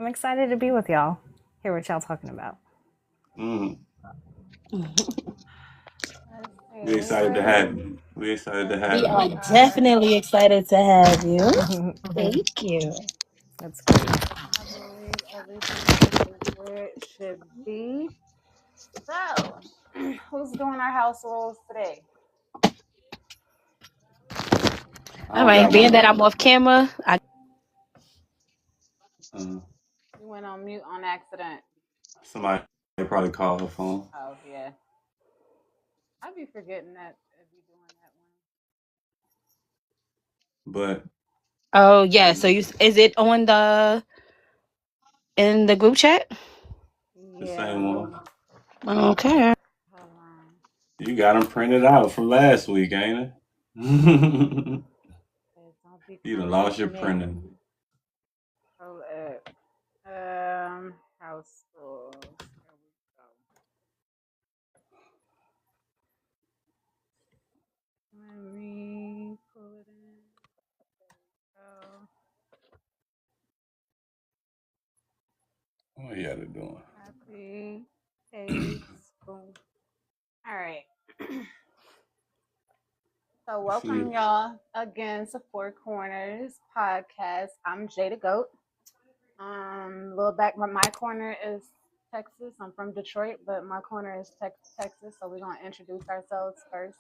I'm excited to be with y'all. Hear what y'all talking about. Mm. We're excited to have you. We're excited to We have are you. definitely excited to have you. Thank you. That's great. I believe everything is where it should be. So, who's doing our house rules today? All right, being that I'm off camera, Uh, You went on mute on accident. Somebody probably called her phone. Oh, yeah. I be forgetting that if you doing But oh yeah. So is it on in the group chat? that one. the Yeah. same one. Okay. Hold on. You got them printed out from last week, ain't it? Don't be You done coming lost for your me. printing. Hold up. House rules. Here we go. Let me pull it in. There What y'all doing? we go. Copy. Paste. Boom. All right. So welcome See, y'all again to Four Corners Podcast. I'm Jada Goat. A little back, my corner is Texas. I'm from Detroit, but my corner is Texas. So we're gonna introduce ourselves first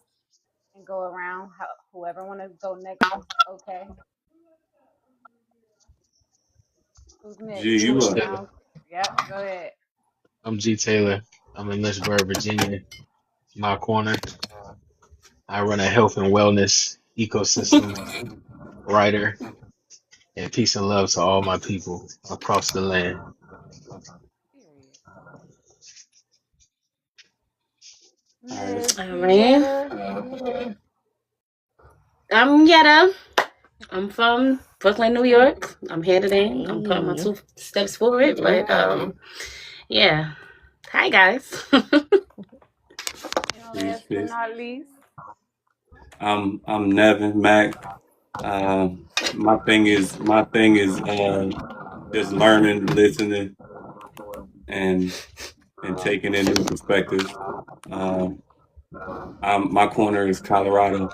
and go around. Whoever want to go next is okay. Who's next? G, you up? Sound? Yep. Go ahead. I'm G Taylor. I'm in Lynchburg, Virginia. My corner. I run a health and wellness ecosystem, writer, and peace and love to all my people across the land. Period. All right. Miss All right. Yetta. I'm Yetta. I'm from Brooklyn, New York. I'm here today. I'm putting my Hey. 2 steps forward, but yeah. Hi guys. And Peace, last but peace. not least, I'm Nevin Mac. My thing is just learning, listening, and taking in new perspectives. Um, my corner is Colorado.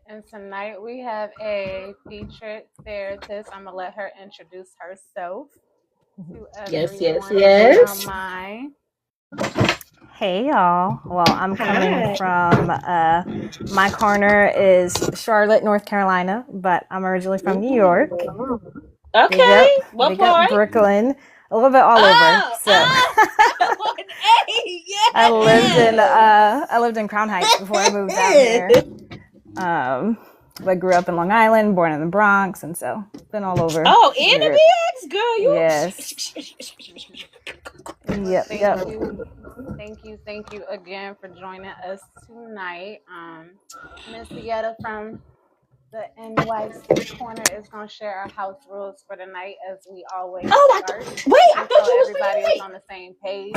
and tonight we have a featured therapist. I'm gonna let her introduce herself to Yes, yes, everyone, if she don't yes. mind. Hey y'all. Well, I'm coming Hi. from my corner is Charlotte, North Carolina, but I'm originally from New York. Okay. What Big up part? Brooklyn. A little bit all over. Oh, So oh, hey, I lived in Crown Heights before I moved down here. But grew up in Long Island, born in the Bronx, and so been all over. Oh, and the Europe. BX girl, Yes. Well, Yep. Yep. thank you again for joining us tonight. Miss Yetta from the NYC corner is gonna share our house rules for the night as we always Oh, start, wait, I just thought so you was everybody is ready. on the same page.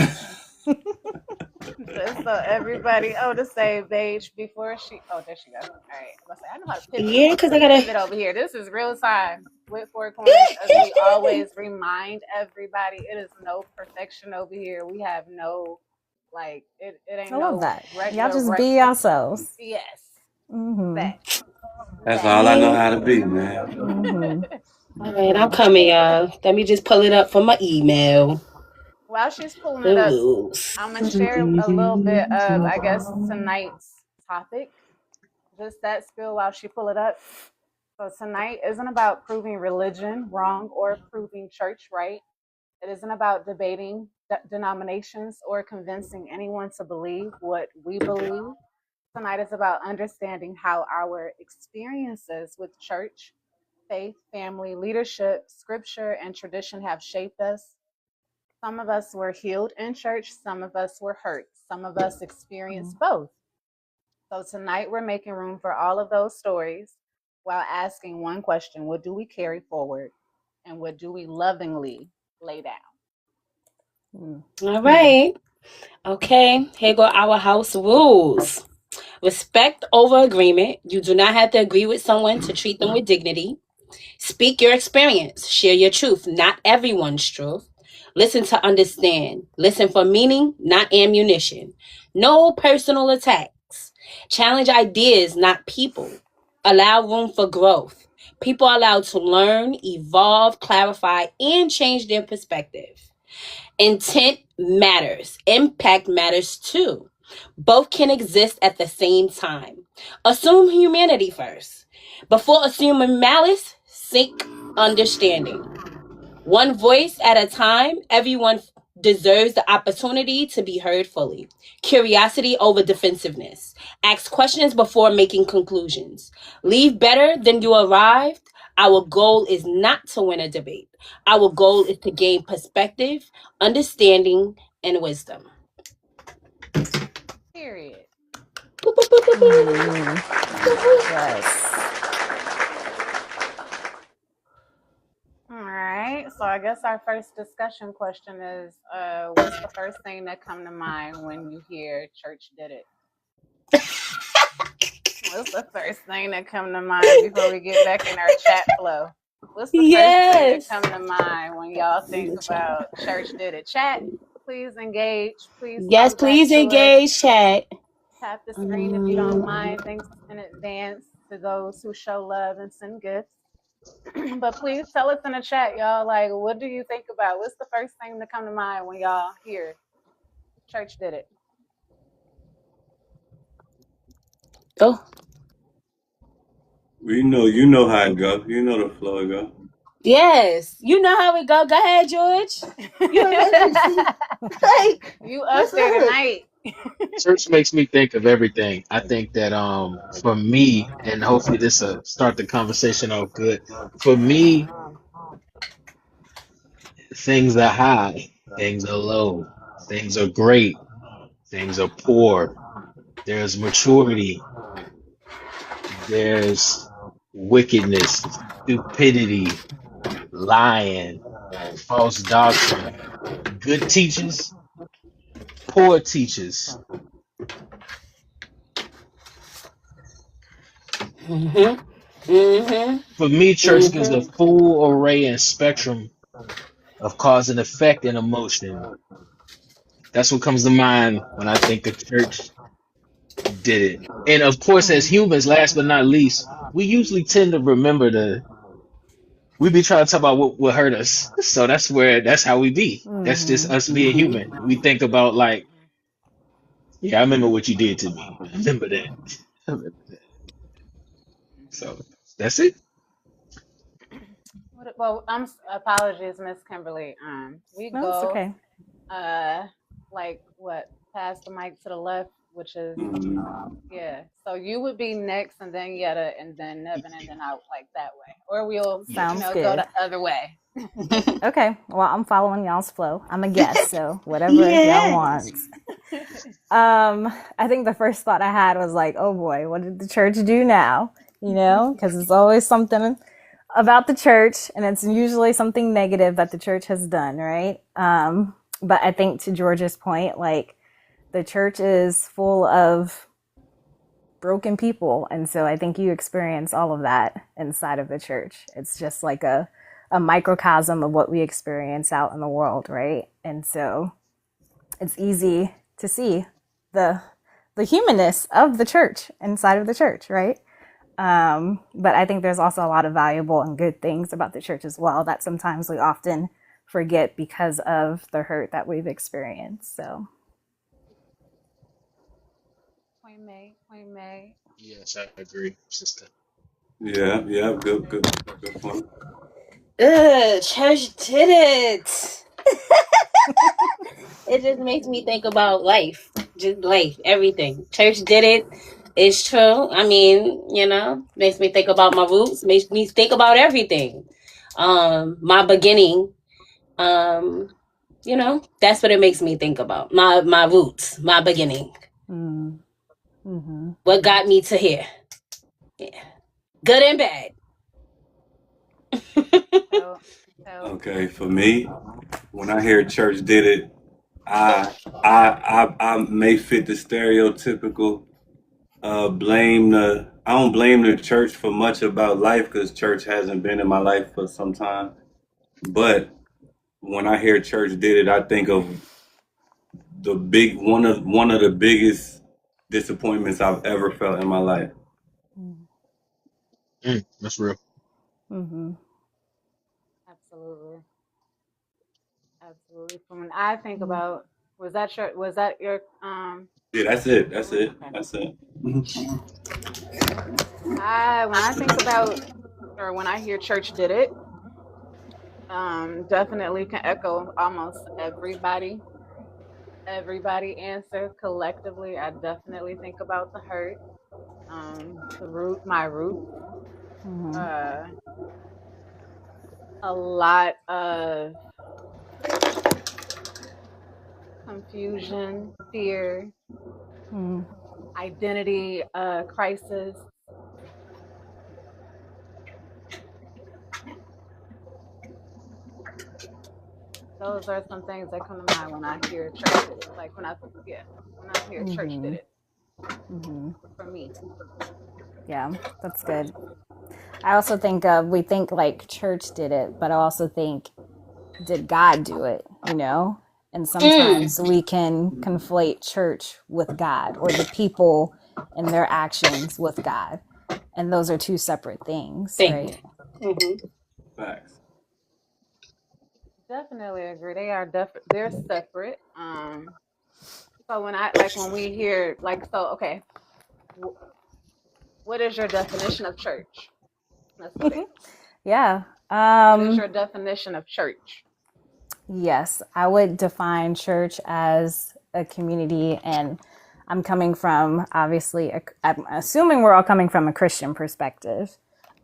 Just so everybody on the same page before she. Oh, there she goes. All right, I'm gonna say I know how to pivot. Yeah, because I gotta. Pivot over here. This is real time with Four Corners, as we always remind everybody. It is no perfection over here. We have no it I ain't love no that. Y'all regular just be yourselves. yes. Mm-hmm. That That's that. all I know Yeah. how to be, man. Mm-hmm. All right, I'm coming, y'all. Let me just pull it up from my email. While she's pulling it The up, rules. I'm gonna share a little bit of I guess tonight's topic. Just that spill while she pull it up. So tonight isn't about proving religion wrong or proving church right. It isn't about debating denominations or convincing anyone to believe what we believe. Tonight is about understanding how our experiences with church, faith, family, leadership, scripture, and tradition have shaped us. Some of us were healed in church, some of us were hurt, some of us experienced both. So tonight we're making room for all of those stories while asking one question: what do we carry forward? And what do we lovingly lay down? All right. Okay, here go our house rules. Respect over agreement. You do not have to agree with someone to treat them with dignity. Speak your experience. Share your truth, not everyone's truth. Listen to understand. Listen for meaning, not ammunition. No personal attacks. Challenge ideas, not people. Allow room for growth. People are allowed to learn, evolve, clarify, and change their perspective. Intent matters. Impact matters too. Both can exist at the same time. Assume humanity first. Before assuming malice, seek understanding. One voice at a time, everyone deserves the opportunity to be heard fully. Curiosity over defensiveness. Ask questions before making conclusions. Leave better than you arrived. Our goal is not to win a debate. Our goal is to gain perspective, understanding, and wisdom. Period. Yes. All right. So I guess our first discussion question is, what's the first thing that come to mind when you hear church did it? What's the first thing that come to mind before we get back in our chat flow? What's the first thing that come to mind when y'all think about church did it? Chat, please engage. Please Yes, talk back please to us. engage, chat. Tap the screen if you don't mind. Thanks in advance to those who show love and send gifts. But please tell us in the chat, y'all. Like, what do you think about? What's the first thing that come to mind when y'all hear church did it? Oh, You know how it go. You know the flow it go. yes. You know how it go. Go ahead, George. You up there tonight? Church makes me think of everything. I think that for me, and hopefully this will start the conversation off good. For me, things are high, things are low, things are great, things are poor. There's maturity, there's wickedness, stupidity, lying, false doctrine, good teachers, poor teachers. Mm-hmm. Mm-hmm. For me, church gives a Mm-hmm. full array and spectrum of cause and effect and emotion. That's what comes to mind when I think of church did it. And of course, as humans, last but not least, we usually tend to remember we be trying to talk about what hurt us. So that's how we be. That's just us being human. We think about like, yeah, I remember what you did to me. I remember that. I remember that. So that's it. Well, apologies, Miss Kimberly. We No, it's go okay. like what past the mic to the left, which is Mm-hmm. yeah. So you would be next, and then Yetta, and then Nevin, and then out like that way, or we'll Sounds go good. the other way. Okay. Well, I'm following y'all's flow. I'm a guest, so whatever y'all want. Yes. I think the first thought I had was like, oh boy, what did the church do now? You know, because it's always something about the church, and it's usually something negative that the church has done, right? But I think to George's point, like the church is full of broken people, and so I think you experience all of that inside of the church. It's just like a microcosm of what we experience out in the world, right? And so it's easy to see the humanness of the church inside of the church, right? But I think there's also a lot of valuable and good things about the church as well that sometimes we often forget because of the hurt that we've experienced. So, Queen May. Yes, I agree, sister. Yeah, good point. Church did it. It just makes me think about life. Just life, everything. Church did it. It's true. I mean, makes me think about my roots, makes me think about everything. My beginning. Um, that's what it makes me think about. My roots, my beginning. mm-hmm. What got me to here. Yeah. Good and bad. Okay, for me, when I hear church did it, I may fit the stereotypical I don't blame the church for much about life because church hasn't been in my life for some time. But when I hear church did it, I think of the big one of the biggest disappointments I've ever felt in my life. That's real. Mm-hmm. Absolutely. Absolutely. From when I think about, was that your Yeah, that's it. That's it. okay. That's it. When I think about, or when I hear church did it, definitely can echo almost everybody answer collectively. I definitely think about the hurt, my root, Mm-hmm. uh, a lot of confusion, fear, Mm-hmm. identity crisis. Those are some things that come to mind when I hear church did it. Like when I hear church did Mm-hmm. it Mm-hmm. for me. Yeah, that's good. I also think we think like church did it, but I also think, did God do it? You know? And Mm. sometimes we can conflate church with God or the people and their actions with God. And those are two separate things, Thank right? you. Mm-hmm. Facts. Definitely agree. They're separate. So when we hear okay, what is your definition of church? Let's go there. Yeah. What is your definition of church? Yes, I would define church as a community, and I'm coming from obviously, I'm assuming we're all coming from a Christian perspective,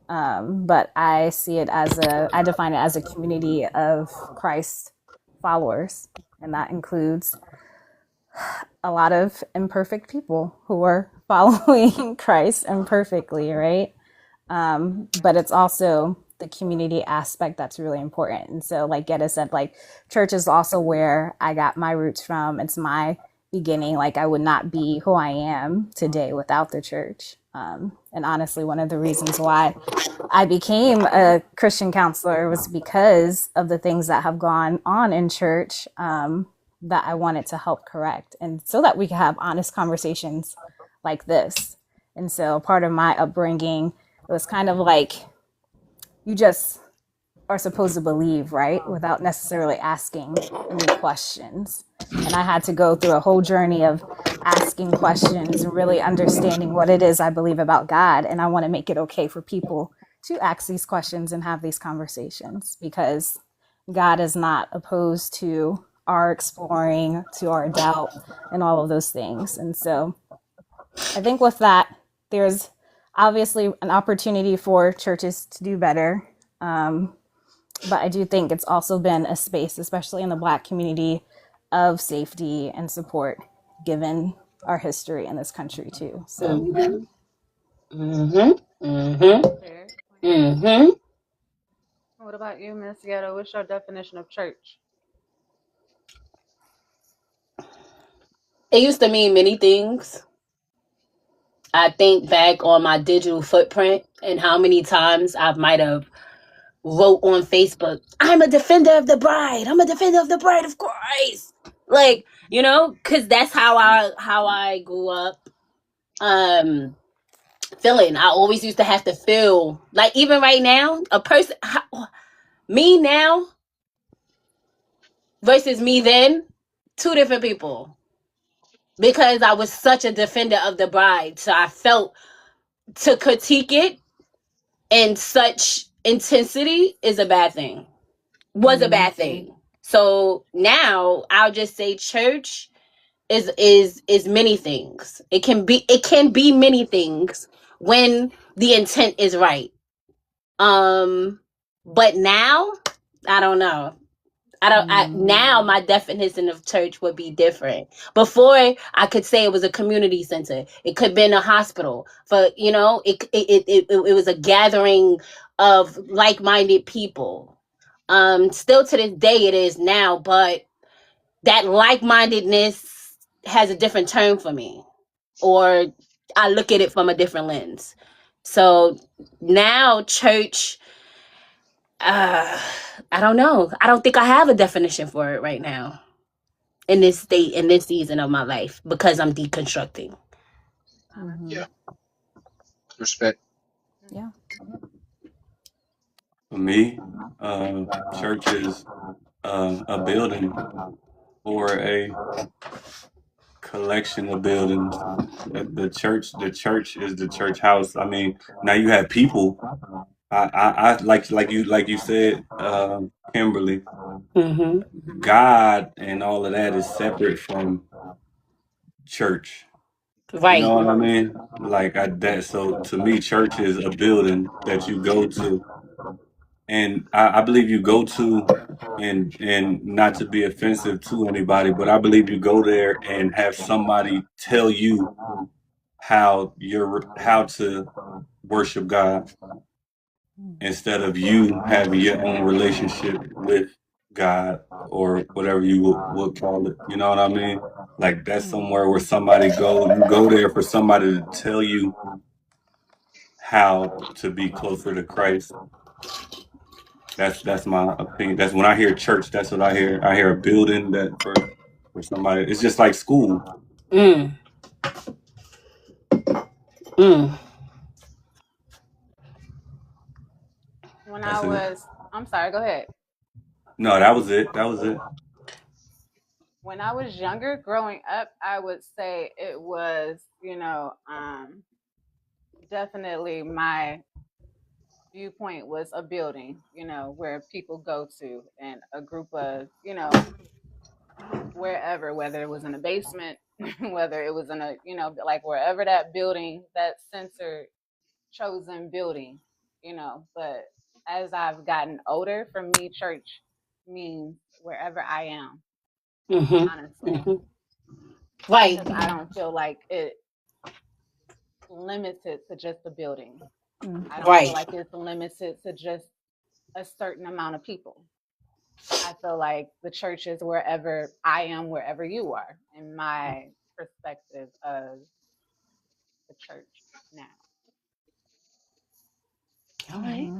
but I define it as a community of Christ followers, and that includes a lot of imperfect people who are following Christ imperfectly, right? But it's also the community aspect that's really important. And so, like Getta said, like church is also where I got my roots from. It's my beginning. Like I would not be who I am today without the church. And honestly, one of the reasons why I became a Christian counselor was because of the things that have gone on in church, that I wanted to help correct, and so that we can have honest conversations like this. And so part of my upbringing, it was kind of like you just are supposed to believe, right? Without necessarily asking any questions. And I had to go through a whole journey of asking questions and really understanding what it is I believe about God. And I want to make it okay for people to ask these questions and have these conversations, because God is not opposed to our exploring, to our doubt, and all of those things. And so I think with that, there's obviously an opportunity for churches to do better. But I do think it's also been a space, especially in the Black community, of safety and support, given our history in this country too. So, Mm-hmm. Mm-hmm. Mm-hmm. Fair. Mm-hmm. What about you, Miss Ghetto? What's your definition of church? It used to mean many things. I think back on my digital footprint and how many times I might have wrote on Facebook, I'm a defender of the bride. I'm a defender of the bride of Christ. Like, because that's how I grew up feeling. I always used to have to feel like, even right now, me now versus me then, two different people. Because I was such a defender of the bride. So I felt to critique it in such intensity is a bad thing. Was a bad thing. So now I'll just say church is many things. It can be many things when the intent is right. But now I don't know. Now my definition of church would be different. Before, I could say it was a community center. It could have been a hospital. It was a gathering of like-minded people. Still to this day it is now, but that like-mindedness has a different term for me. Or I look at it from a different lens. So now church, uh, I don't know. I don't think I have a definition for it right now in this state, in this season of my life, because I'm deconstructing. Mm-hmm. Yeah, respect. Yeah. For me, church is a building or a collection of buildings. The church is the church house. I mean, now you have people. I like you said, Kimberly. Mm-hmm. God and all of that is separate from church. You Right. know what I mean? Like that. So to me, church is a building that you go to, and I believe you go to, and not to be offensive to anybody, but I believe you go there and have somebody tell you how to worship God instead of you having your own relationship with God or whatever you would call it. You know what I mean? Like that's somewhere where you go there for somebody to tell you how to be closer to Christ. That's my opinion. That's when I hear church, that's what I hear. I hear a building that for somebody. It's just like school. Mm. Mm. When I That's it. was, I'm sorry, go ahead. No, that was it. That was it. When I was younger, growing up, I would say it was, definitely my viewpoint was a building, where people go to and a group of, wherever, whether it was in a basement, whether it was in a, like wherever that building, that center chosen building, but as I've gotten older, for me, church means wherever I am, Mm-hmm. honestly, Mm-hmm. Right. because I don't feel like it limited to just a building. I don't feel Right. like it's limited to just a certain amount of people. I feel like the church is wherever I am, wherever you are, in my perspective of the church now. All right.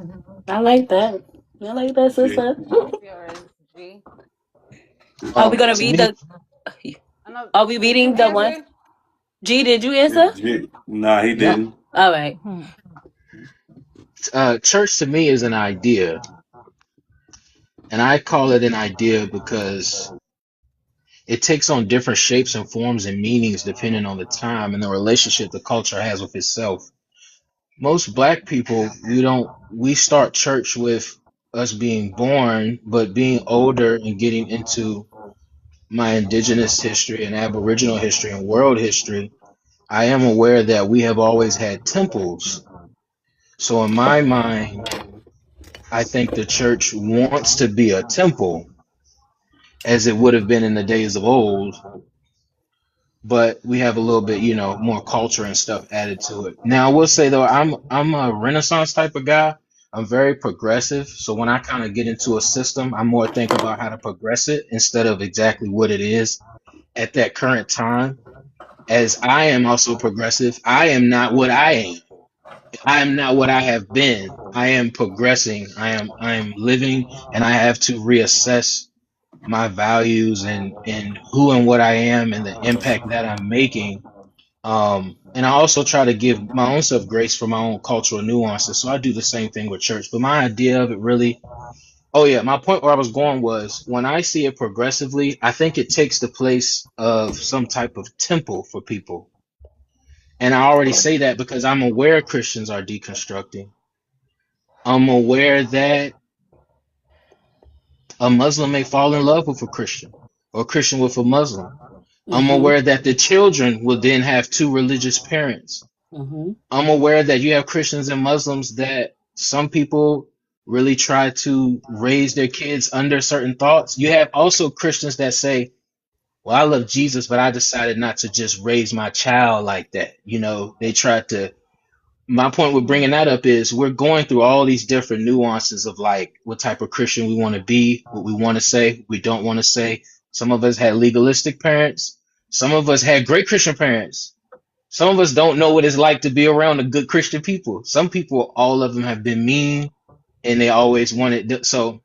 I like that. I like that, G. sister. What's yours, G? Are we gonna To read me, the? I know. Are we Did you reading the one? answer? G, did you answer? G. Nah, he yeah, didn't. All right. church to me is an idea, and I call it an idea because it takes on different shapes and forms and meanings depending on the time and the relationship the culture has with itself. Most black people, we start church with us being born, but being older and getting into my indigenous history and aboriginal history and world history, I am aware that we have always had temples. So in my mind, I think the church wants to be a temple as it would have been in the days of old, but we have a little bit, more culture and stuff added to it. Now, I will say though, I'm a Renaissance type of guy. I'm very progressive, so when I kind of get into a system, I more think about how to progress it instead of exactly what it is at that current time. As I am also progressive, I am not what I am. I am not what I have been. I am progressing. I am living, and I have to reassess my values and who and what I am and the impact that I'm making. And I also try to give my own self grace for my own cultural nuances. So I do the same thing with church. But my idea of it really, oh yeah, my point where I was going was when I see it progressively, I think it takes the place of some type of temple for people. And I already say that because I'm aware Christians are deconstructing. I'm aware that a Muslim may fall in love with a Christian or a Christian with a Muslim. I'm Mm-hmm. aware that the children will then have two religious parents. Mm-hmm. I'm aware that you have Christians and Muslims that some people really try to raise their kids under certain thoughts. You have also Christians that say, well, I love Jesus, but I decided not to just raise my child like that. They try to. My point with bringing that up is we're going through all these different nuances of like what type of Christian we want to be, what we want to say, we don't want to say. Some of us had legalistic parents. Some of us had great Christian parents. Some of us don't know what it's like to be around a good Christian people. Some people, all of them have been mean and they always wanted. So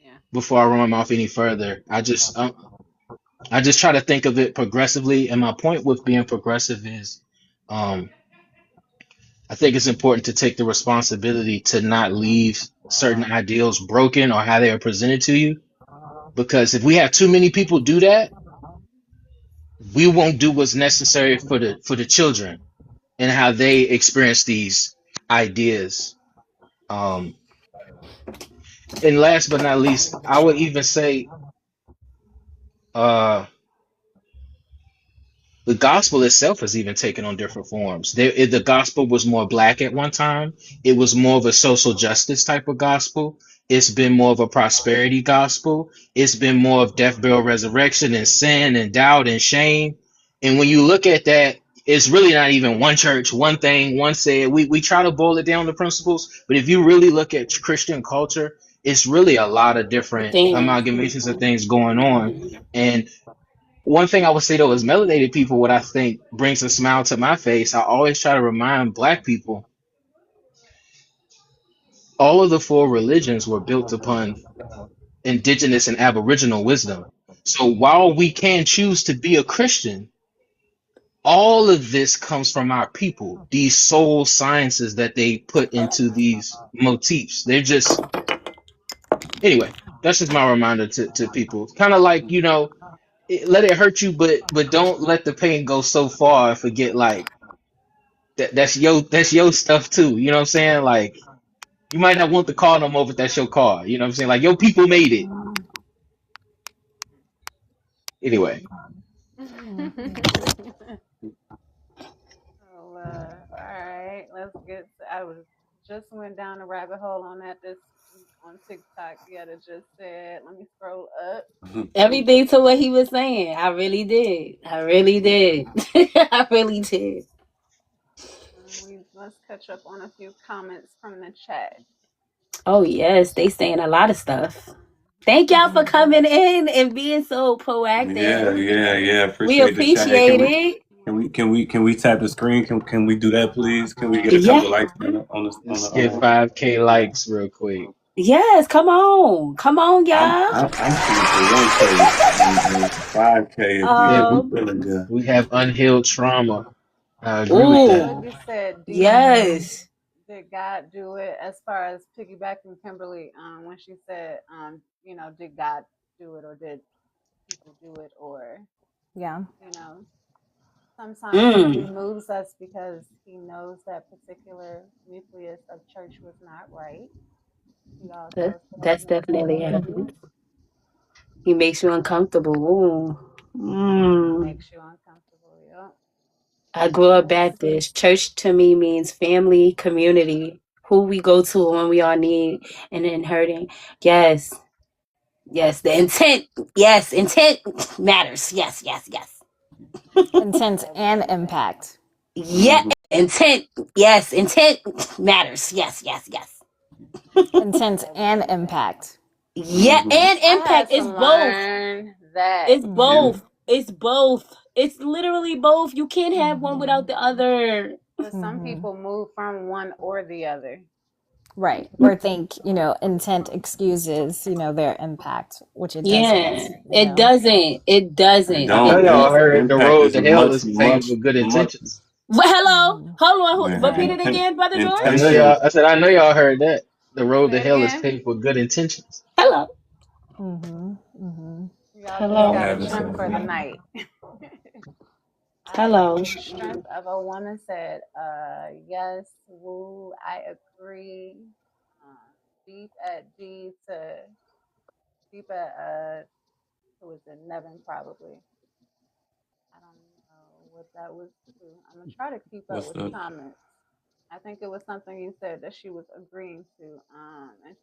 Yeah. before I run my mouth any further, I just try to think of it progressively. And my point with being progressive is, um, I think it's important to take the responsibility to not leave certain ideals broken or how they are presented to you. Because if we have too many people do that, we won't do what's necessary for the children and how they experience these ideas. Um, and last but not least, I would even say, uh, the gospel itself has even taken on different forms. The gospel was more black at one time. It was more of a social justice type of gospel. It's been more of a prosperity gospel. It's been more of death, burial, resurrection, and sin and doubt and shame. And when you look at that, it's really not even one church, one thing, one said. We try to boil it down to principles, but if you really look at Christian culture, it's really a lot of different Things. amalgamations of things going on. And one thing I would say though is melanated people, what I think brings a smile to my face, I always try to remind black people all of the four religions were built upon indigenous and aboriginal wisdom. So while we can choose to be a Christian, all of this comes from our people, these soul sciences that they put into these motifs. They're just, anyway, that's just my reminder to people. Kind of like, let it hurt you, but don't let the pain go so far and forget like that's your stuff too. You know what I'm saying? Like you might not want the car no more, but that's your car. You know what I'm saying? Like your people made it. Anyway, So, all right, let's get. I was just went down a rabbit hole on that this week on TikTok. Yeah, that just said. Let me scroll up. Everything to what he was saying. I really did. I really did. I really did. We let's catch up on a few comments from the chat. Oh yes, they saying a lot of stuff. Thank y'all for coming in and being so Yeah, proactive. yeah, yeah. We Appreciate the chat. Hey, appreciate it. can we tap the screen? Can we do that, please? Can we get a Yeah. couple likes on the let's get 5K likes real quick. Yes, come on. Come on, I'm y'all. I'm I'm shooting for 1K and 5K if Yeah, you we feeling good. we have unhealed trauma. I agree with that. Ooh. Boogie said, Yes. did God do it?" As far as piggybacking Kimberly, when she said, did God do it or did people do it or Yeah. you know, sometimes he Mm. removes us because he knows that particular nucleus of church was not right. He also says That's in definitely Timothy, happens. He makes you uncomfortable. Ooh. he Mm. makes you uncomfortable. Yep. I grew up Let's see. Baptist. Church to me means family, community, who we go to when we all need and then hurting. Yes. Yes. The intent. Yes. Intent matters. Yes. Yes. Yes. Intent Said and very bad. impact. Yeah. Intent. Yes. Intent matters. Yes. Yes. Yes. Intent Said and very bad. impact. Yeah. And I impact had to is both. learn that. It's Yeah. both. It's both. It's literally both. You can't have one without the other. Because some people move from one or the other. Right. Or think, intent excuses, their impact, which it Yeah. doesn't, It doesn't. It I doesn't. I know It don't. y'all And doesn't. heard the impact road is to hell much, is paved much, with good much. intentions. Well, hello. Hold on. Repeat Man, it again, Brother George. intentional. I know y'all heard that. The road Say to it hell is again. paved with good intentions. Hello. Y'all just Don't got Hello. a have this. trim for the night. Hello. The strength of a woman said, yes, woo, I agree. Uh, deep at D to deep at, who was it? Nevin, probably. I don't know what that was to. I'm going to try to keep up What's with up? comments. I think it was something you said that she was agreeing to. And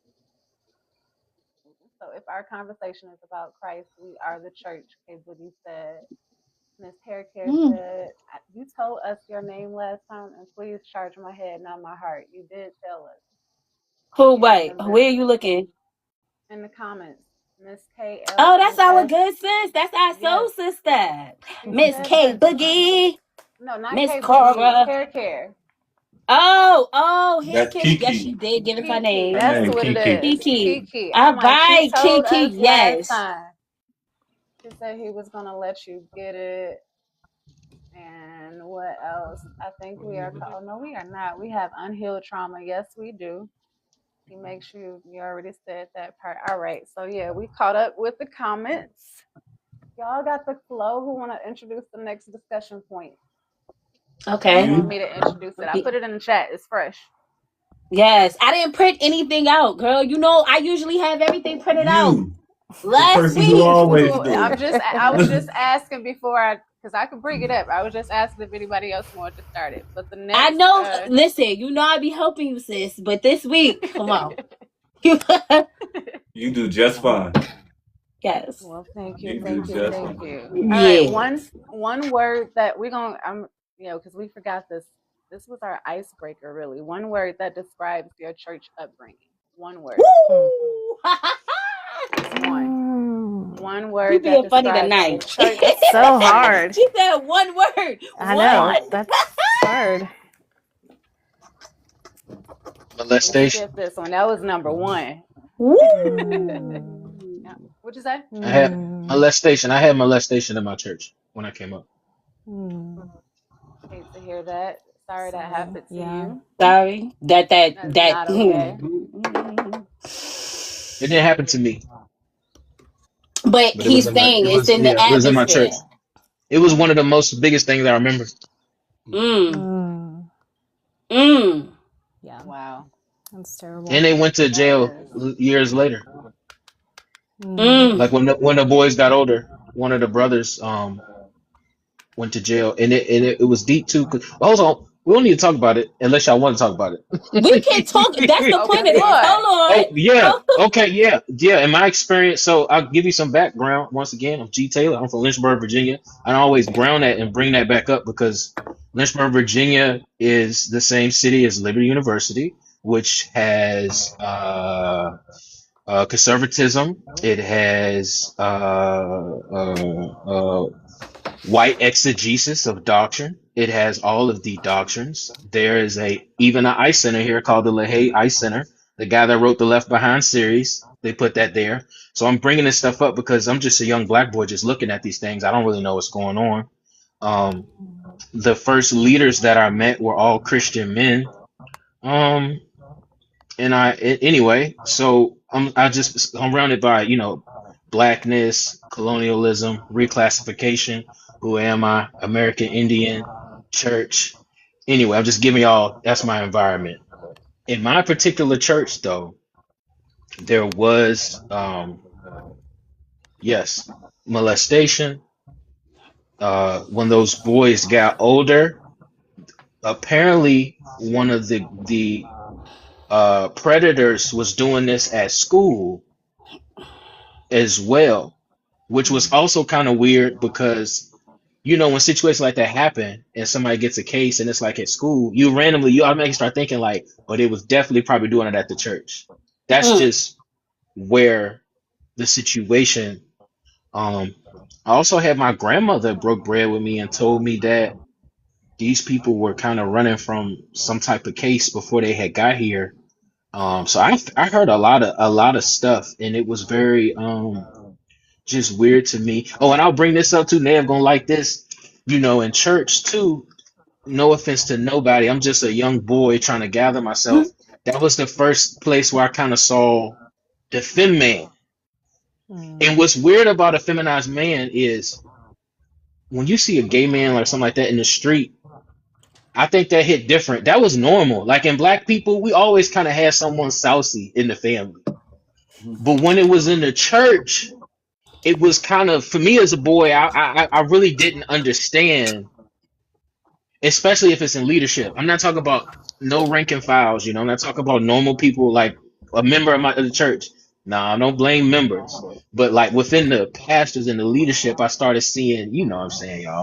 so if our conversation is about Christ, we are the church, K. Boogie said. Miss Haircare Mm. said, "You told us your name last time, and please charge my head, not my heart. You did tell us. Who? You Wait. remember Where are you looking? in the comments, Miss Oh, that's our KLES. good sis. That's our Yes, soul sister, she Miss said K that. Boogie. No, not Miss KBG. Cora. Hair care. Oh, hair That's care. Yes, she Kiki. did give us her Kiki. Her name. That's name what it Kiki. is. Kiki. Kiki. All I'm like, she right, told Kiki. us last Yes. time. She said he was gonna let you get it. And what else? I think we are. Oh no, we are not. We have unhealed trauma. Yes, we do. He makes you. You already said that part. All right. So yeah, we caught up with the comments. Y'all got the flow. Who want to introduce the next discussion point? Or you Okay. want You, me to introduce it? I put it in the chat. It's fresh. Yes. I didn't print anything out, girl. You know, I usually have everything printed out you, the last person who week. always do it. I was just asking before because I could bring it up. I was just asking if anybody else wanted to start it. But the I next, know, listen, you know I be helping you, sis, but this week, come on. You do just fine. Yes. well, thank you, You do thank you, just thank fine. you. All right, Yeah. one word that we're gonna, because we forgot this. This was our icebreaker, really. One word that describes your church upbringing. One word, Woo! just one. One You word that being funny describes your tonight. church That's so upbringing. hard. She said one word. I know. One. One. That's hard. We Molestation. skipped this one. That was number one. Mm. Yeah. What'd you say? I had Mm. molestation. I had molestation in my church when I came up. Mm. Hate to hear that. Sorry that Sorry. happened to Yeah. you. Sorry. That that That's that not okay. It didn't happen to me, But but it was he's in my. saying It it's was in the yeah. It was in my church. atmosphere. It was one of the most biggest things I remember. Mm. Mm. Mm. Yeah. Wow. That's terrible. And they went to That jail is. years later. Mm. Mm. Like when the boys got older, one of the brothers went to jail, and it was deep too. Cause hold on, we don't need to talk about it unless y'all want to talk about We can talk. That's it. the Oh point of this. boy. Hold Oh yeah, on. okay, yeah, yeah. In my experience, so I'll give you some background. Once again, I'm G. Taylor. I'm from Lynchburg, Virginia. I always ground that and bring that back up because Lynchburg, Virginia is the same city as Liberty University, which has conservatism. It has white exegesis of doctrine. It has all of the doctrines. There is even an ice center here called the LaHaye Ice Center. The guy that wrote the Left Behind series, they put that there. So I'm bringing this stuff up because I'm just a young black boy just looking at these things. I don't really know what's going on. Um, the first leaders that I met were all Christian men. Um, anyway, so I'm surrounded by blackness, colonialism, reclassification. Who am I? American Indian, church. Anyway, I'm just giving y'all that's my environment. In my particular church, though, there was yes, molestation. When those boys got older, apparently one of the predators was doing this at school as well, which was also kind of weird because when situations like that happen and somebody gets a case and it's like at school, you automatically start thinking like, oh, they was definitely probably doing it at the church. That's Mm. just where the situation. Um, I also had my grandmother broke bread with me and told me that these people were kind of running from some type of case before they had got here. So I heard a lot of stuff and it was very just weird to me. Oh, and I'll bring this up too. Nev gonna like this. In church too. No offense to nobody. I'm just a young boy trying to gather myself. That was the first place where I kind of saw the fem man. And Mm. what's weird about a feminized man is when you see a gay man or something like that in the street, I think that hit different. That was normal. Like in black people, we always kind of had someone saucy in the family. But when it was in the church, it was kind of for me as a boy. I really didn't understand, especially if it's in leadership. I'm not talking about no rank and files. I'm not talking about normal people like a member of the church. Nah, I don't blame members, but like within the pastors and the leadership, I started seeing. You know what I'm saying, y'all?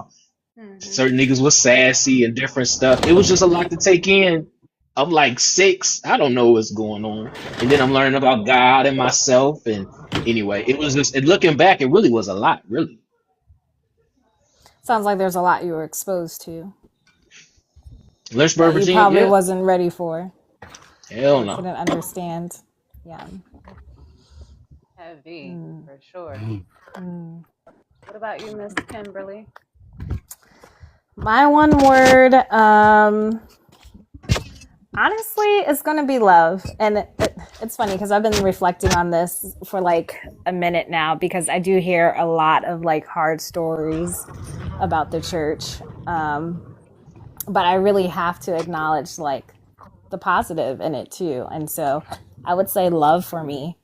Mm-hmm. Certain niggas was sassy and different stuff. It was just a lot to take in. I'm like 6. I don't know what's going on, and then I'm learning about God and myself. And anyway, it was just. And looking back, it really was a lot. Really. Sounds like there's a lot you were exposed to. Lynchburg, that you Virginia. probably Yeah. wasn't ready for Hell or no. couldn't understand. Yeah. Heavy, Mm, for sure. mm. What about you, Miss Kimberly? My one word, honestly, it's gonna be love. And it's funny because I've been reflecting on this for like a minute now because I do hear a lot of like hard stories about the church. But I really have to acknowledge like the positive in it too. And so I would say love for me.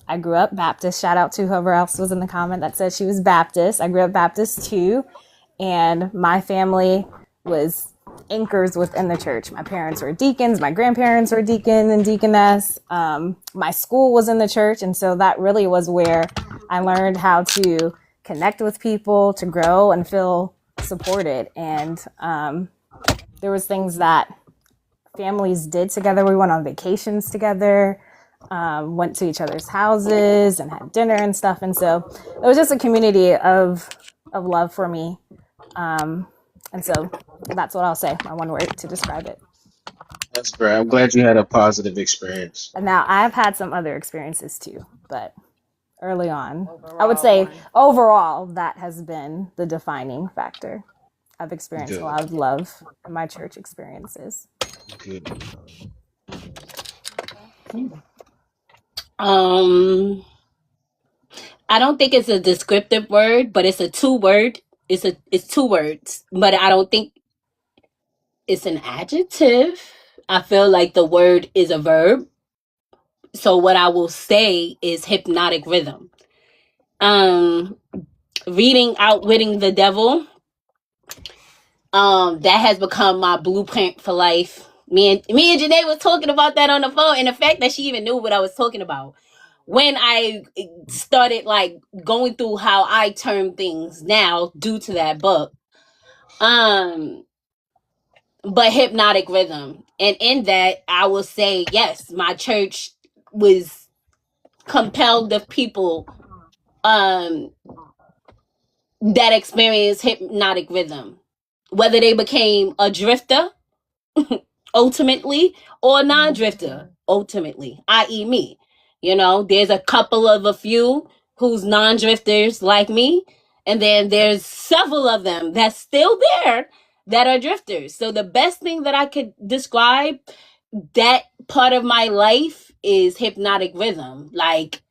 I grew up Baptist. Shout out to whoever else was in the comment that said she was Baptist. I grew up Baptist too. And my family was anchors within the church. My parents were deacons. My grandparents were deacon and deaconess. My school was in the church. And so that really was where I learned how to connect with people, to grow and feel supported. And there was things that families did together. We went on vacations together, went to each other's houses and had dinner and stuff. And so it was just a community of love for me. And so that's what I'll say, my one word to describe it. That's great. I'm glad you had a positive experience. And now I've had some other experiences too, but early on, I would Overall say one. overall, that has been the defining factor. I've experienced a Good. lot of love in my church experiences. Good. Um, I don't think it's a descriptive word, but it's a two word. It's two words, but I don't think it's an adjective. I feel like the word is a verb. So what I will say is hypnotic rhythm. Um, reading Outwitting the Devil. That has become my blueprint for life. Me and Janae was talking about that on the phone, and the fact that she even knew what I was talking about. When I started like going through how I term things now due to that book. But hypnotic rhythm. And in that, I will say, yes, my church was compelled of people um that experienced hypnotic rhythm. Whether they became a drifter ultimately or a non-drifter ultimately, i.e. me. There's a few who's non-drifters like me, and then there's several of them that's still there that are drifters. So the best thing that I could describe that part of my life is hypnotic rhythm. Like,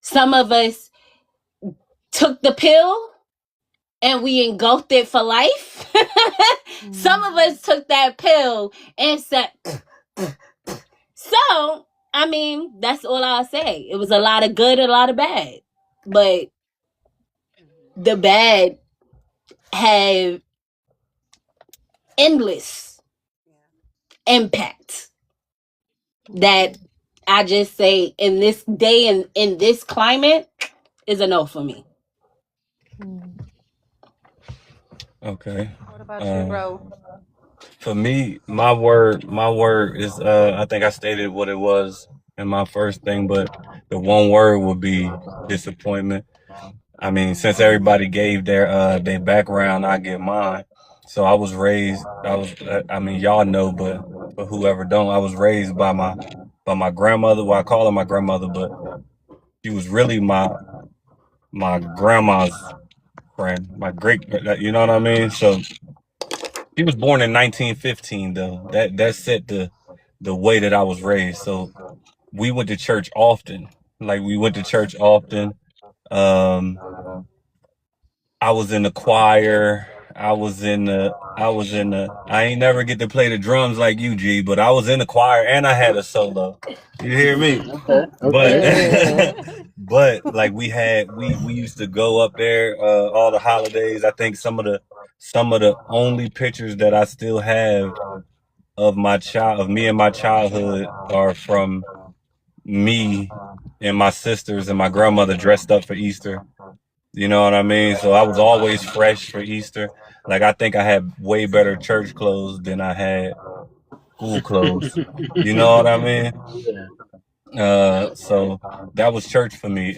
some of us took the pill and we engulfed it for life. Some of us took that pill and said, so, I mean, that's all I'll say. It was a lot of good and a lot of bad. But the bad have endless impact that I just say in this day and in this climate is a no for me. Okay. What about you, bro? For me, my word is I think I stated what it was in my first thing, but the one word would be disappointment. I mean, since everybody gave their background, I give mine. So I was raised. I mean, y'all know, but whoever don't, I was raised by my grandmother. Well, I call her my grandmother, but she was really my grandma's friend, my great. You know what I mean? So she was born in 1915, though. That set the way that I was raised. So we went to church often. Like, we went to church often. Um, I was in the choir. I ain't never get to play the drums like you, G, but I was in the choir and I had a solo. You hear me? Okay. But, Okay. Yeah. but like we used to go up there, all the holidays. I think some of the only pictures that I still have of me and my childhood are from me and my sisters and my grandmother dressed up for Easter. You know what I mean? So I was always fresh for Easter. Like, I think I had way better church clothes than I had school clothes. You know what I mean? Yeah. So that was church for me.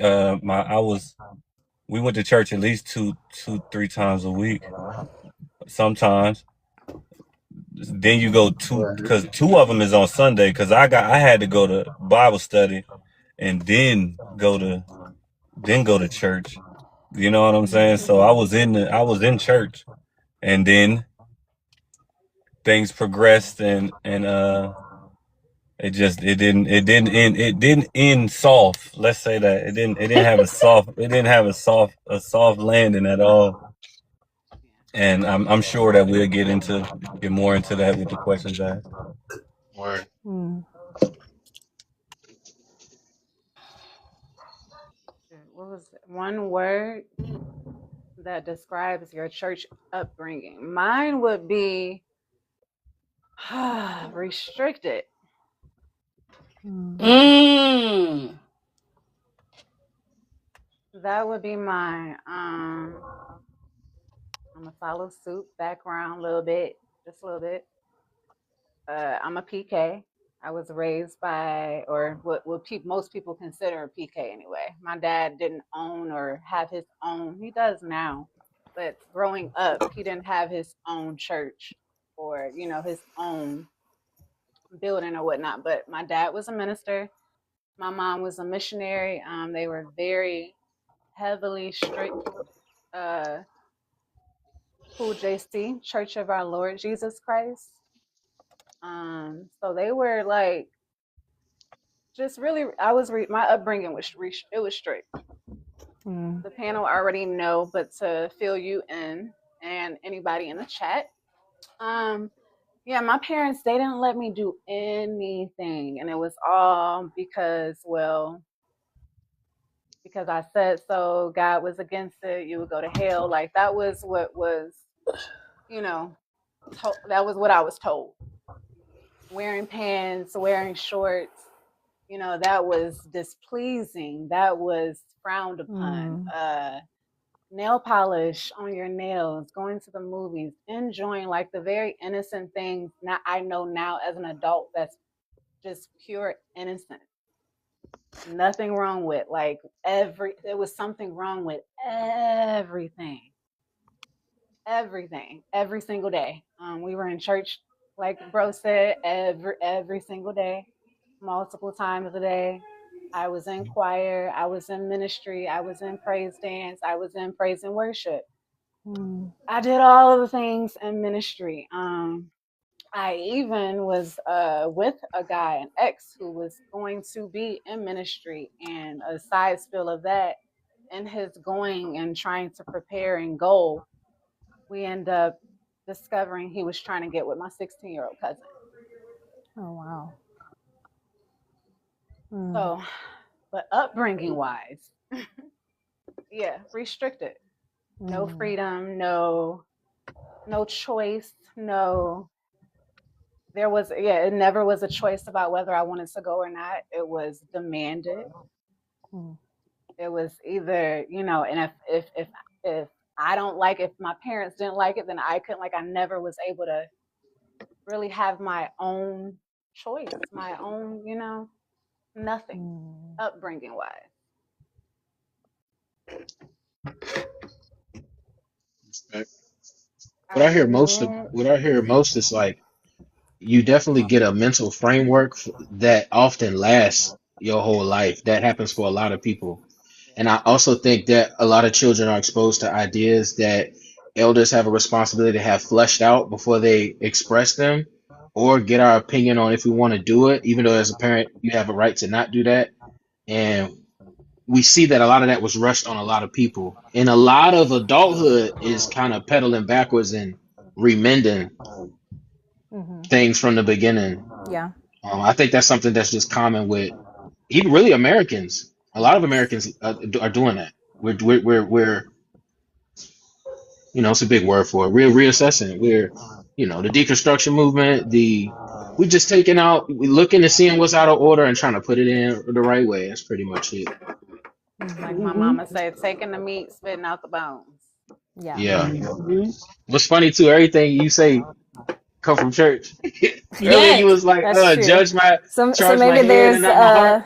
We went to church at least 3 times a week. Sometimes Then you go two, Word. because two of them is on Sunday. Because I had to go to Bible study and then go to church. You know what I'm saying? So I was in church, and then things progressed, and it didn't end soft. Let's say that it didn't have a soft landing at all. And I'm sure that we'll get more into that with the questions asked. Word. Mm. What was one word that describes your church upbringing? Mine would be restricted. Mm. Mm. That would be mine. I'm gonna follow suit background a little bit, just a little bit. I'm a PK. I was raised by, or most people consider a PK anyway. My dad didn't own or have his own. He does now, but growing up, he didn't have his own church or his own building or whatnot. But my dad was a minister. My mom was a missionary. They were very heavily strict. Uh, Cool JC, Church of Our Lord Jesus Christ. So they were like just really. My upbringing was it was strict. Mm. The panel already know, but to fill you in and anybody in the chat, um, yeah, my parents they didn't let me do anything, and it was all because I said so. God was against it. You would go to hell. Like that was what was you know that was what I was told. Wearing pants, wearing shorts, that was displeasing. That was frowned upon. Mm. Nail polish on your nails, going to the movies, enjoying like the very innocent things that I know now as an adult that's just pure innocence. Nothing wrong with like there was something wrong with everything. Everything, every single day. We were in church, like bro said, every single day, multiple times a day. I was in choir, I was in ministry, I was in praise dance, I was in praise and worship. Mm. I did all of the things in ministry. I even was with a guy, an ex, who was going to be in ministry, and a side spill of that, in his going and trying to prepare and go, we end up discovering he was trying to get with my 16-year-old cousin. Oh wow. Mm. So, but upbringing wise, yeah, restricted. No Mm. freedom, no choice, no there was it never was a choice about whether I wanted to go or not. It was demanded. Mm. It was either, and if I don't like if my parents didn't like it, then I couldn't I never was able to really have my own choice, my own, nothing Mm. upbringing wise. Respect. I admit, What I hear most is like you definitely get a mental framework that often lasts your whole life. That happens for a lot of people. And I also think that a lot of children are exposed to ideas that elders have a responsibility to have fleshed out before they express them or get our opinion on if we want to do it, even though as a parent you have a right to not do that. And we see that a lot of that was rushed on a lot of people. And a lot of adulthood is kind of pedaling backwards and remending Mm-hmm. things from the beginning. Yeah. I think that's something that's just common with even really Americans. A lot of Americans are doing that. We're it's a big word for it. We're reassessing it. The deconstruction movement. We just taking out, we looking and seeing what's out of order and trying to put it in the right way. That's pretty much it. like Mm-hmm. my mama said, taking the meat, spitting out the bones. Yeah. Yeah. What's funny too? Everything you say come from church. Earlier you Yes. was like, That's true. judge my So charge my maybe head and there's not my heart.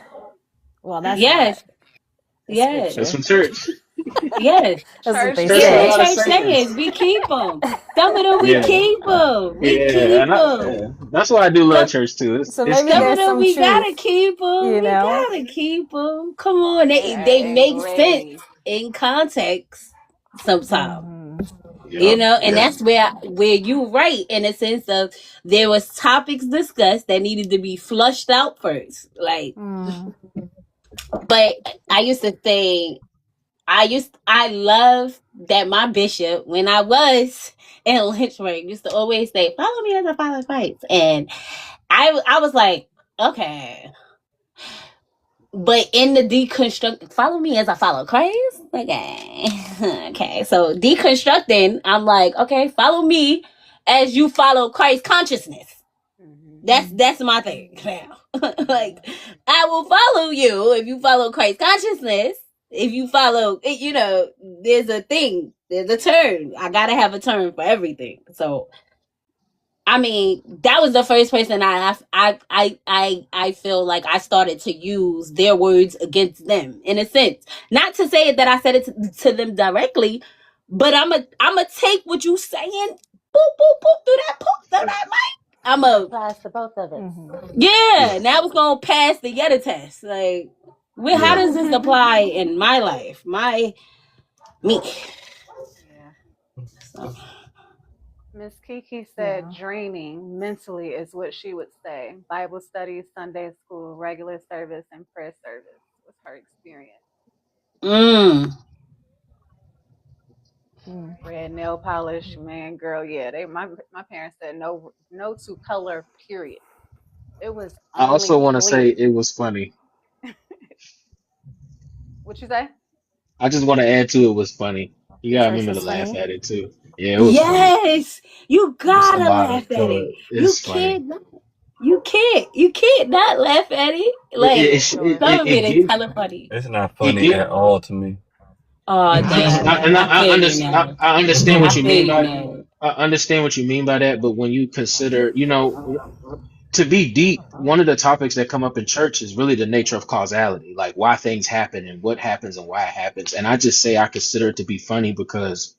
well, that's Yes. not. The Yes. That's scripture. from church. Yes. That's what Church they Church got a Yeah, say. lot of church sayings. sayings. We keep them. Some of them we Yeah, keep them. We yeah, keep and them. yeah. That's why I do love Some, church too. So It's maybe some of key. there's them some we gotta truth, keep them. you We know? gotta keep them. Come on, they they're make sense engraved. in context sometimes. Hmm. You Yep, know, and yep. that's where you right in a sense of there was topics discussed that needed to be flushed out first. Like, Mm. but I used to think I love that my bishop, when I was in Lynchburg, used to always say, "Follow me as I follow Christ," and I was like, okay. But in the deconstruct, follow me as I follow Christ. Okay, okay. So deconstructing, I'm like, okay, follow me as you follow Christ consciousness. Hmm. That's my thing now. Like, I will follow you if you follow Christ consciousness. If you follow, there's a thing, there's a turn. I gotta have a turn for everything. So, I mean, that was the first person I feel like I started to use their words against them in a sense. Not to say that I said it to them directly, but I'm a take what you saying, boop boop boop through that mic. I'm And a applies to both of us. Hmm. Yeah, Yeah, now it's gonna pass the Yetta test. Like, how yeah. does this apply in my life, me? Yeah. So, Miss Kiki said Yeah. dreaming mentally is what she would say. Bible study, Sunday school, regular service, and prayer service was her experience. mm. Mm. Red nail polish, man, girl, yeah. My parents said no to color, period. It was I also only want to say clear. it was funny. What you say? I just want to add to it was funny. You The gotta church remember to was laugh funny. at it too. Yeah, it was funny. Yes, you There's a gotta lot of laugh at to it. it. It's funny. You can't not laugh at it. It Like, it For it, sure. some it, of it it is give hella funny. It's not it funny give. at all to me. Oh Nah, damn, And I feel you now. I understand what I you feel mean you by now. I understand what you mean by that, but when you consider, to be deep, one of the topics that come up in church is really the nature of causality, like why things happen and what happens and why it happens. And I just say I consider it to be funny because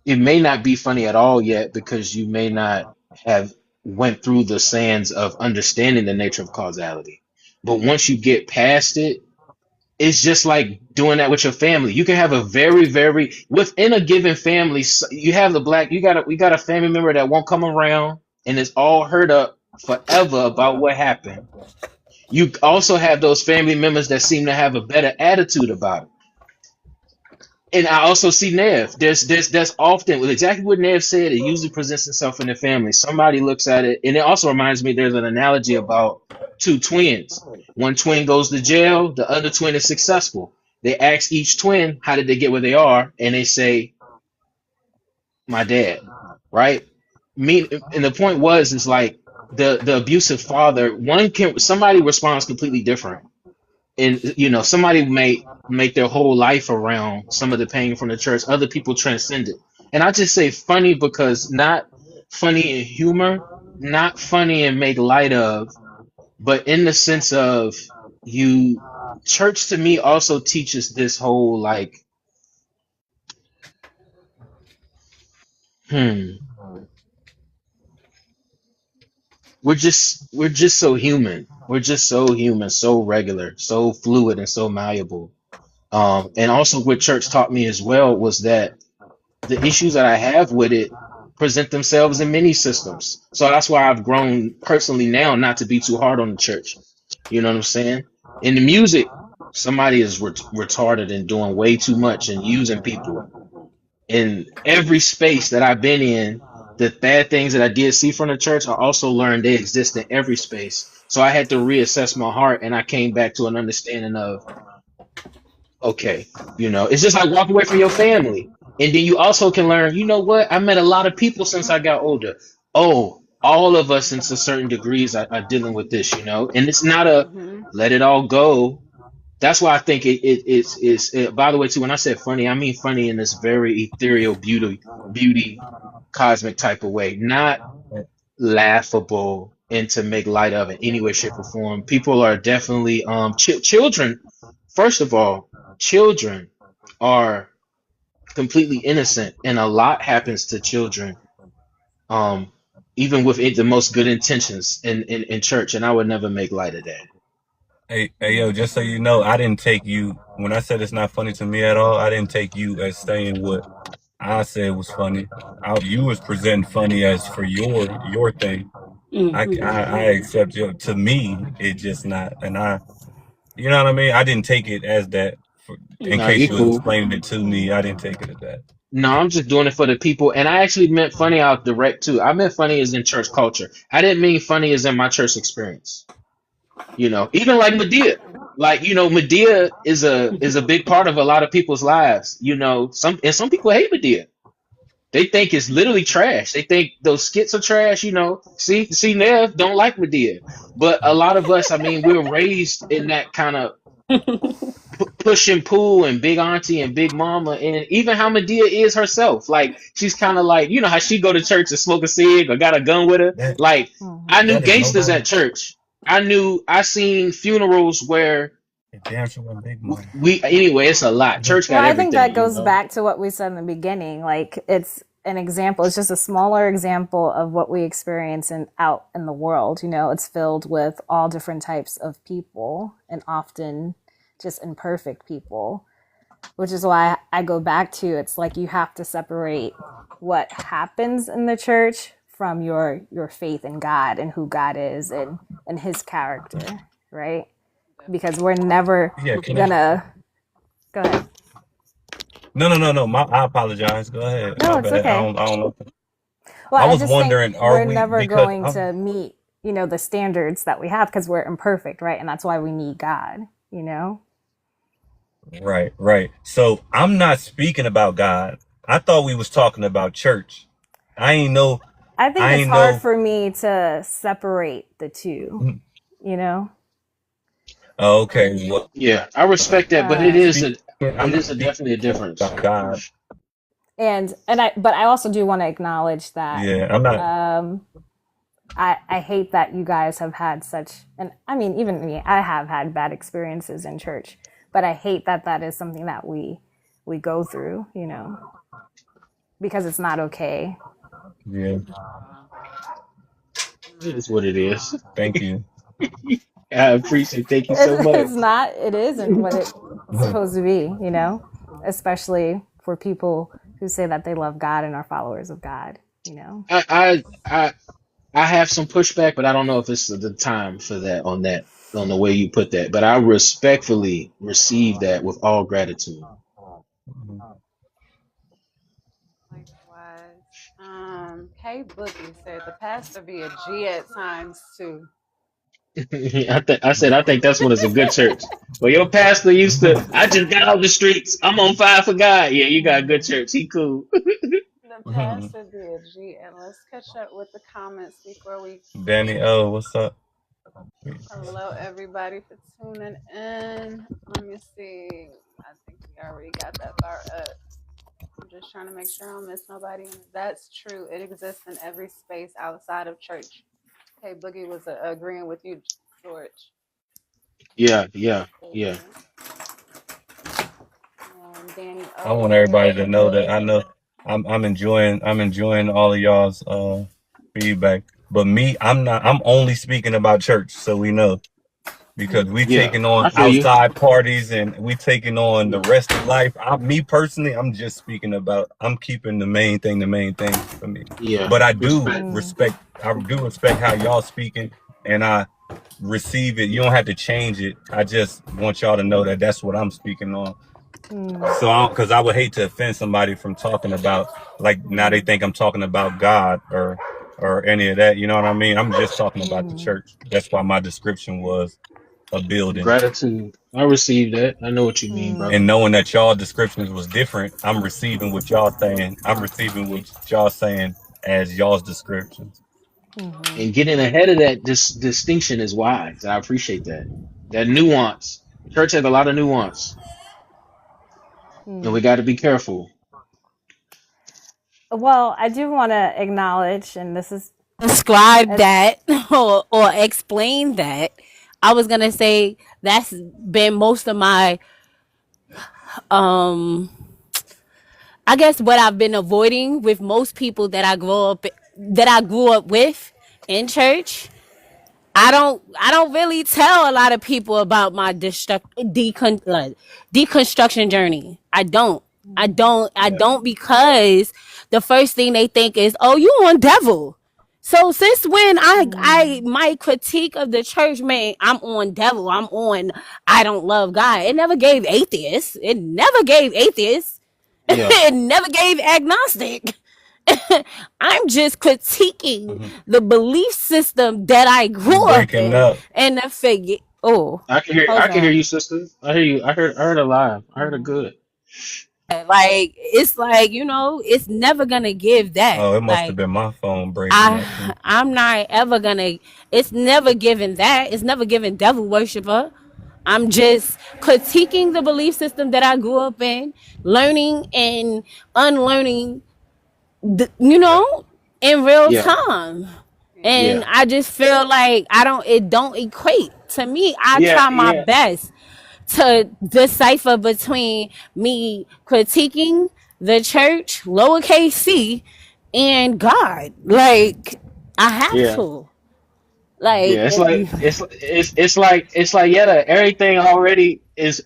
it may not be funny at all yet because you may not have went through the sands of understanding the nature of causality. But once you get past it, it's just like doing that with your family. You can have a very within a given family. You have the black. We got a family member that won't come around and is all hurt up forever about what happened. You also have those family members that seem to have a better attitude about it. And I also see Nev. There's often with exactly what Nev said. It usually presents itself in the family. Somebody looks at it, and it also reminds me. There's an analogy about two twins. One twin goes to jail. The other twin is successful. They ask each twin, "How did they get where they are?" And they say, "My dad." Right? Me. And the point was, is like the abusive father. Somebody responds completely different, and somebody may make their whole life around some of the pain from the church. Other people transcend it. And I just say funny because not funny in humor, not funny and make light of, but in the sense of you church to me also teaches this whole like hmm we're just so human, we're just so human, so regular, so fluid and so malleable. And also what church taught me as well was that the issues that I have with it present themselves in many systems. So that's why I've grown personally now not to be too hard on the church. You know what I'm saying? In the music, somebody is retarded and doing way too much and using people. In every space that I've been in, the bad things that I did see from the church, I also learned they exist in every space. So I had to reassess my heart and I came back to an understanding of okay, it's just like walking away from your family. And then you also can learn, you know what? I met a lot of people since I got older. Oh, all of us, in to certain degrees, are dealing with this. And it's not a Hmm. let it all go. That's why I think by the way, too, when I said funny, I mean funny in this very ethereal beauty, cosmic type of way, not laughable and to make light of in any way, shape, or form. People are definitely children. First of all, children are completely innocent, and a lot happens to children, um, even with the most good intentions in church. And I would never make light of that. Hey, yo, just so you know, I didn't take you when I said it's not funny to me at all. I didn't take you as saying what I said was funny. You was presenting funny as for your thing. I accept your. To me, it just not, and you know what I mean. I didn't take it as that. In Nah, case you you was cool. explaining it to me, I didn't take it as that. No, I'm just doing it for the people. And I actually meant funny out direct too. I meant funny as in church culture. I didn't mean funny as in my church experience. Even like Medea. Like, Medea is a big part of a lot of people's lives. Some people hate Medea. They think it's literally trash. They think those skits are trash. See, Nev don't like Medea. But a lot of us, I mean, we're raised in that kind of push and pull and big auntie and big mama, and even how Medea is herself. Like, she's kind of like, how she go to church and smoke a cig or got a gun with her. That Like, I Mhm. knew that ain't gangsters nobody. at church. I seen funerals where Damn sure wasn't Big Mama. anyway, it's a lot. Church Well, got I think that everything. goes back to what we said in the beginning. Like, it's an example. It's just a smaller example of what we experience out in the world. It's filled with all different types of people and often just imperfect people, which is why I go back to it's like you have to separate what happens in the church from your faith in God and who God is and his character, right? Because we're never Yeah, can I? gonna go ahead. No. I apologize. Go ahead. No, My it's bad. okay. I don't know. Well, I I was just think wondering, are we're we never because going I'm to meet, the standards that we have because we're imperfect, right? And that's why we need God. right. So I'm not speaking about God. I thought we was talking about church. I ain't know. I think I it's ain't hard know. for me to separate the two, you know? Okay, well, Yeah, I respect that, but it is Um, a I'm it not is a speaking definitely a difference. about God. but I also do want to acknowledge that Yeah, I'm not. um, I hate that you guys have had such, and I mean, even me, I have had bad experiences in church, but I hate that that is something that we go through, because it's not okay. Yeah, It is what it is. thank you. I appreciate. Thank you so much. It isn't what it's supposed to be, especially for people who say that they love God and are followers of God. I I I I have some pushback, but I don't know if it's the time for that on the way you put that. But I respectfully receive that with all gratitude. Likewise. K Boogie said the pastor be a G at times too. I think that's when it's a good church. Well, your pastor used to. I just got off the streets. I'm on fire for God. Yeah, you got a good church. He cool. The pastor be a G, and let's catch up with the comments before we. Danny, oh, what's up? Hello, everybody, for tuning in. Let me see. I think we already got that far up. I'm just trying to make sure I don't miss nobody. And that's true. It exists in every space outside of church. Hey, Boogie was agreeing with you, George. Yeah, yeah, yeah. Amen. Danny I O want said, everybody to know that I know I'm enjoying all of y'all's feedback. But me, I'm not. I'm only speaking about church, so we know. Because we Yeah, taking on I feel you. outside parties and we taking on the rest of life. Me personally, I'm just speaking about. I'm keeping the main thing for me. Yeah, But respect. I do respect how y'all speaking, and I receive it. You don't have to change it. I just want y'all to know that that's what I'm speaking on. Mm, So, because I would hate to offend somebody from talking about like now they mm, think I'm talking about God or any of that. You know what I mean? I'm just talking about the mm, church. That's why my description was a building. Gratitude. I receive that. I know what you mean, mm, brother. And knowing that y'all descriptions was different, I'm receiving what y'all saying. I'm receiving what y'all saying as y'all's descriptions. mm, And getting ahead of that distinction is wise. I appreciate that. That nuance. Church has a lot of nuance, and we mm. got to be careful. Well, I do want to acknowledge, and this is describe It's that or explain that, I was gonna say that's been most of my um I guess what I've been avoiding with most people that I grew up with in church. I don't really tell a lot of people about my deconstruction journey. I Yeah. don't because the first thing they think is, "Oh, you on devil." So since when I mm, my critique of the church, man, I'm on devil. I'm on I don't love God. It never gave atheists. It never gave atheists. Yeah. It never gave agnostic. I'm just critiquing Mhm. the belief system that I You grew up breaking in up. and the figure. Oh, I hold can hear on. you, sister. I hear you. I heard her live. I heard her mm, good. Like it's like, it's never gonna give that. Oh, it must have Like been my phone breaking up too. I'm not ever gonna it's never given that. It's never given devil worshiper. I'm just critiquing the belief system that I grew up in, learning and unlearning Yeah. in real Yeah. time. Yeah. And Yeah. I just feel like it don't equate to me. I Yeah. try my Yeah. best to decipher between me critiquing the church, lowercase c, and God. Like, I have Yeah. to. Like, Yeah. It's like yeah, everything already is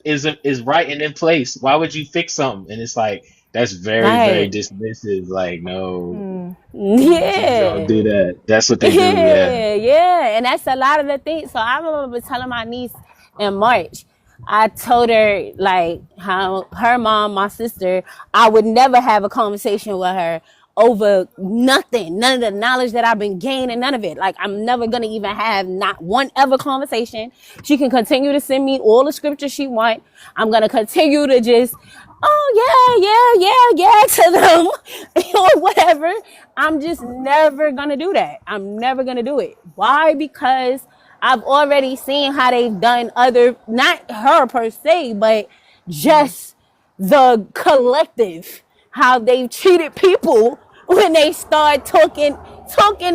right and in place. Why would you fix something? And it's like that's very, very right. dismissive. Like, no, mm, you mm, don't Yeah. do that. That's what they do. Yeah. Yeah, yeah. And that's a lot of the things. So I remember telling my niece in March, I told her like how her mom, my sister, I would never have a conversation with her over nothing, none of the knowledge that I've been gaining, none of it. Like I'm never gonna even have not one ever conversation. She can continue to send me all the scripture she want. I'm gonna continue to just, oh yeah, yeah, yeah, yeah to them or whatever. I'm just never gonna do that. I'm never gonna do it. Why? Because I've already seen how they've done other, not her per se, but mm. just the collective, how they've treated people when they start talking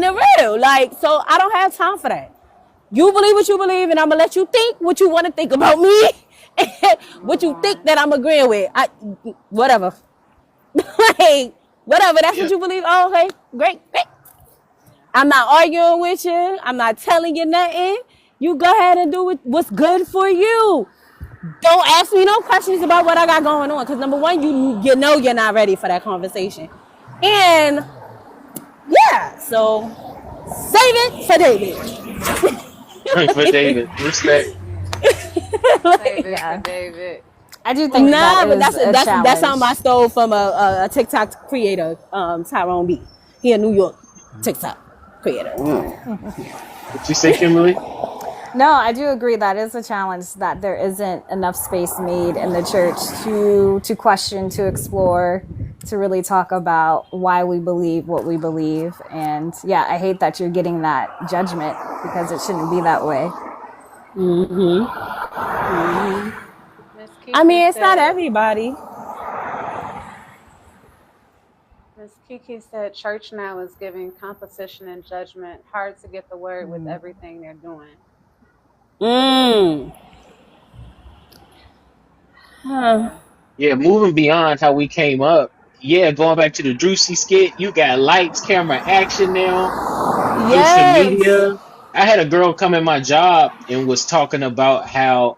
the real. Like, so I don't have time for that. You believe what you believe, and I'm gonna let you think what you want to think about me, and what Move you think on. that I'm agreeing with. Whatever, like whatever. That's what Yeah. you believe. Oh, okay, great, great. I'm not arguing with you. I'm not telling you nothing. You go ahead and do what's good for you. Don't ask me no questions about what I got going on. Because number one, you know you're not ready for that conversation. And yeah, so save it for David. For David, respect. Save it for Yeah, David. I do think that Nah, but is a that's challenge. something I stole from a TikTok creator, Tyrone B. He a New York TikTok creator. What you say, Kimberly? No, I do agree that is a challenge that there isn't enough space made in the church to question, to explore, to really talk about why we believe what we believe. And yeah, I hate that you're getting that judgment because it shouldn't be that way. Mm-hmm. Mm-hmm. Miss I Kiki mean, it's not said, everybody. Miss Kiki said, church now is giving composition and judgment. Hard to get the word with everything they're doing. Mm. Huh. Yeah, moving beyond how we came up. Yeah, going back to the Drusy skit, you got lights, camera, action now, social Yes. media. I had a girl come in my job and was talking about how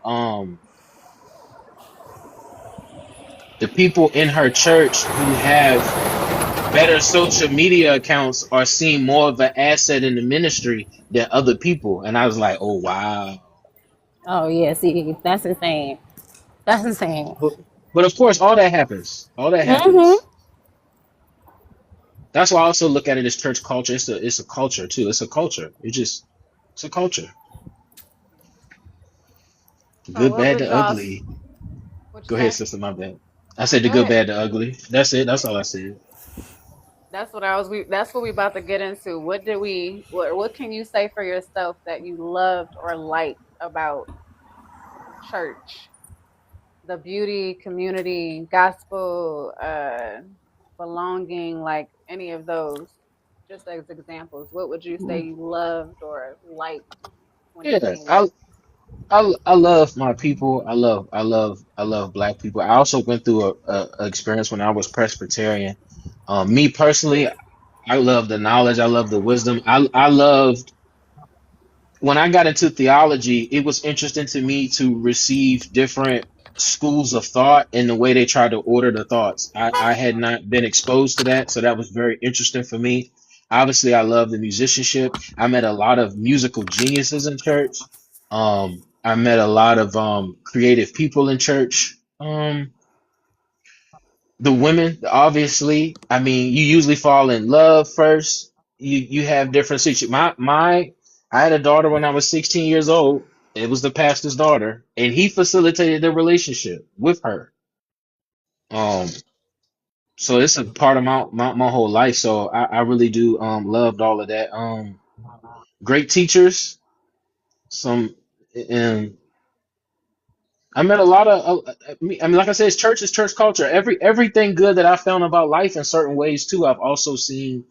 the people in her church who have better social media accounts are seen more of an asset in the ministry than other people. And I was like, oh wow. Oh yeah. See, that's insane. That's insane. But, but of course, all that happens. All that Mm-hmm. happens. That's why I also look at it as church culture. It's a culture too. It's a culture. It's a culture. So Good, what bad, would the y'all, ugly. what you Go ahead, say? sister. My bad. I No, said the go good, ahead. bad, the ugly. That's it. That's all I said. That's what we about to get into. What can you say for yourself that you loved or liked about church? The beauty, community, gospel, belonging, like any of those. Just as examples, what would you say you loved or liked when it Yeah, came to? I love my people. I love black people. I also went through a experience when I was Presbyterian. Me personally, I love the knowledge. I love the wisdom. I loved when I got into theology, it was interesting to me to receive different schools of thought and the way they try to order the thoughts. I had not been exposed to that, so that was very interesting for me. Obviously, I love the musicianship. I met a lot of musical geniuses in church. I met a lot of creative people in church. The women, obviously, I mean, you usually fall in love first. You have different situations. I had a daughter when I was 16 years old. It was the pastor's daughter, and he facilitated the relationship with her. Um, so it's a part of my whole life. So I really do loved all of that. Great teachers, some and I met a lot of. I mean, like I said, it's church is church culture. Everything good that I found about life in certain ways too. I've also seen,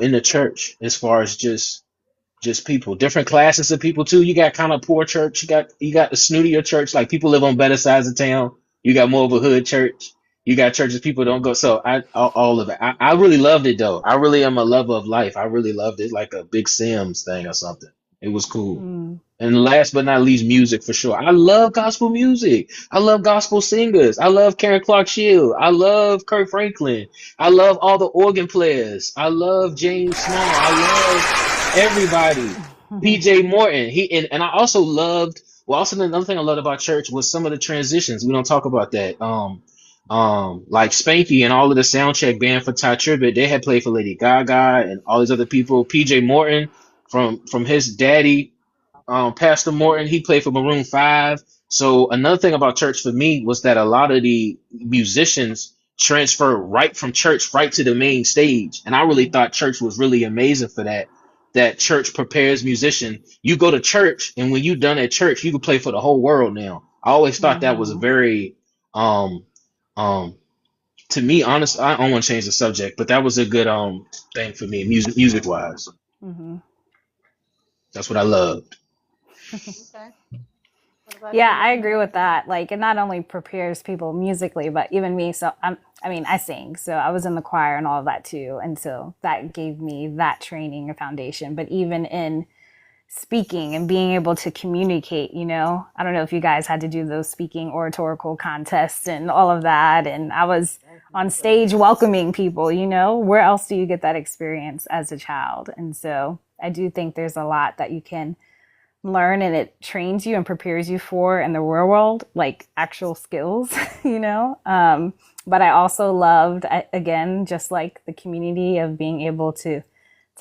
in the church as far as just people, different classes of people too. You got kind of poor church. You got the snootier church, like people live on better sides of town. You got more of a hood church. You got churches people don't go. So all of it. I really loved it though. I really am a lover of life. I really loved it, like a Big Sims thing or something. It was cool. Mm. And last but not least, music for sure. I love gospel music. I love gospel singers. I love Karen Clark Shield. I love Kurt Franklin. I love all the organ players. I love James Small. I love everybody. PJ Morton. And I also loved, well, also another thing I loved about church was some of the transitions. We don't talk about that. Like Spanky and all of the soundcheck band for Ty Tribbett, they had played for Lady Gaga and all these other people. PJ Morton from his daddy, Pastor Morton, he played for Maroon 5. So another thing about church for me was that a lot of the musicians transfer right from church right to the main stage. And I really thought church was really amazing for that. That church prepares musician. You go to church, and when you're done at church, you can play for the whole world now. I always thought that was a Mm-hmm. very um um to me, honest, I don't want to change the subject, but that was a good thing for me, music wise. Mm-hmm. That's what I loved. Okay. What about Yeah, you, I agree Lisa? with that. Like, it not only prepares people musically, but even me. So I mean, I sing, so I was in the choir and all of that too, and so that gave me that training and foundation. But even in speaking and being able to communicate, I don't know if you guys had to do those speaking oratorical contests and all of that, and I was on Definitely. stage welcoming people. Where else do you get that experience as a child? And so I do think there's a lot that you can learn and it trains you and prepares you for in the real world, like actual skills, but I also loved, again, just like the community of being able to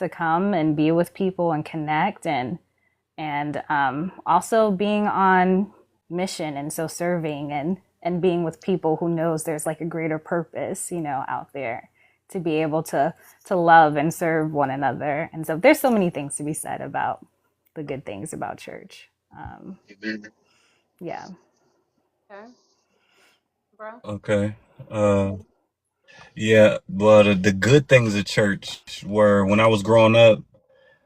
come and be with people and connect, and also being on mission, and so serving and being with people who knows there's like a greater purpose, out there, to be able to love and serve one another. And so there's so many things to be said about the good things about church. Yeah. Okay, bro. Okay. Uh, yeah. Well, the good things of church were when I was growing up.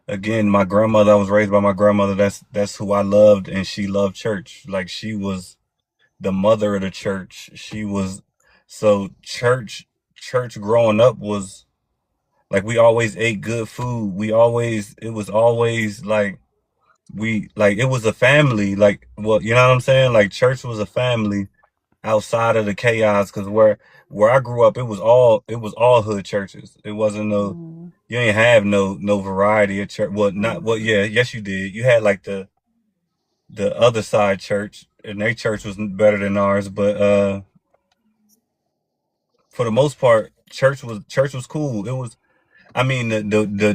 Again, my grandmother. I was raised by my grandmother. That's who I loved, and she loved church. Like she was the mother of the church. She was so church growing up was like we always ate good food. It was always like it was a family. Like, well, you know what I'm saying? Like church was a family outside of the chaos. Because where I grew up, it was all hood churches. It wasn't no, Mm, you ain't have no variety of church. Well, not well, mm-hmm. yeah, yes you did. You had like the other side church, and their church was better than ours. But for the most part, church was cool. It was. I mean,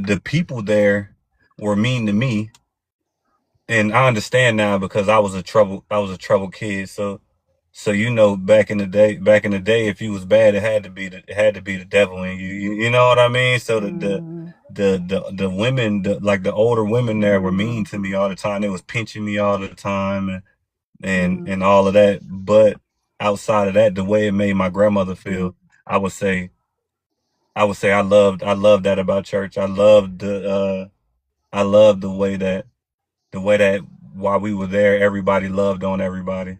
the people there were mean to me, and I understand now because I was a troubled kid. So back in the day, if you was bad, it had to be the devil in you. You know what I mean? So Mm, the women, like the older women there, were mean to me all the time. They was pinching me all the time, and mm, all of that. But outside of that, the way it made my grandmother feel, I would say I would say I loved that about church. I loved the way that while we were there, everybody loved on everybody.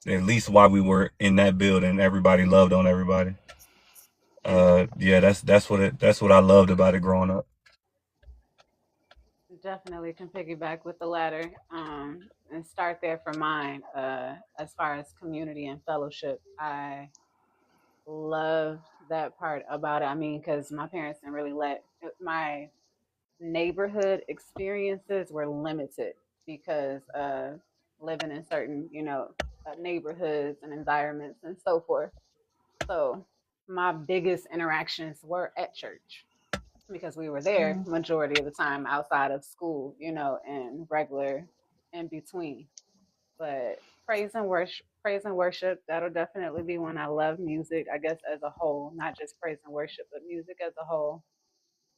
At least while we were in that building, everybody loved on everybody. Yeah, that's what I loved about it growing up. Definitely can piggyback with the latter, and start there for mine. As far as community and fellowship, I loved that part about it. I mean, because my parents didn't really let my neighborhood experiences were limited because living in certain, neighborhoods and environments and so forth. So my biggest interactions were at church because we were there majority of the time outside of school, and regular in between. But praise and worship, that'll definitely be one. I love music, I guess as a whole, not just praise and worship, but music as a whole.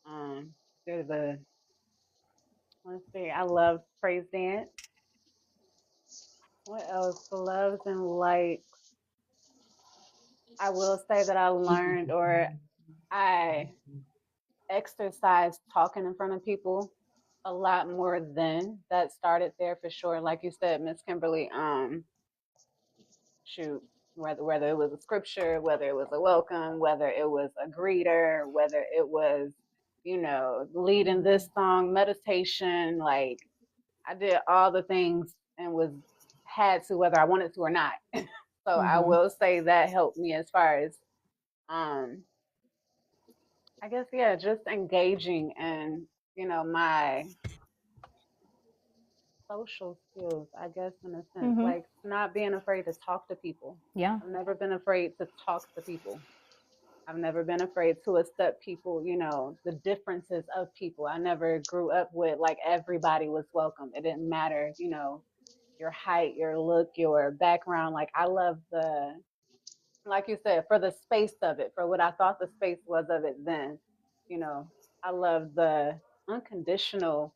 Um, there's a let's see, I love praise dance. What else? Loves and likes. I will say that I learned or I exercised talking in front of people a lot more then. That started there for sure. Like you said, Miss Kimberly, shoot, whether it was a scripture, whether it was a welcome, whether it was a greeter, whether it was, leading this song, meditation, like I did all the things and was had to whether I wanted to or not. So I Mm-hmm. will say that helped me as far as um I guess yeah, just engaging and my social skills, I guess in a sense, Mm-hmm. like not being afraid to talk to people. Yeah. I've never been afraid to talk to people. I've never been afraid to accept people, the differences of people. I never grew up with like everybody was welcome. It didn't matter, your height, your look, your background. Like I love like you said, for the space of it, for what I thought the space was of it then, you know, I love the unconditional,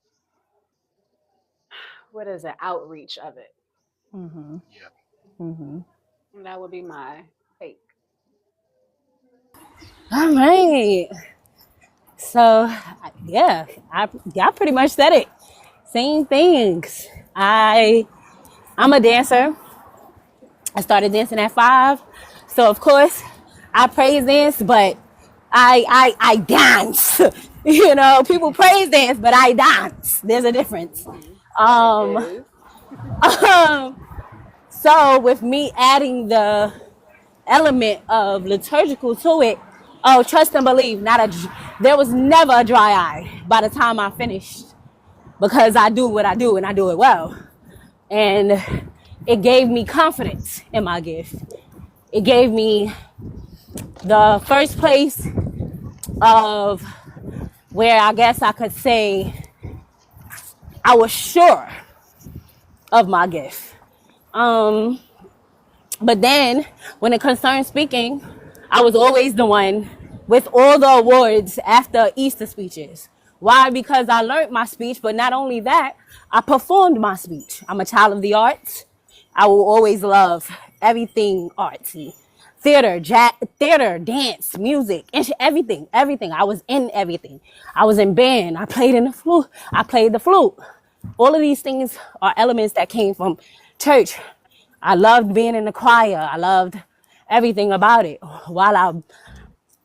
what is it, outreach of it. Mm-hmm. Yeah. Mm-hmm. And that would be my take. All right. So yeah, y'all pretty much said it. Same things. I'm a dancer. I started dancing at 5. So of course I praise dance, but I dance. People praise dance, but I dance. There's a difference. It Um, is. so with me adding the element of liturgical to it, oh, trust and believe. There was never a dry eye by the time I finished because I do what I do and I do it well. And it gave me confidence in my gift. It gave me the first place of where I guess I could say I was sure of my gift. Um, but then when it concerns speaking, I was always the one with all the awards after Easter speeches. Why? Because I learned my speech, but not only that, I performed my speech. I'm a child of the arts. I will always love everything artsy. Theater, dance, music, everything. I was in everything. I was in band. I played in the flute. I played the flute. All of these things are elements that came from church. I loved being in the choir. I loved everything about it. While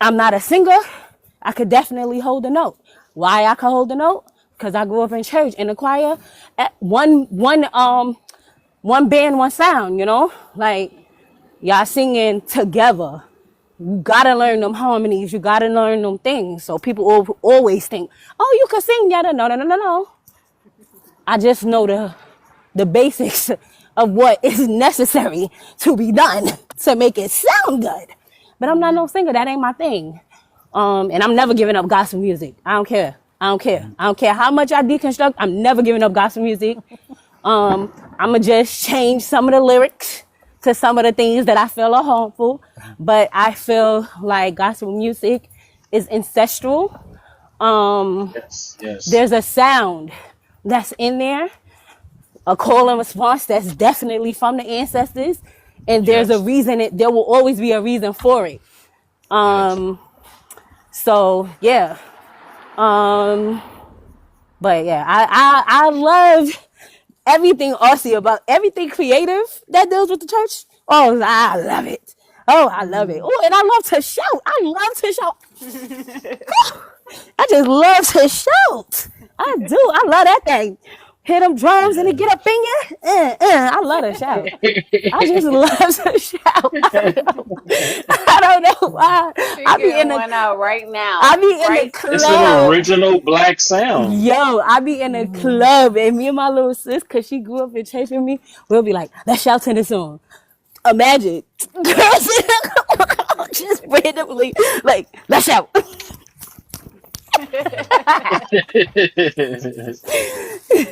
I'm not a singer, I could definitely hold a note. Why I could hold a note? Because I grew up in church in the choir. One band, one sound. Like y'all singing together. You gotta learn them harmonies. You gotta learn them things. So people always think, "Oh, you can sing, yada." No, no, no, no, no. I just know the basics of what is necessary to be done to make it sound good. But I'm not no singer. That ain't my thing. And I'm never giving up gospel music. I don't care. I don't care. I don't care how much I deconstruct. I'm never giving up gospel music. I'ma just change some of the lyrics to some of the things that I feel are harmful. But I feel like gospel music is ancestral. Yes. Yes. There's a sound that's in there, a call and response that's definitely from the ancestors, and there's a Yes. reason. There will always be a reason for it. Yes. So yeah. Um, but yeah, I love everything Aussie about everything creative that deals with the church. Oh, I love it. Oh, I love it. Oh, and I love to shout. I love to shout. I just love to shout. I do. I love that thing. Hit them drums and it get up in you. I love to shout. I just love to shout. I don't know why. She I be in getting the one out right I now. be in the Right It's an club. now. original black sound. Yo, I be in the club and me and my little sis, cause she grew up in church with me, we'll be like, let's shout to this song. Imagine girls just randomly like, let's shout.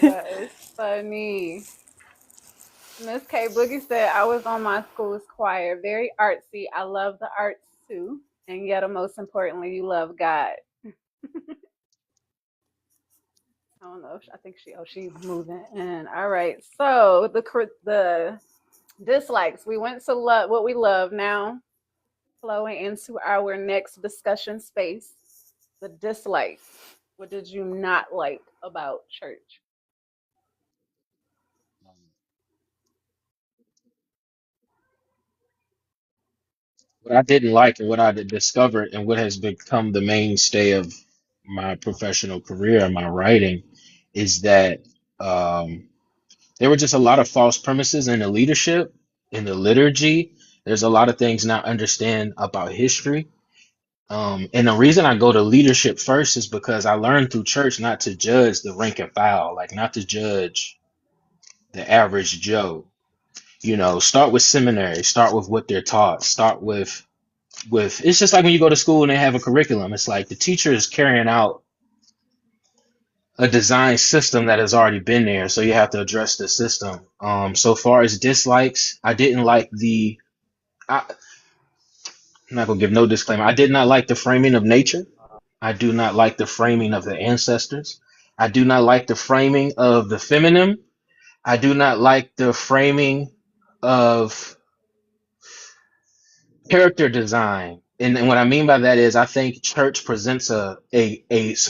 That is funny. Miss K Boogie said, I was on my school's choir. Very artsy. I love the arts too. And yet, most importantly, you love God. I don't know. I think she's moving in. All right. So the dislikes. We went to love what we love now, flowing into our next discussion space. The dislikes. What did you not like about church? What I didn't like and what I discovered and what has become the mainstay of my professional career and my writing is that um, there were just a lot of false premises in the leadership, in the liturgy. There's a lot of things not understand about history. And the reason I go to leadership first is because I learned through church not to judge the rank and file, like not to judge the average Joe. You know, start with seminary, start with what they're taught, start with it's just like when you go to school and they have a curriculum. It's like the teacher is carrying out a design system that has already been there, so you have to address the system. So far as dislikes, I didn't like I'm not gonna give no disclaimer. I did not like the framing of nature. I do not like the framing of the ancestors. I do not like the framing of the feminine. I do not like the framing of character design. And what I mean by that is I think church presents a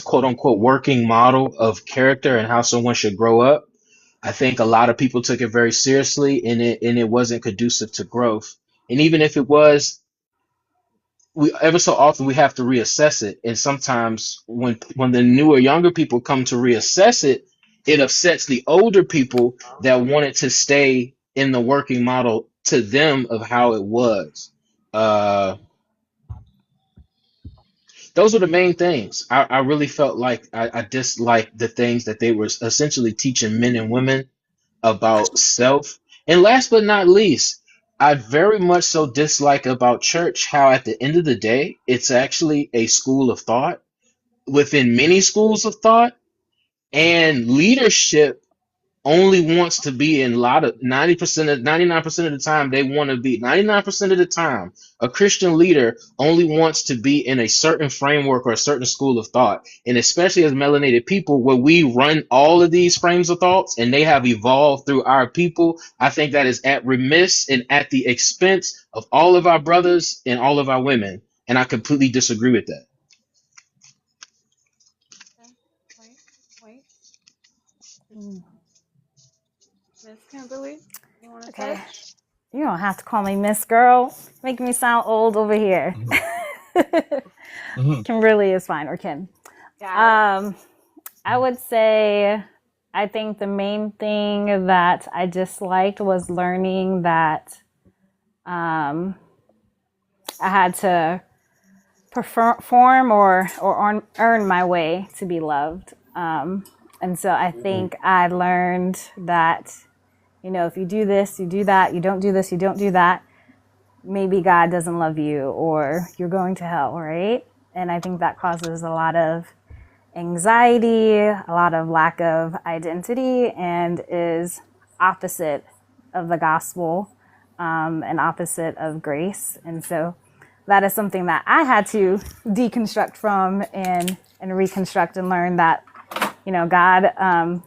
quote unquote working model of character and how someone should grow up. I think a lot of people took it very seriously and it wasn't conducive to growth. And even if it was, we ever so often we have to reassess it. And sometimes when the newer younger people come to reassess it, it upsets the older people that wanted to stay in the working model to them of how it was. Uh, those were the main things. I really felt like I disliked the things that they were essentially teaching men and women about self. And last but not least, I very much so dislike about church how at the end of the day, it's actually a school of thought within many schools of thought, and leadership only wants to be in a lot of 90% of 99% of the time they want to be 99% of the time a Christian leader only wants to be in a certain framework or a certain school of thought, and especially as melanated people where we run all of these frames of thoughts and they have evolved through our people. I think that is at remiss and at the expense of all of our brothers and all of our women, and I completely disagree with that. Okay. Wait, wait. Miss Kimberly, you want to Okay. touch? You don't have to call me Miss Girl. Make me sound old over here. Mhm. Mhm. Kimberly is fine, or Kim. Got it. Um, I would say I think the main thing that I disliked was learning that um, I had to perform or earn my way to be loved. And so I think I learned that, if you do this, you do that, you don't do this, you don't do that, maybe God doesn't love you or you're going to hell, right? And I think that causes a lot of anxiety, a lot of lack of identity, and is opposite of the gospel, and opposite of grace. And so that is something that I had to deconstruct from and reconstruct and learn that,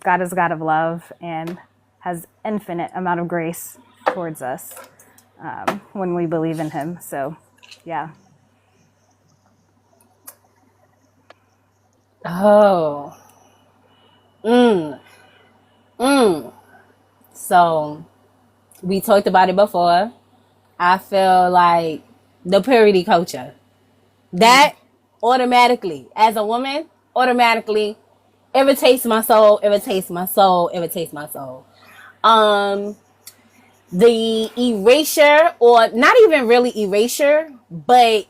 God is a God of love and has infinite amount of grace towards us when we believe in him. So, yeah. Oh. Mm. Mm. So we talked about it before. I feel like the purity culture. That automatically, as a woman, automatically irritates my soul, irritates my soul, irritates my soul. Um, the erasure, or not even really erasure, but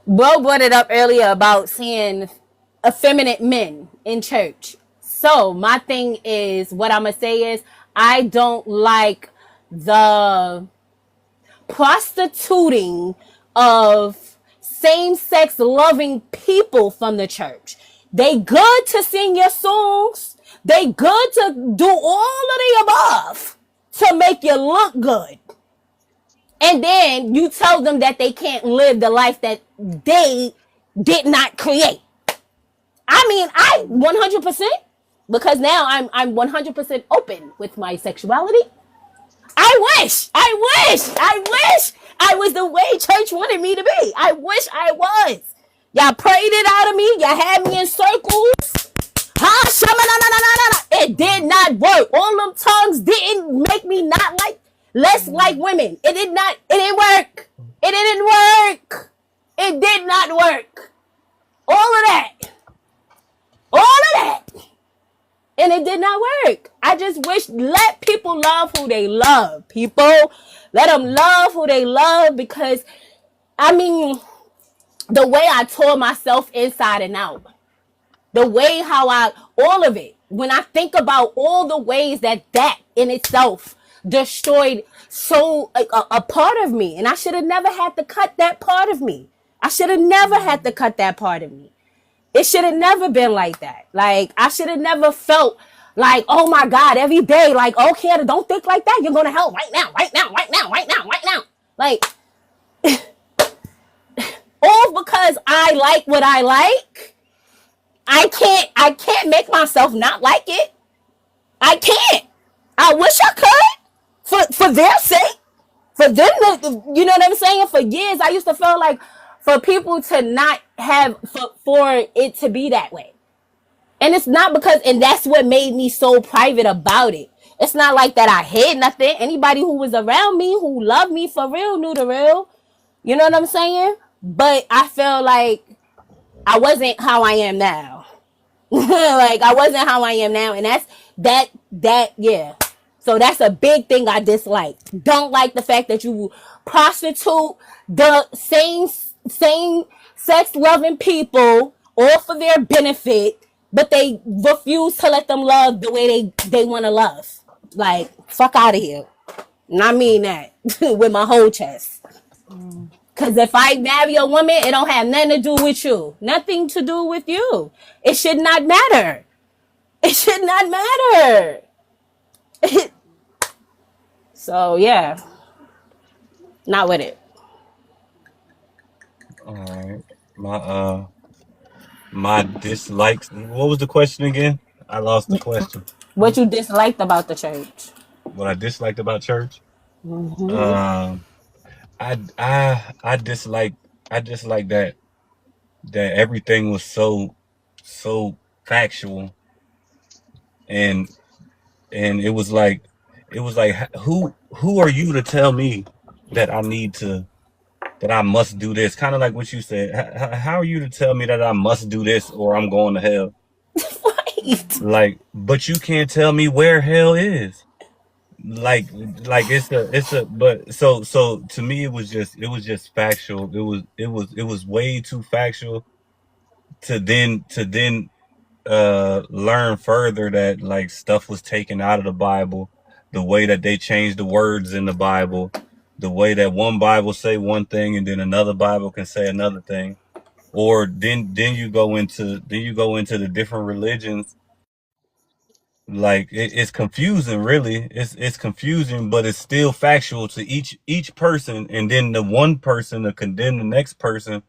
Bro brought it up earlier about seeing effeminate men in church. So my thing is, what I'm gonna say is, I don't like the prostituting of same-sex loving people from the church. They good to sing your songs. They good to do all of the above to make you look good. And then you tell them that they can't live the life that they did not create. I mean, I 100%, because now I'm 100% open with my sexuality. I wish I was the way church wanted me to be. I wish I was. Y'all prayed it out of me. Y'all had me in circles. It did not work. All them tongues didn't make me not like less like women. It did not. It didn't work. It didn't work. It did not work. All of that. All of that. And it did not work. I just wish, let people love who they love. People, let them love who they love, because, I mean, the way I tore myself inside and out, the way all of it, when I think about all the ways that in itself destroyed a part of me, and I should have never had to cut that part of me. I should have never had to cut that part of me. It should have never been like that. Like, I should have never felt like, oh my God, every day, like, okay, don't think like that. You're going to hell right now, right now, right now, right now, right now. Like, all because I like what I like. I can't make myself not like it. I can't. I wish I could for their sake. For them, you know what I'm saying? For years, I used to feel like for people to not have, for it to be that way. And it's not because, and that's what made me so private about it. It's not like that I hid nothing. Anybody who was around me, who loved me for real, knew the real. You know what I'm saying? But I feel like I wasn't how I am now. Like, I wasn't how I am now. And yeah. So that's a big thing I dislike. Don't like the fact that you prostitute the same sex loving people, all for their benefit, but they refuse to let them love the way they want to love. Like, fuck out of here. And I mean that with my whole chest. Because if I marry a woman, it don't have nothing to do with you. Nothing to do with you. It should not matter. It should not matter. So, yeah. Not with it. All right. My dislikes. What was the question again? I lost the question. What you disliked about the church? What I disliked about church? Mm-hmm. Um, I dislike that everything was so factual, and it was like who are you to tell me that I must do this? Kind of like what you said. How are you to tell me that I must do this or I'm going to hell? Right. Like, but you can't tell me where hell is. Like like but so to me it was just factual. It was way too factual to then learn further that like stuff was taken out of the Bible, the way that they changed the words in the Bible, the way that one Bible say one thing and then another Bible can say another thing. Or then you go into the different religions. Like it's confusing, really. It's confusing, but it's still factual to each person, and then the one person to condemn the next person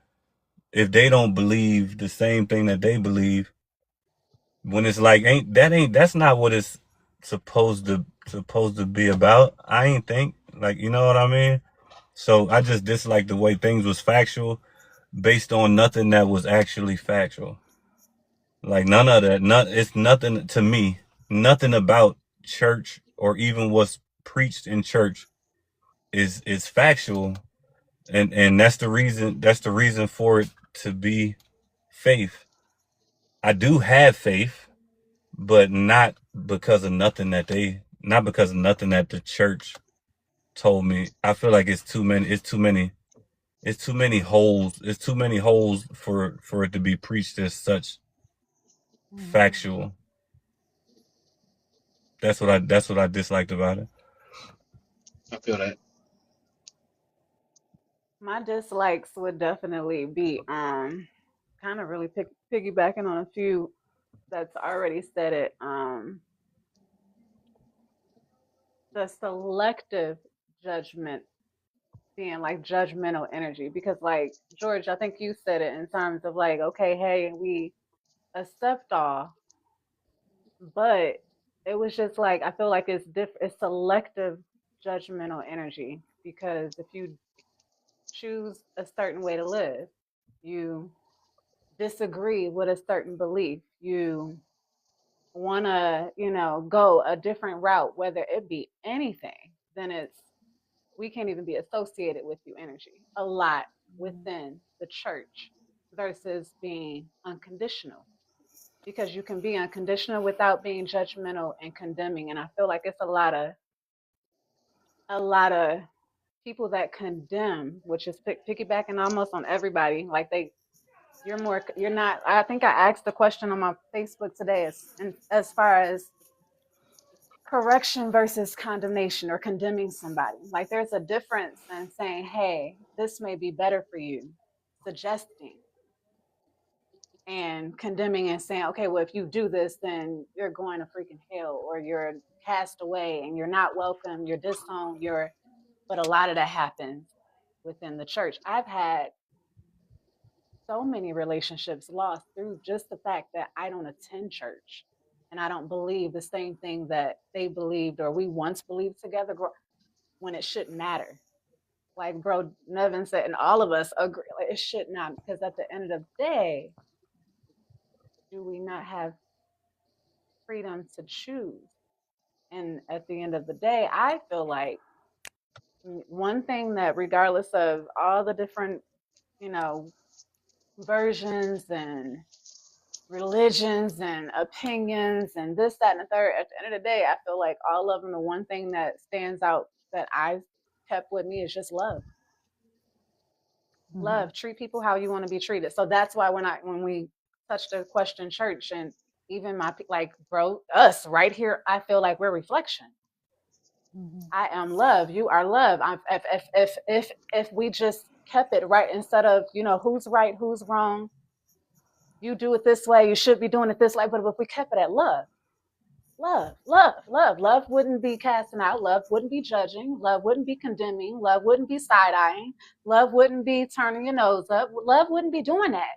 if they don't believe the same thing that they believe. When it's like that's not what it's supposed to be about. I ain't think, like, you know what I mean. So I just dislike the way things was factual. based on nothing that was actually factual. Like none of that. It's nothing to me. Nothing about church or even what's preached in church is factual, and that's the reason. That's the reason for it to be faith. I do have faith, but not because of nothing that not because of nothing that the church told me. I feel like it's too many. It's too many. It's too many holes. It's too many holes for it to be preached as such factual. That's what I disliked about it. I feel that. My dislikes would definitely be kind of really piggybacking on a few that's already said it. The selective judgment being like judgmental energy because like George, I think you said it in terms of like, okay, hey, we accept all, but it was just like I feel like it's selective judgmental energy because if you choose a certain way to live, you disagree with a certain belief, you want to, go a different route, whether it be anything, then we can't even be associated with you energy a lot within the church versus being unconditional because you can be unconditional without being judgmental and condemning. And I feel like it's a lot of people that condemn, which is piggybacking almost on everybody. Like you're not. I think I asked the question on my Facebook today as far as correction versus condemnation or condemning somebody. Like there's a difference in saying, hey, this may be better for you, suggesting, and condemning and saying, okay, well, if you do this, then you're going to freaking hell or you're cast away and you're not welcome, you're disowned, but a lot of that happens within the church. I've had so many relationships lost through just the fact that I don't attend church and I don't believe the same thing that they believed or we once believed together when it shouldn't matter. Like bro Nevin said, and all of us agree, like, it should not, because at the end of the day, do we not have freedom to choose? And at the end of the day, I feel like one thing that regardless of all the different, you know, versions and religions and opinions and this, that, and the third, at the end of the day, I feel like all of them, the one thing that stands out that I've kept with me is just love. Love, treat people how you want to be treated. So that's why when we touched the question church and even my like bro us right here, I feel like we're reflection. I am love, you are love. If we just kept it right instead of who's right, who's wrong, you do it this way, you should be doing it this way. But if we kept it at love, love, love, love, love wouldn't be casting out, love wouldn't be judging, love wouldn't be condemning, love wouldn't be side eyeing, love wouldn't be turning your nose up, love wouldn't be doing that.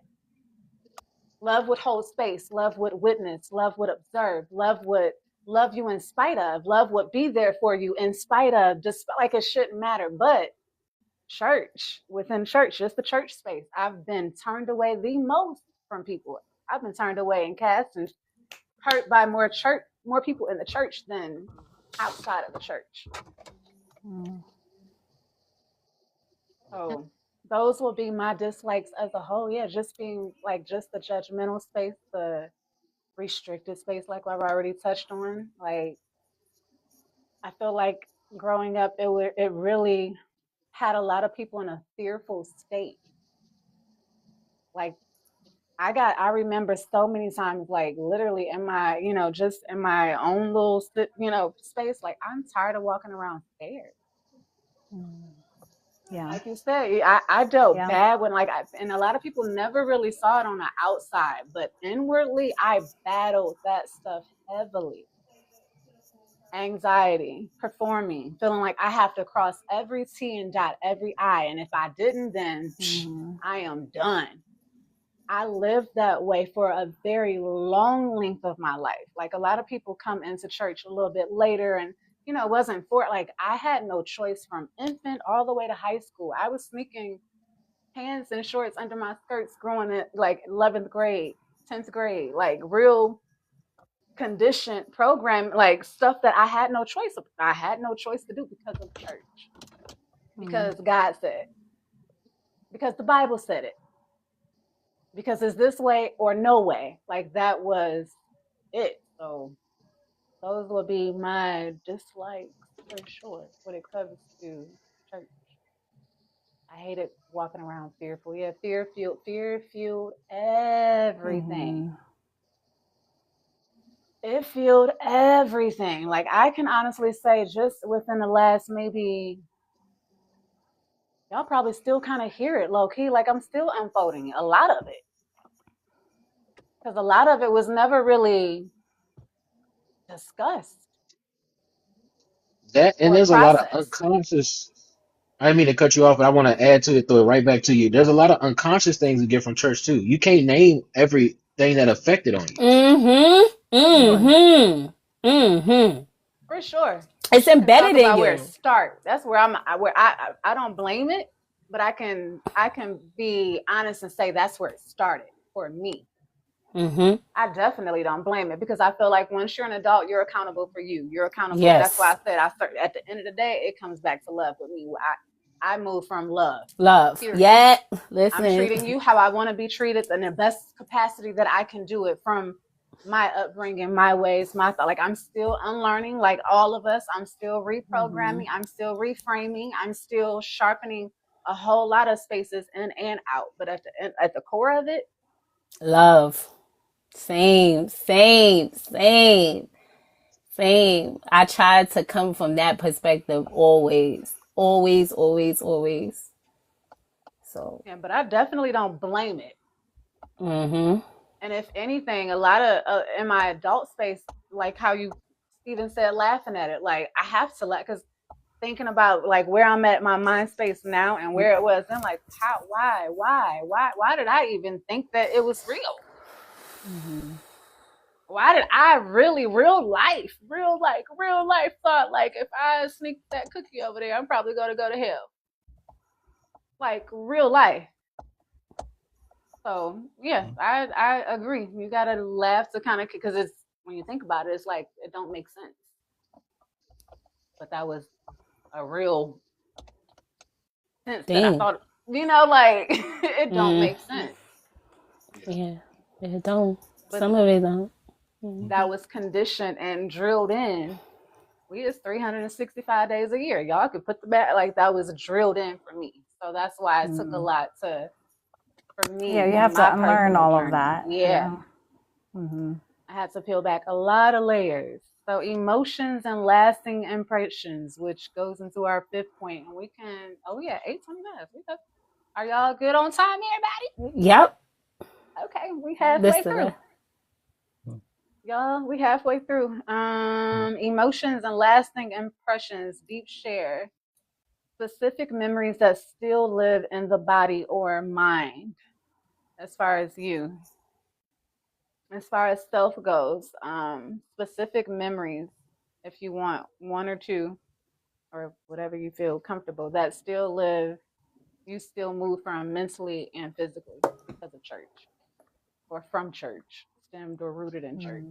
Love would hold space, love would witness, love would observe, love would love you in spite of, love would be there for you in spite of, just like it shouldn't matter. But within church, just the church space, I've been turned away the most from people. I've been turned away and cast and hurt by more people in the church than outside of the church. So those will be my dislikes as a whole. Yeah, just being like just the judgmental space, the restricted space, like I've already touched on. Like I feel like growing up, it really had a lot of people in a fearful state. Like I remember so many times, like literally in my, just in my own little, space. Like I'm tired of walking around scared. Yeah. Like you said, I dealt Yeah. bad and a lot of people never really saw it on the outside, but inwardly, I battled that stuff heavily. Anxiety, performing, feeling like I have to cross every T and dot every I, and if I didn't, then I am done. I lived that way for a very long length of my life. Like a lot of people come into church a little bit later and it wasn't for like I had no choice from infant all the way to high school. I was sneaking pants and shorts under my skirts growing in like 11th grade, 10th grade, like real conditioned program, like stuff that I had no choice of. I had no choice to do because of church, because God said, because the Bible said it, because it's this way or no way. Like that was it. So those would be my dislikes for sure when it comes to church. I hated walking around fearful. Yeah, fear fueled everything. It fueled everything. Like I can honestly say, just within the last maybe, y'all probably still kind of hear it low key. Like I'm still unfolding a lot of it because a lot of it was never really discussed That and or there's a lot of processed. unconscious. I didn't mean to cut you off, but I want to add to it, throw it right back to you. There's a lot of unconscious things we get from church too. You can't name everything that affected on you. For sure. For sure. It's We can talk embedded in about where it you. start. That's where I don't blame it, but I can be honest and say that's where it started for me. I definitely don't blame it because I feel like once you're an adult, you're accountable for you. You're accountable. That's why I Yes. said I start at the end of the day, it comes back to love with me. I move from love. Love. Period. Yeah. I'm Listen. treating you how I want to be treated in the best capacity that I can do it from my upbringing, my ways, my thought. Like I'm still unlearning, like all of us. I'm still reprogramming. I'm still reframing. I'm still sharpening a whole lot of spaces in and out. But at the core of it, Love. Same. I tried to come from that perspective always. Always. So. yeah. But I definitely don't blame it. And if anything, a lot of in my adult space, like how you Steven said, laughing at it, like I have to laugh because thinking about like where I'm at my mind space now and where it was, I'm like, how, why did I even think that it was real? Why did I really real life thought like if I sneak that cookie over there, I'm probably gonna go to hell. Like real life. So yeah, I agree. You gotta laugh to kind of because it's when you think about it, it's like it don't make sense. But that was a real sense that I Dang. thought, like it don't make sense. Yeah. It don't. But Some of it don't. that was conditioned and drilled in. We is 365 days a year. Y'all could put the back like that was drilled in for me. So that's why it took a lot for me Yeah, you in have to my unlearn personal all of journey. that. Yeah. I had to peel back a lot of layers. So emotions and lasting impressions, which goes into our fifth point. And we can 8:20 minutes. Are y'all good on time, everybody? Yep. Okay, we halfway through. Y'all, we halfway through. Emotions and lasting impressions, deep share. Specific memories that still live in the body or mind, as far as you. As far as self goes, specific memories, if you want one or two, or whatever you feel comfortable, that still live, you still move from mentally and physically because of church or from church, stemmed or rooted in church.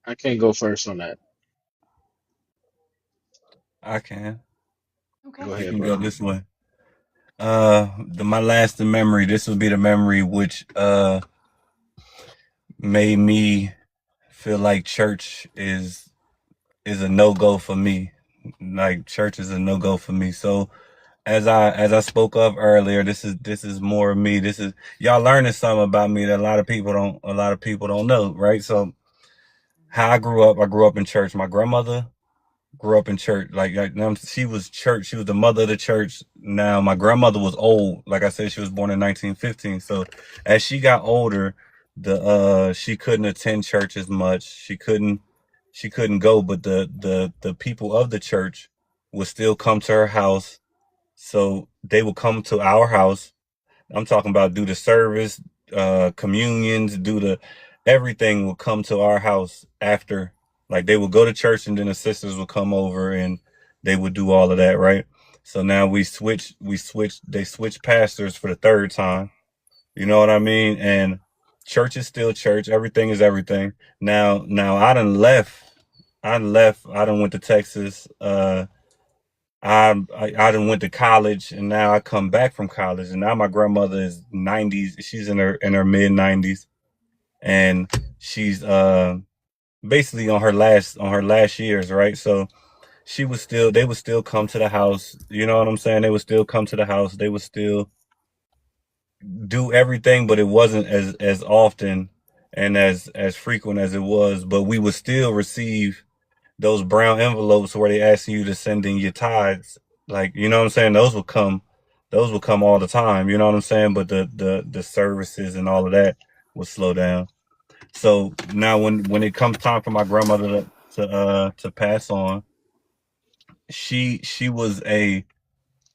I can't go first on that. I can. Okay. Go We ahead, can go bro. this way. My lasting memory. This will be the memory which made me feel like church is a no go for me. Like church is a no go for me. So as I spoke of earlier, this is more of me. This is y'all learning something about me that a lot of people don't know, right? So how I grew up in church. My grandmother grew up in church. She was church. She was the mother of the church. Now my grandmother was old. Like I said, she was born in 1915. So as she got older, she couldn't attend church as much. She couldn't go, but the people of the church would still come to her house. So they would come to our house. I'm talking about do the service, communions, do the everything will come to our house after. Like they would go to church and then the sisters would come over and they would do all of that, right? So now they switch pastors for the third time. You know what I mean? And church is still church. Everything is everything. Now I done went to Texas. I done went to college, and now I come back from college, and now my grandmother is 90s. She's in her mid 90s, and she's basically on her last years, right? So they would still come to the house. You know what I'm saying? They would still come to the house. They would still do everything, but it wasn't as often and as frequent as it was. But we would still receive those brown envelopes where they ask you to send in your tithes. Like, you know what I'm saying? Those would come all the time. You know what I'm saying? But the services and all of that would slow down. So now when it comes time for my grandmother to pass on, she was a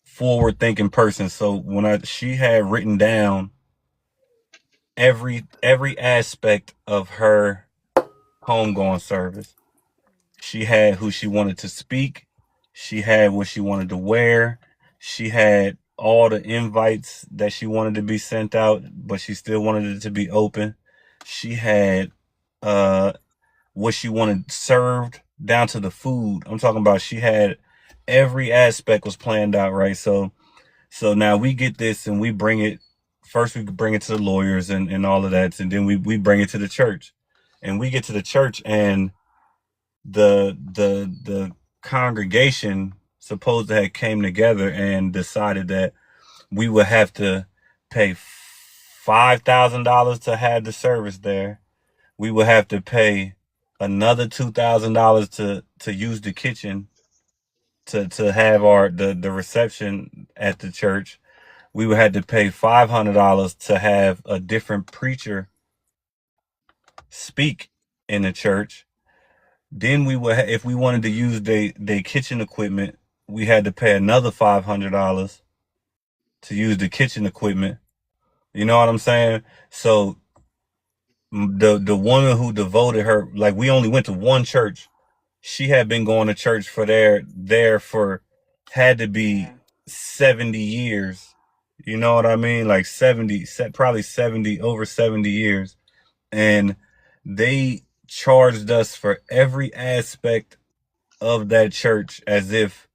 forward thinking person. So she had written down every aspect of her homegoing service. She had who she wanted to speak. She had what she wanted to wear. She had all the invites that she wanted to be sent out, but she still wanted it to be open. She had uh what she wanted served down to the food. I'm talking about she had every aspect was planned out, right? So now we get this and we bring it first we bring it to the lawyers and all of that, and then we bring it to the church. And we get to the church and the congregation supposed to have came together and decided that we would have to pay $5,000 to have the service there. We would have to pay another $2,000 to use the kitchen to have the reception at the church. We would have to pay $500 to have a different preacher speak in the church. Then if we wanted to use their kitchen equipment, we had to pay another $500 to use the kitchen equipment. You know what I'm saying? So the woman who devoted her, like, we only went to one church. She had been going to church for there for had to be 70 years. You know what I mean? Like 70, probably 70, over 70 years. And they charged us for every aspect of that church as if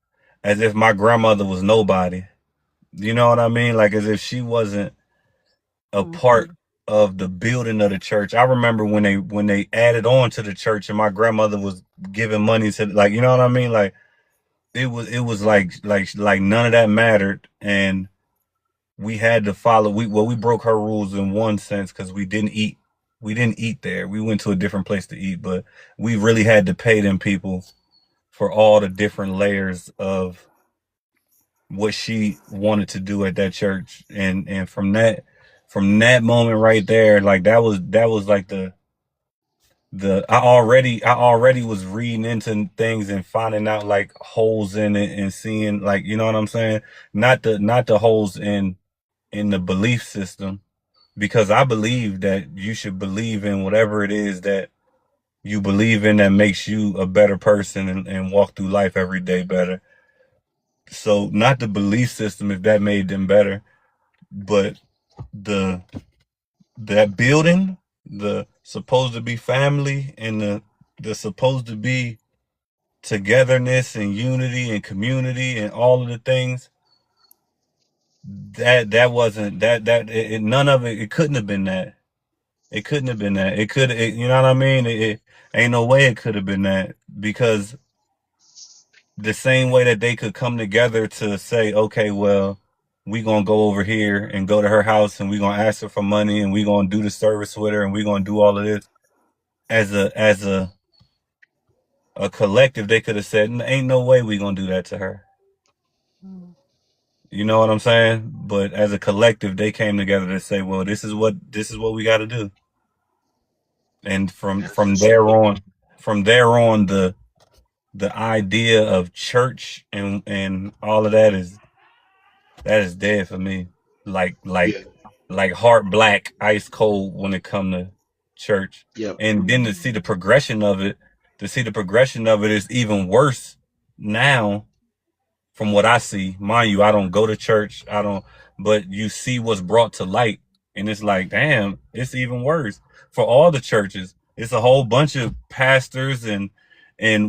my grandmother was nobody. You know what I mean? Like as if she wasn't a part of the building of the church. I remember when they added on to the church and my grandmother was giving money to, like, you know what I mean? Like it was like none of that mattered, and we had to follow we broke her rules in one sense because we didn't eat there. We went to a different place to eat, but we really had to pay them people for all the different layers of what she wanted to do at that church. And from that moment right there, like that was like the I already was reading into things and finding out like holes in it and seeing, like, you know what I'm saying? Not the holes in the belief system, because I believe that you should believe in whatever it is that you believe in that makes you a better person and walk through life every day better. So not the belief system, if that made them better, but the that building, the supposed to be family, and the supposed to be togetherness and unity and community and all of the things, that wasn't none of it. It couldn't have been that. It couldn't have been that. You know what I mean? It ain't no way it could have been that, because the same way that they could come together to say, okay, well, we gonna go over here and go to her house and we gonna ask her for money and we gonna do the service with her and we gonna do all of this as a collective, they could have said, ain't no way we gonna do that to her. You know what I'm saying? But as a collective, they came together to say, well, this is what we got to do. And from there on, the idea of church and all of that is dead for me. Like Yeah. heart black, ice cold when it come to church. Yep. And then to see the progression of it is even worse now, from what I see. Mind you, I don't go to church. I don't, but you see what's brought to light, and it's like, damn, it's even worse for all the churches. It's a whole bunch of pastors and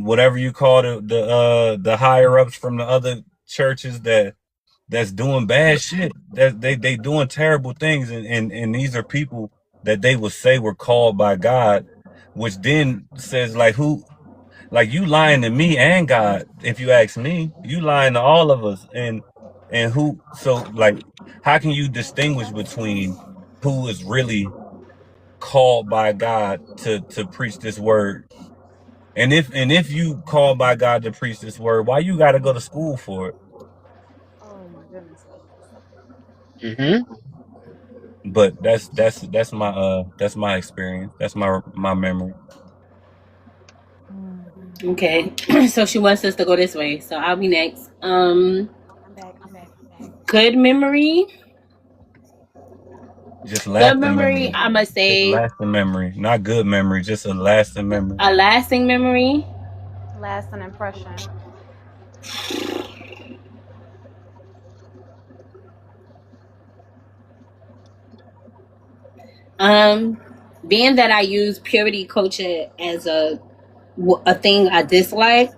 whatever you call the higher ups from the other churches that's doing bad shit. That they doing terrible things, and these are people that they would say were called by God, which then says like who, like you lying to me and God. If you ask me, you lying to all of us, and who. So like, how can you distinguish between who is really called by God to preach this word? And if you called by God to preach this word, why you got to go to school for it? Oh my goodness gracious. Mm-hmm. But that's my experience. That's my memory. Mm. Okay. So she wants us to go this way. So I'll be next. I'm back. I'm back. I'm back. Good memory. Just Good lasting memory, memory. I must Just say lasting memory. Not good memory, just a lasting memory. a lasting memory. Last an impression. Um, Being that I use purity culture as a thing I dislike,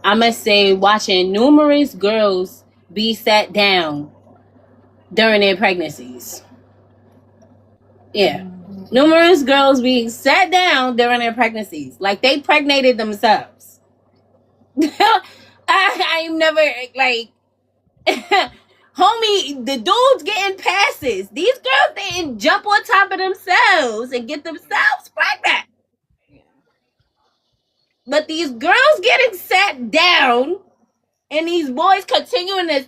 I must say watching numerous girls be sat down during their pregnancies. Yeah. Mm. Numerous girls being sat down during their pregnancies. Like they pregnated themselves. I'm never like homie, the dudes getting passes. These girls didn't jump on top of themselves and get Yeah. themselves pregnant. Yeah. But these girls getting sat down and these boys continuing to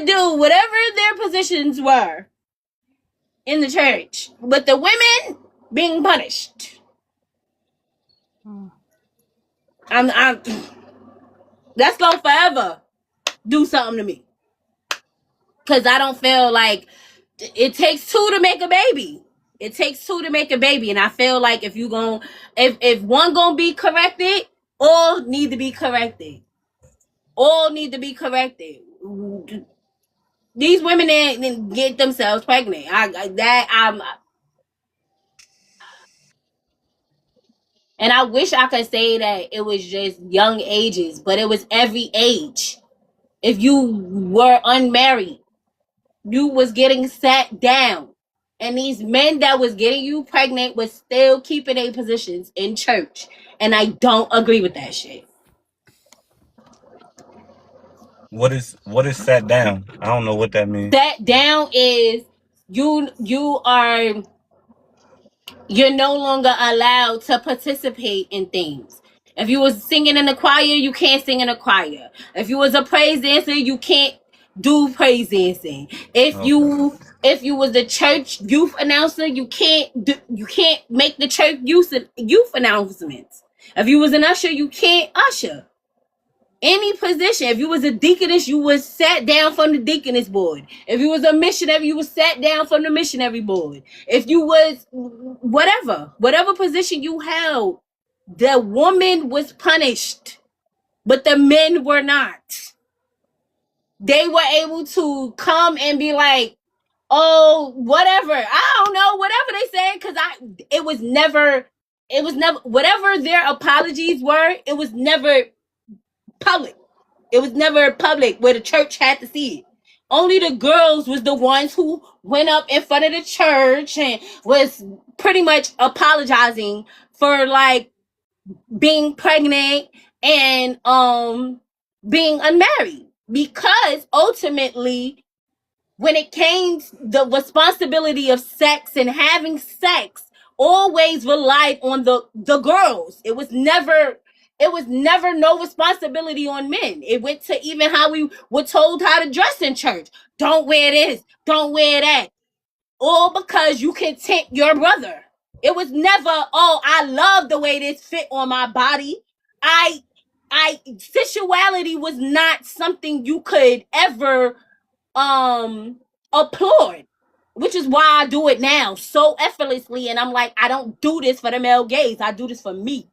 do whatever their positions were in the church, but the women being punished. Mm. I'm that's gonna forever do something to me. Cause I don't feel like it takes two to make a baby. It takes two to make a baby. And I feel like if one gonna be corrected, all need to be corrected. All need to be corrected. These women didn't get themselves pregnant. And I wish I could say that it was just young ages, but it was every age. If you were unmarried, you was getting sat down. And these men that was getting you pregnant was still keeping their positions in church. And I don't agree with that shit. What is sat down? I don't know what that means. Sat down is you're no longer allowed to participate in things. If you was singing in the choir, you can't sing in a choir. If you was a praise dancer, you can't do praise dancing. Okay. If you was a church youth announcer, you can't make the church youth announcements. If you was an usher, you can't usher any position. If you was a deaconess, you was sat down from the deaconess board. If you was a missionary, you was sat down from the missionary board. If you was whatever position you held, the woman was punished, but the men were not. They were able to come and be like, oh, whatever. I don't know, whatever they said, because it was never whatever their apologies were, it was never public. It was never public where the church had to see it. Only the girls was the ones who went up in front of the church and was pretty much apologizing for like being pregnant and being unmarried. Because ultimately when it came to the responsibility of sex and having sex always relied on the girls. It was never no responsibility on men. It went to even how we were told how to dress in church. Don't wear this, don't wear that. All because you can tempt your brother. It was never, oh, I love the way this fit on my body. I Sexuality was not something you could ever um applaud, which is why I do it now so effortlessly. And I'm like, I don't do this for the male gaze, I do this for me.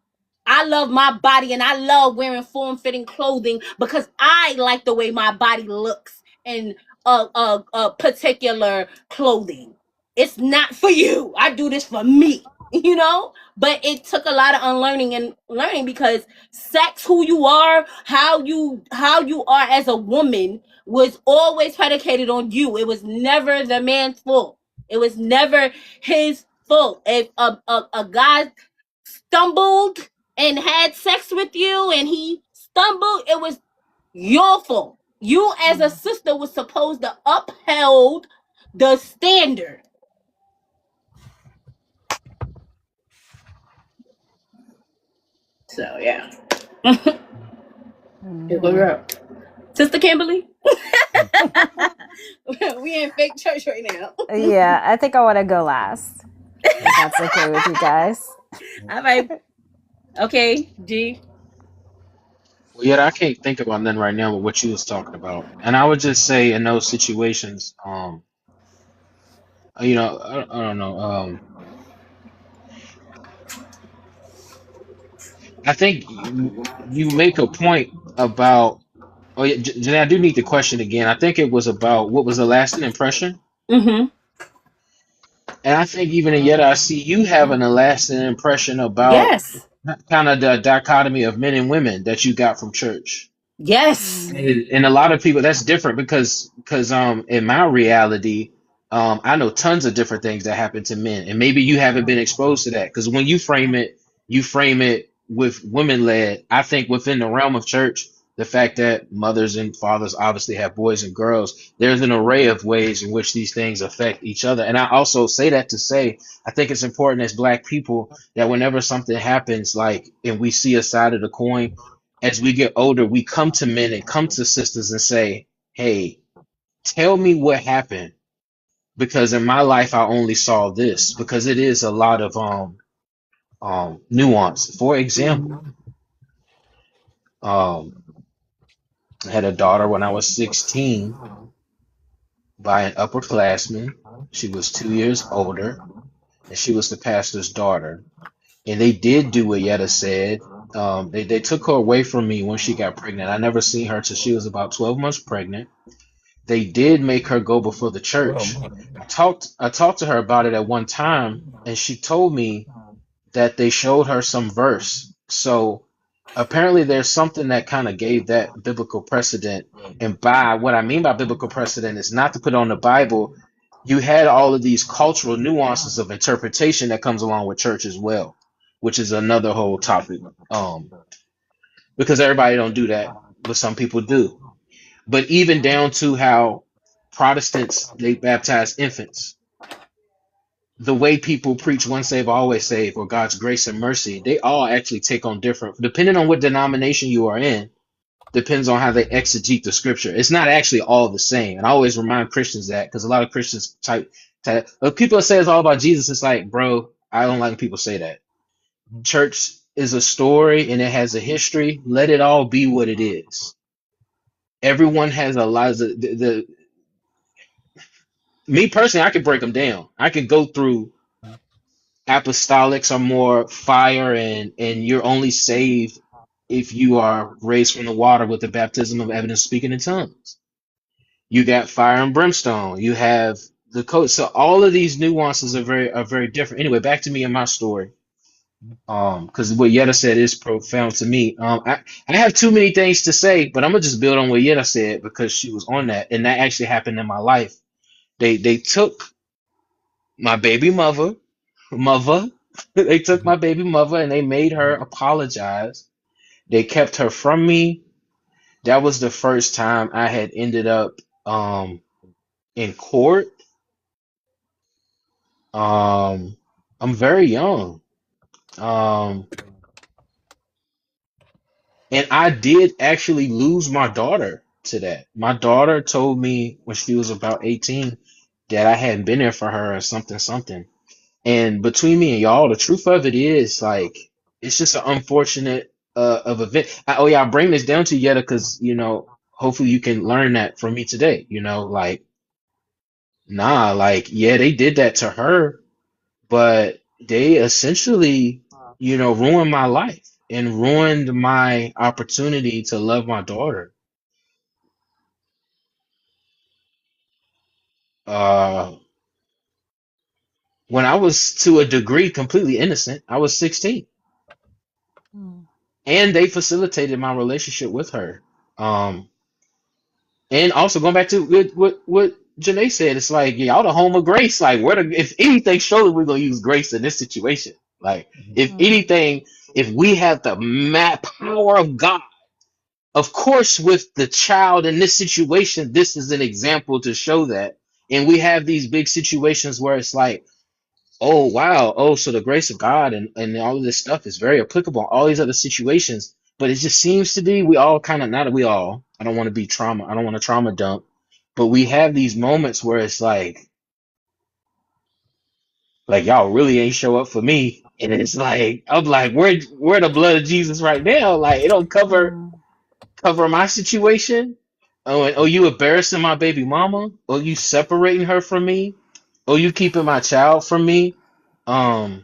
I love my body and I love wearing form-fitting clothing because I like the way my body looks in a particular clothing. It's not for you. I do this for me, you know? But it took a lot of unlearning and learning because sex, who you are, how you are as a woman was always predicated on you. It was never the man's fault. It was never his fault. If a guy stumbled and had sex with you and he stumbled, it was your fault. You as a sister was supposed to uphold the standard. So yeah. It was Hmm. real. Sister Kimberly, we in fake church right now. Yeah, I think I want to go last, if that's okay with you guys. All right. Okay, G. Well, yeah, I can't think about nothing right now with what you was talking about. And I would just say in those situations, I don't know. I think you make a point about. Oh yeah, Janae, I do need the question again. I think it was about what was the lasting impression, Mm-hmm. and I think even in Yetta, I see you having a lasting impression about Yes. kind of the dichotomy of men and women that you got from church. Yes. And a lot of people, that's different because in my reality, I know tons of different things that happen to men, and maybe you haven't been exposed to that because when you frame it with women led. I think within the realm of church, the fact that mothers and fathers obviously have boys and girls, there's an array of ways in which these things affect each other. And I also say that to say I think it's important as Black people that whenever something happens, like and we see a side of the coin as we get older, we come to men and come to sisters and say, hey, tell me what happened. Because in my life, I only saw this because it is a lot of nuance. For example, um, I had a daughter when I was 16 by an upperclassman. She was 2 years older, and she was the pastor's daughter. And they did do what Yetta said. They took her away from me when she got pregnant. I never seen her till she was about 12 months pregnant. They did make her go before the Oh church. my. I talked to her about it at one time, and she told me that they showed her some verse. So apparently there's something that kind of gave that biblical precedent. And by what I mean by biblical precedent is not to put on the Bible. You had all of these cultural nuances of interpretation that comes along with church as well, which is another whole topic. Because everybody don't do that, but some people do. But even down to how Protestants they baptize infants, the way people preach once saved, always saved, or God's grace and mercy, they all actually take on different, depending on what denomination you are in, depends on how they exegete the scripture. It's not actually all the same. And I always remind Christians that because a lot of Christians type people that say it's all about Jesus. It's like, bro, I don't like when people say that. Church is a story and it has a history. Let it all be what it is. Everyone has a lot of the me personally, I could break them down. I could go through apostolics are more fire and you're only saved if you are raised from the water with the baptism of evidence speaking in tongues. You got fire and brimstone. You have the code. So all of these nuances are very different. Anyway, back to me and my story. Because what Yetta said is profound to me. I have too many things to say, but I'm gonna just build on what Yetta said because she was on that, and that actually happened in my life. They took my baby mother. They took my baby mother and they made her apologize. They kept her from me. That was the first time I had ended up in court. I'm very young. Um, and I did actually lose my daughter to that. My daughter told me when she was about 18 that I hadn't been there for her or something, something. And between me and y'all, the truth of it is like it's just an unfortunate of event. Oh yeah, I bring this down to you Yetta because hopefully you can learn that from me today. Like nah, like yeah, they did that to her, but they essentially ruined my life. and ruined my opportunity to love my daughter. Uh, when I was to a degree completely innocent, I was 16, Mm. and they facilitated my relationship with her. Um, and also going back to what Janae said, it's like y'all the home of grace. Like, if anything, surely we're gonna use grace in this situation. Like, if Mm. anything, if we have the power of God, of course, with the child in this situation, this is an example to show that. And we have these big situations where it's like, oh wow, oh, so the grace of God and all of this stuff is very applicable in all these other situations. But it just seems to be we all kind of, not that we all, I don't want to be trauma, I don't want to trauma dump, but we have these moments where it's like y'all really ain't show up for me. And it's like I'm like, where the blood of Jesus right now? Like it don't Mm. cover my situation. Oh, and, oh, you embarrassing my baby mama? Oh, you separating her from me? Oh, you keeping my child from me? Um,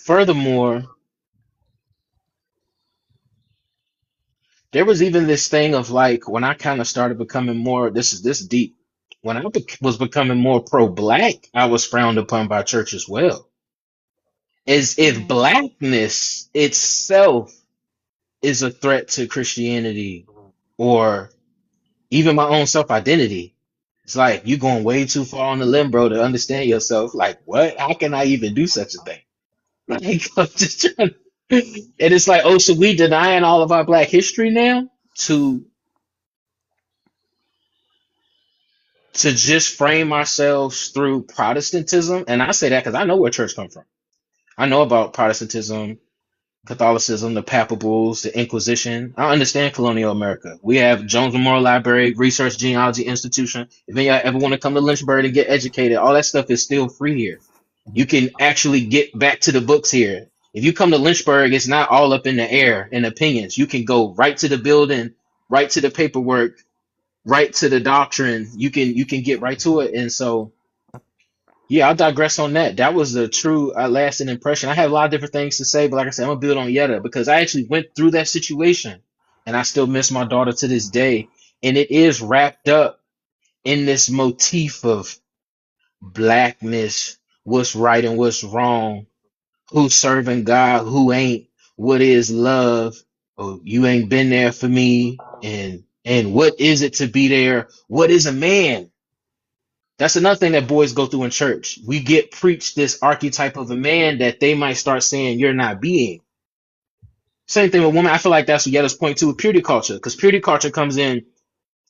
Furthermore, there was even this thing of like when I kind of started becoming more, this deep. When I was becoming more pro-black, I was frowned upon by church as well. As if Mm. blackness itself is a threat to Christianity or even my own self-identity. It's like you going way too far on the limb, bro, to understand yourself. Like, what? How can I even do such a thing? Like, I'm just trying. And it's like, oh, so we denying all of our black history now to just frame ourselves through Protestantism? And I say that because I know where church come from. I know about Protestantism, Catholicism, the papal bulls, the Inquisition. I understand colonial America. We have Jones Memorial Library, Research Genealogy Institution. If you ever want to come to Lynchburg and get educated, all that stuff is still free here. You can actually get back to the books here. If you come to Lynchburg, it's not all up in the air and opinions. You can go right to the building, right to the paperwork, right to the doctrine. You can get right to it. And so yeah, I'll digress on that. That was a true lasting impression. I have a lot of different things to say, but like I said, I'm gonna build on Yetta because I actually went through that situation and I still miss my daughter to this day. And it is wrapped up in this motif of blackness, what's right and what's wrong, who's serving God, who ain't, what is love, oh, you ain't been there for me, and what is it to be there? What is a man? That's another thing that boys go through in church. We get preached this archetype of a man that they might start saying you're not being. Same thing with women. I feel like that's what Yetta's point to with purity culture, because purity culture comes in.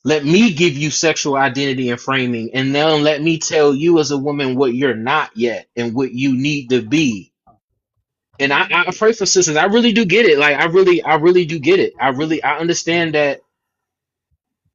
Let me give you sexual identity and framing, and then let me tell you as a woman what you're not yet and what you need to be. And I pray for sisters. I really do get it. Like I really do get it. I understand that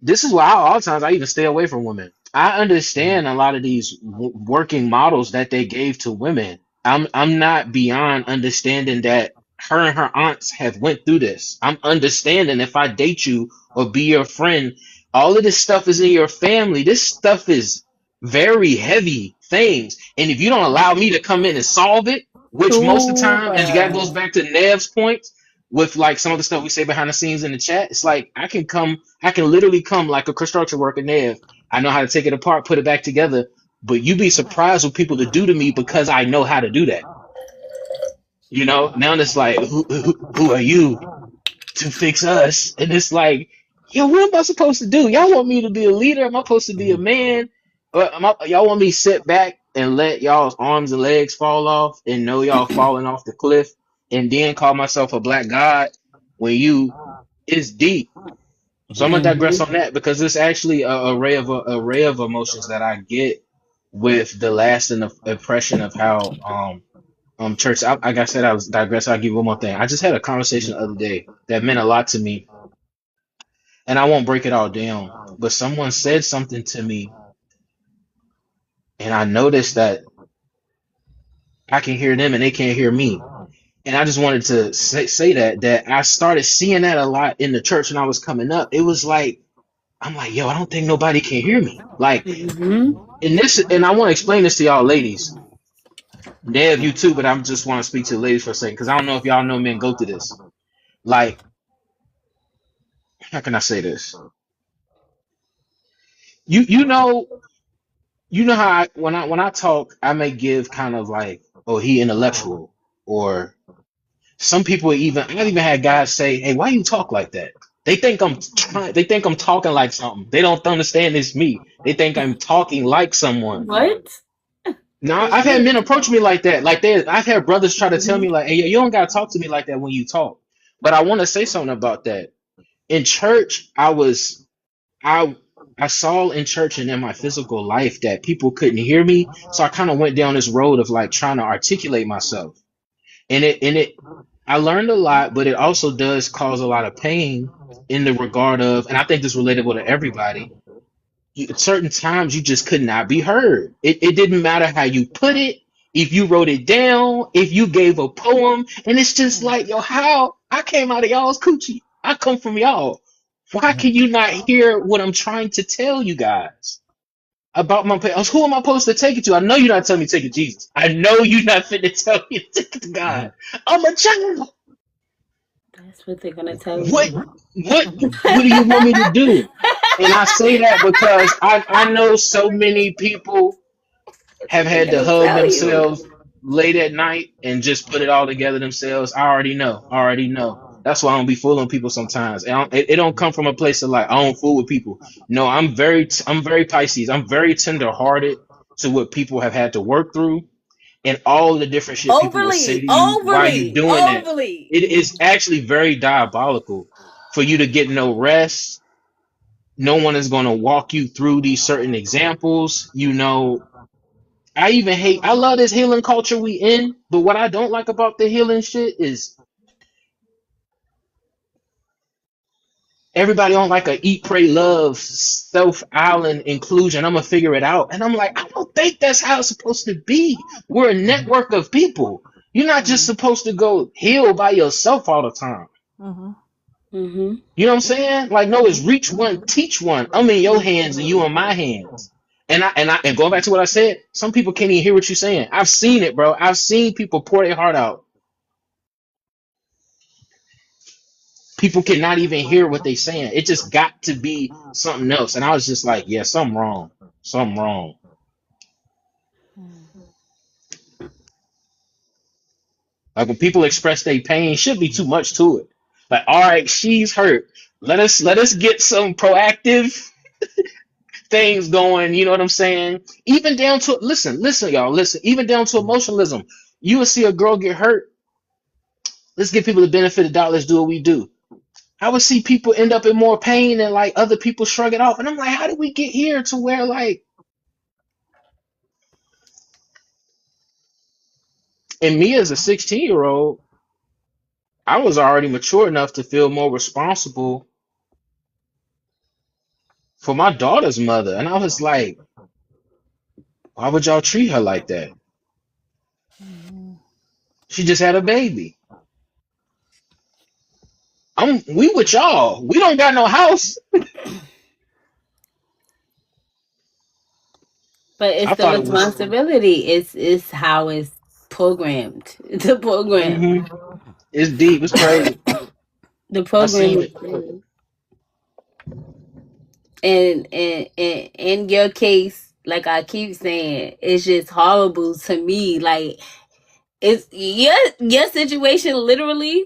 this is why all the times I even stay away from women. I understand a lot of these working models that they gave to women. I'm not beyond understanding that her and her aunts have went through this. I'm understanding if I date you or be your friend, all of this stuff is in your family. This stuff is very heavy things. And if you don't allow me to come in and solve it, which most of the Too time, and that goes bad. back to Nev's point, with like some of the stuff we say behind the scenes in the chat, it's like I can literally come like a construction worker, Nev. I know how to take it apart, put it back together, but you'd be surprised what people to do to me because I know how to do that. You know, now it's like, who are you to fix us? And it's like, yo, what am I supposed to do? Y'all want me to be a leader? Am I supposed to be a man? Or y'all want me to sit back and let y'all's arms and legs fall off and know y'all falling off the cliff and then call myself a black god when you it's deep. So I'm gonna digress on that because it's actually a array of emotions that I get with the lasting impression of how church. Like I said, I was digress. I'll give you one more thing. I just had a conversation the other day that meant a lot to me, and I won't break it all down. But someone said something to me, and I noticed that I can hear them and they can't hear me. And I just wanted to say that I started seeing that a lot in the church when I was coming up. It was like I'm like, yo, I don't think nobody can hear me. Like Mm-hmm. in this, and I want to explain this to y'all ladies. Dev, you too, but I just want to speak to the ladies for a second because I don't know if y'all know men go through this. Like, how can I say this? You you know how when I talk, I may give kind of like, oh, he intellectual, or some people even I've even had guys say, hey, why you talk like that? They think I'm talking like something. They don't understand it's me. They think I'm talking like someone. What? Now That's I've had me. men approach me like that. I've had brothers try to tell me like, hey, you don't gotta talk to me like that when you talk. But I want to say something about that. In church, I I saw in church and in my physical life that people couldn't hear me, so I kind of went down this road of like trying to articulate myself. And it I learned a lot, but it also does cause a lot of pain in the regard of, and I think this is relatable to everybody. At certain times you just could not be heard. It didn't matter how you put it, if you wrote it down, if you gave a poem, and it's just like, yo, how I came out of y'all's coochie. I come from y'all. Why can you not hear what I'm trying to tell you guys about my parents? Who am I supposed to take it to? I know you're not telling me to take it to Jesus. I know you're not fit to tell me to take it to God. I'm a child. That's what they're gonna tell What you. what do you want me to do? And I say that because I know so many people That's have what they're had to gonna hug tell you. themselves late at night and just put it all together themselves. I already know. I already know. That's why I don't be fooling people sometimes. It don't come from a place of like I don't fool with people. No, I'm very Pisces. I'm very tender hearted to what people have had to work through and all the different shit people will say Overly, to you while you overly, doing that. overly. It is actually very diabolical for you to get no rest. No one is going to walk you through these certain examples. I love this healing culture we in, but what I don't like about the healing shit is everybody on like a eat, pray, love, self island inclusion. I'm gonna figure it out. And I'm like, I don't think that's how it's supposed to be. We're a network of people. You're not just supposed to go heal by yourself all the time. Mm-hmm. Mm-hmm. You know what I'm saying? Like, no, it's reach one, teach one. I'm in your hands and you in my hands. And going back to what I said, some people can't even hear what you're saying. I've seen it, bro. I've seen people pour their heart out. People cannot even hear what they're saying. It just got to be something else. And I was just like, yeah, something wrong. Something wrong. Like when people express their pain, should be too much to it. Like, all right, she's hurt. Let us get some proactive things going, you know what I'm saying? Even down to listen, y'all, listen, even down to emotionalism. You will see a girl get hurt. Let's give people the benefit of the doubt. Let's do what we do. I would see people end up in more pain and like other people shrug it off. And I'm like, how did we get here to where like and me as a 16-year old, I was already mature enough to feel more responsible for my daughter's mother. And I was like, why would y'all treat her like that? She just had a baby. We with y'all. We don't got no house. But it's I the thought it was responsibility. It's how it's programmed. The program. hmm it's deep. It's crazy. The I program seen is it. crazy. And in your case, like I keep saying, it's just horrible to me. Like it's your situation literally.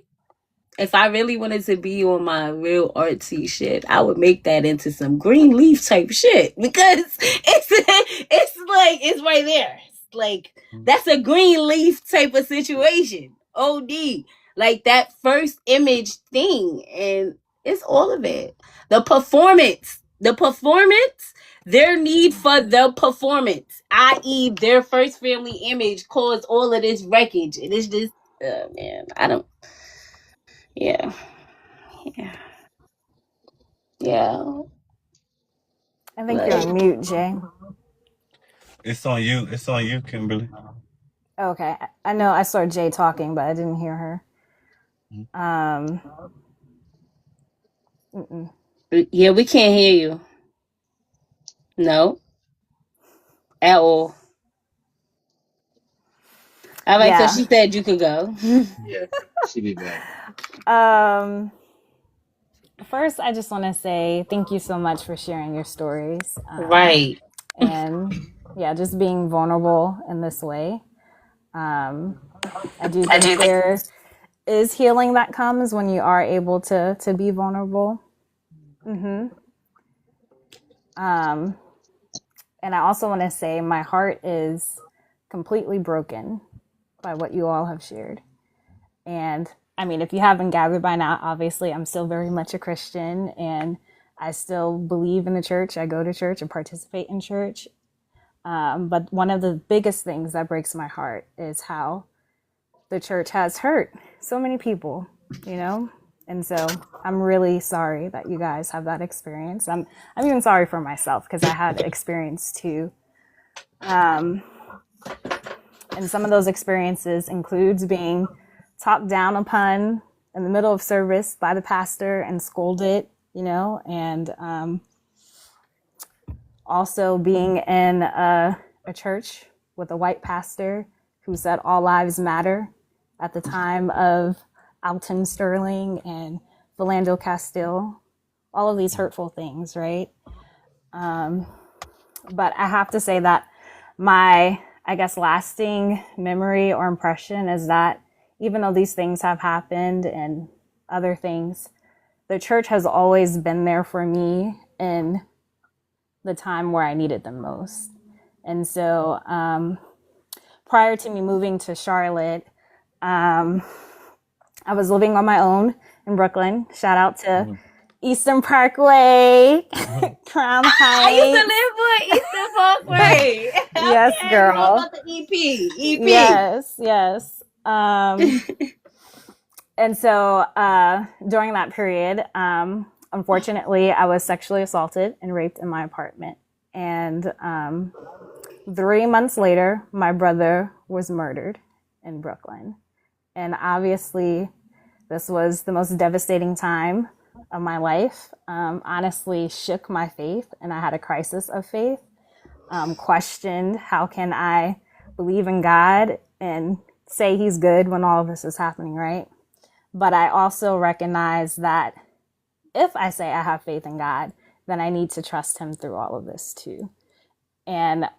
If I really wanted to be on my real artsy shit, I would make that into some green leaf type shit because it's like it's right there. It's like that's a green leaf type of situation. OD. Like that first image thing. And it's all of it. The performance. The performance, their need for the performance, i.e., their first family image caused all of this wreckage. And it's just man, I don't yeah. Yeah. Yeah. I think you're Like on mute, Jay. It's on you. It's on you, Kimberly. Okay. I know I saw Jay talking, but I didn't hear her. Um, mm-mm. yeah, we can't hear you. No. At all. All right, so Yeah. she said you can go. Yeah, she be back. Um, First, I just want to say thank you so much for sharing your stories. Right. And yeah, just being vulnerable in this way. Um, I do think there is healing that comes when you are able to be vulnerable. hmm Um, and I also want to say my heart is completely broken by what you all have shared. And I mean, if you haven't gathered by now, obviously I'm still very much a Christian and I still believe in the church. I go to church and participate in church. But one of the biggest things that breaks my heart is how the church has hurt so many people, you know? And so I'm really sorry that you guys have that experience. I'm even sorry for myself because I had experience too. Um, and some of those experiences includes being talked down upon in the middle of service by the pastor and scolded, you know, and also being in a church with a white pastor who said all lives matter at the time of Alton Sterling and Philando Castile, all of these hurtful things, right? But I have to say that my, I guess, lasting memory or impression is that even though these things have happened and other things, the church has always been there for me in the time where I needed them most. And so prior to me moving to Charlotte, um, I was living on my own in Brooklyn. Shout out to Mm-hmm. Eastern Parkway, Mm-hmm. Crown I used to Heights. live with Eastern Parkway. Yes, Okay, what girl. about the EP? EP. Yes, yes. And so during that period, unfortunately, I was sexually assaulted and raped in my apartment. And 3 months later, my brother was murdered in Brooklyn. And obviously, this was the most devastating time of my life. Honestly, shook my faith, and I had a crisis of faith. Questioned how can I believe in God and say He's good when all of this is happening, right? But I also recognize that if I say I have faith in God, then I need to trust Him through all of this too. And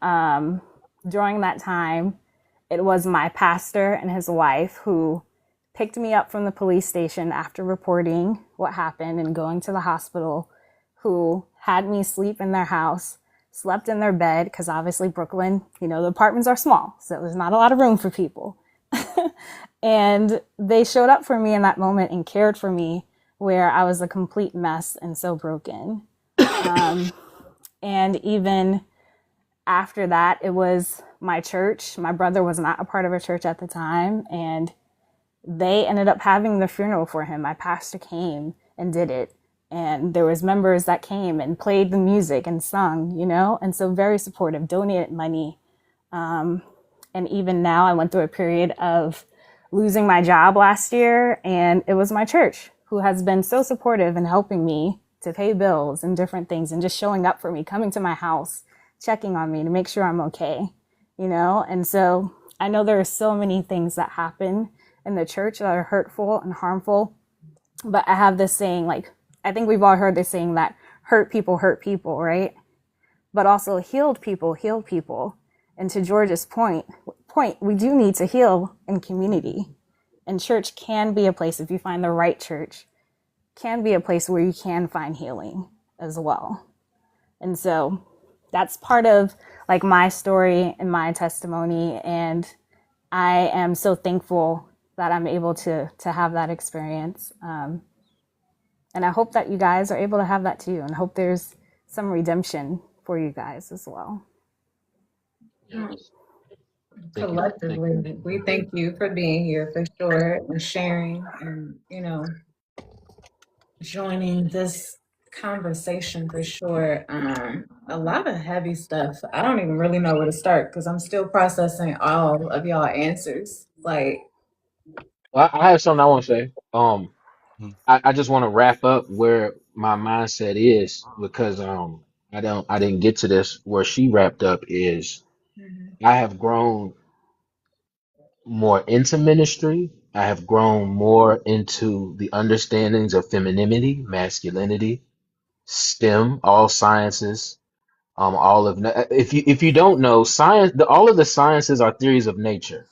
during that time, it was my pastor and his wife who picked me up from the police station after reporting what happened and going to the hospital, who had me sleep in their house, slept in their bed, because obviously Brooklyn, you know, the apartments are small, so there's not a lot of room for people. And they showed up for me in that moment and cared for me where I was a complete mess and so broken. And even after that, it was my church. My brother was not a part of a church at the time, and they ended up having the funeral for him. My pastor came and did it, and there was members that came and played the music and sung, you know, and so very supportive, donated money. And even now, I went through a period of losing my job last year, and it was my church who has been so supportive in helping me to pay bills and different things and just showing up for me, coming to my house, checking on me to make sure I'm okay, you know? And so I know there are so many things that happen in the church that are hurtful and harmful, but I have this saying, like, I think we've all heard this saying that hurt people, right? But also healed people heal people. And to George's point, we do need to heal in community. And church can be a place, if you find the right church, can be a place where you can find healing as well. And so that's part of like my story and my testimony. And I am so thankful that I'm able to have that experience. And I hope that you guys are able to have that too. And hope there's some redemption for you guys as well. Yes. Thank you. Thank you. Collectively, we thank you for being here for sure and sharing and, joining this conversation for sure. A lot of heavy stuff. I don't even really know where to start because I'm still processing all of y'all answers. Like, Well, I have something I want to say. Mm-hmm. I just want to wrap up where my mindset is because I didn't get to this where she wrapped up is mhm, I have grown more into ministry. I have grown more into the understandings of femininity, masculinity, STEM, all sciences, all of if you don't know science, all of the sciences are theories of nature,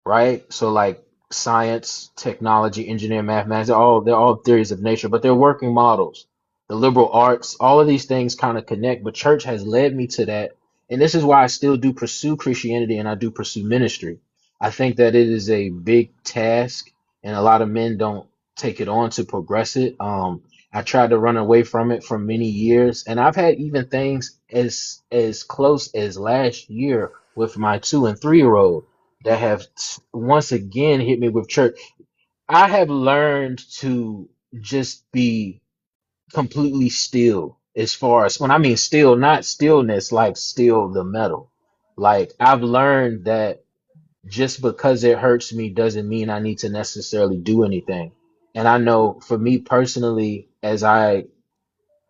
right? So like science, technology, engineering, mathematics, they're all theories of nature, but they're working models. The liberal arts, all of these things kind of connect, but church has led me to that. And this is why I still do pursue Christianity and I do pursue ministry. I think that it is a big task and a lot of men don't take it on to progress it. I tried to run away from it for many years, and I've had even things as close as last year with my 2 and 3 year old that have once again hit me with church. I have learned to just be completely still as far as when I mean still, not stillness like still the metal. Like I've learned that just because it hurts me doesn't mean I need to necessarily do anything. And I know for me personally, as I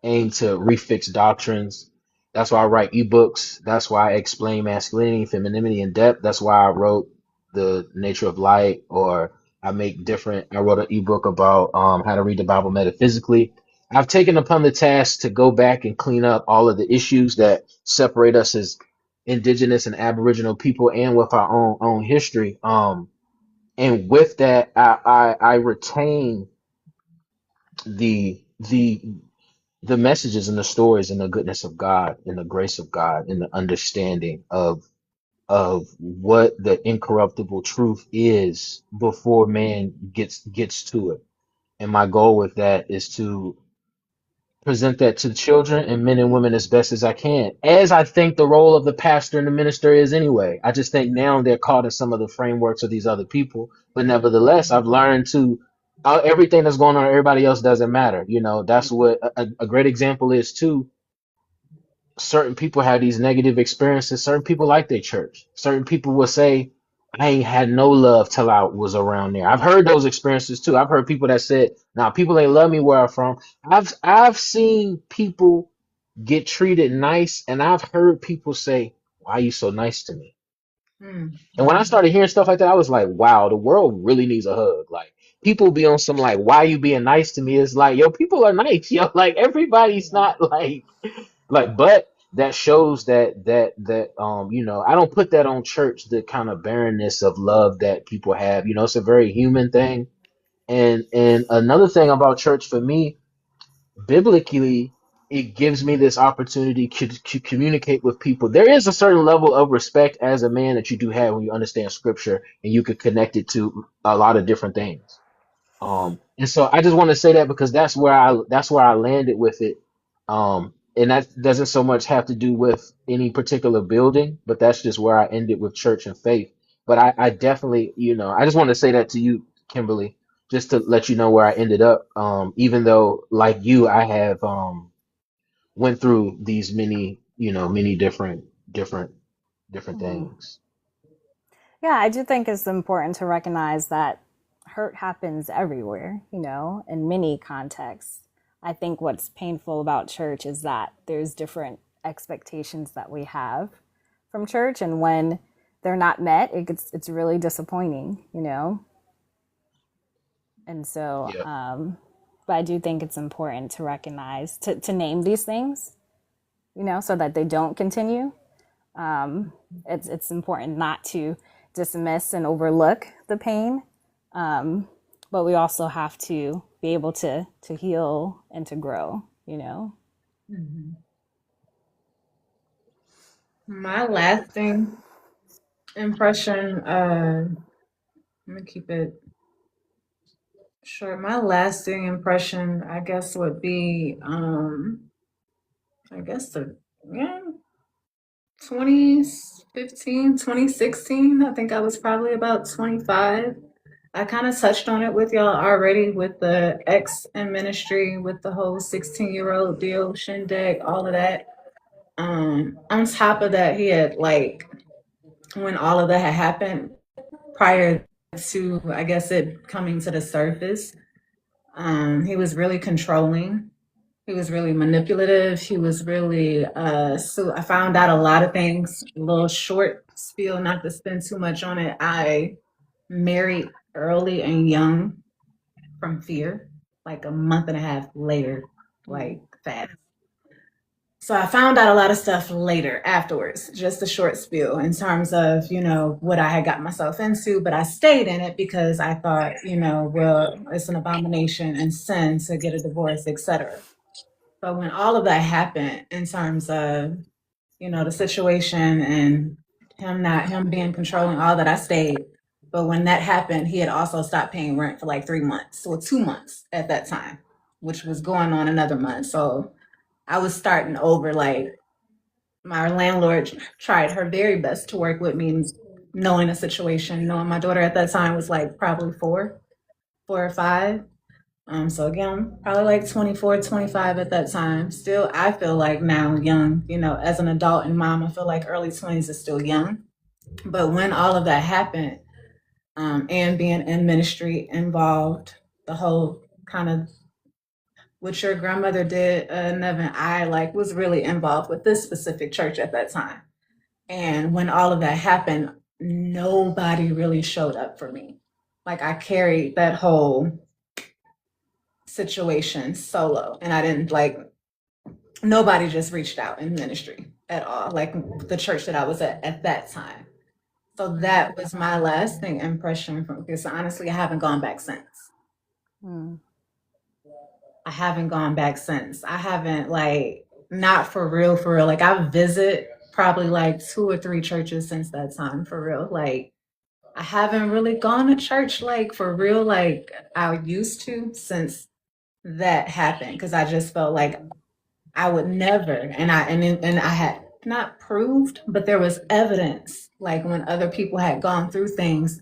aim to refix doctrines. That's why I write ebooks. That's why I explain masculinity, femininity in depth. That's why I wrote The Nature of Light, or I wrote an ebook about how to read the Bible metaphysically. I've taken upon the task to go back and clean up all of the issues that separate us as indigenous and aboriginal people and with our own history. And with that, I retain the the messages and the stories and the goodness of God and the grace of God and the understanding of what the incorruptible truth is before man gets to it. And my goal with that is to present that to the children and men and women as best as I can, as I think the role of the pastor and the minister is anyway. I just think now they're caught in some of the frameworks of these other people, but nevertheless, I've learned to everything that's going on, everybody else doesn't matter. You know, that's what a great example is too. Certain people have these negative experiences. Certain people like their church. Certain people will say, I ain't had no love till I was around there. I've heard those experiences too. I've heard people that said, now people ain't love me where I'm from. I've seen people get treated nice, and I've heard people say, why are you so nice to me? And when I started hearing stuff like that, I was like, wow, the world really needs a hug. Like people be on some like, why you being nice to me? It's like, yo, people are nice, yo. Like everybody's not like, but that shows that you know, I don't put that on church, the kind of barrenness of love that people have. You know, it's a very human thing. And another thing about church for me, biblically, it gives me this opportunity to communicate with people. There is a certain level of respect as a man that you do have when you understand scripture and you could connect it to a lot of different things. And so I just want to say that because that's where I landed with it. And that doesn't so much have to do with any particular building, but that's just where I ended with church and faith. But I definitely, you know, I just want to say that to you, Kimberly, just to let you know where I ended up. Even though, like you, I have went through these many, you know, many different Mm-hmm. things. Yeah, I do think it's important to recognize that hurt happens everywhere, you know, in many contexts. I think what's painful about church is that there's different expectations that we have from church, and when they're not met, it's really disappointing, you know. And so, Yeah. but I do think it's important to recognize to name these things, you know, so that they don't continue. It's important not to dismiss and overlook the pain, but we also have to be able to heal and to grow. You know. My lasting impression, let me keep it short. My lasting impression, I guess, would be, I guess the, yeah, 2015, 2016. I think I was probably about 25. I kind of touched on it with y'all already with the ex in ministry, with the whole 16-year-old deal, shindig, all of that. On top of that, he had like, when all of that had happened prior to, I guess, it coming to the surface, he was really controlling. He was really manipulative. He was really so I found out a lot of things. A little short spiel, not to spend too much on it. I married early and young from fear, like a month and a half later, like fast. So I found out a lot of stuff later afterwards, just a short spiel in terms of, what I had got myself into, but I stayed in it because I thought, well, it's an abomination and sin to get a divorce, etc. But when all of that happened in terms of, the situation and him being controlling, all that, I stayed. But when that happened, he had also stopped paying rent for like 3 months, so 2 months at that time, which was going on another month. So I was starting over. Like, my landlord tried her very best to work with me, knowing the situation, knowing my daughter at that time was like probably four or five. So again, probably like 24, 25 at that time. Still, I feel like now young, as an adult and mom, I feel like early 20s is still young. But when all of that happened, and being in ministry involved, the whole kind of what your grandmother did, Nevin, I like was really involved with this specific church at that time. And when all of that happened, nobody really showed up for me. Like, I carried that whole situation solo, and I didn't like nobody just reached out in ministry at all, like the church that I was at that time. So that was my lasting impression from, because honestly, I haven't gone back since. Mm. I haven't gone back since. I haven't, like, not for real, for real. Like, I visit probably like 2 or 3 churches since that time, for real. Like, I haven't really gone to church, like, for real, like I used to, since that happened, because I just felt like I would never, and I had not proved, but there was evidence. Like, when other people had gone through things,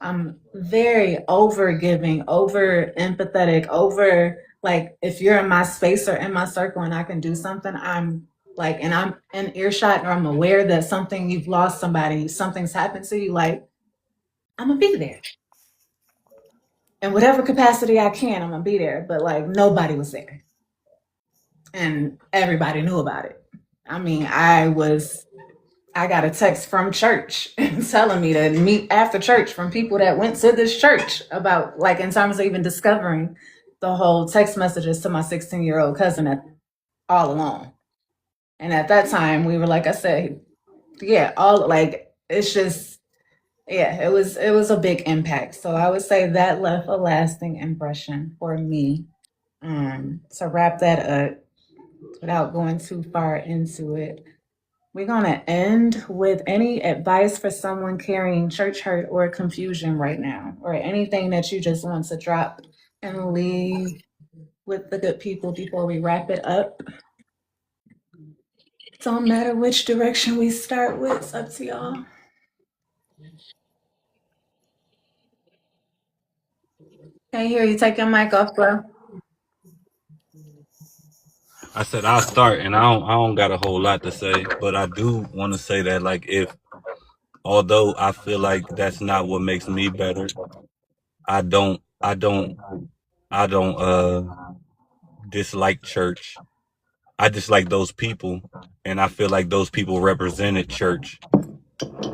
I'm very over giving, over empathetic, over, like, if you're in my space or in my circle and I can do something, I'm like, and I'm in earshot or I'm aware that you've lost somebody, something's happened to you, like, I'm gonna be there in whatever capacity I can. I'm gonna be there, but like nobody was there, and everybody knew about it. I mean, I got a text from church telling me to meet after church from people that went to this church about, like, in terms of even discovering the whole text messages to my 16-year-old cousin all along. And at that time, we were, like I said, yeah, all, like, it's just, yeah, it was a big impact. So I would say that left a lasting impression for me. To wrap that up, without going too far into it, we're going to end with any advice for someone carrying church hurt or confusion right now, or anything that you just want to drop and leave with the good people before we wrap it up. Don't matter which direction we start with, it's up to y'all. Can't hear you. Take your mic off, bro. I said I'll start, and I don't got a whole lot to say, but I do want to say that, like, if although I feel like that's not what makes me better, I don't I don't I don't dislike church. I dislike those people, and I feel like those people represented church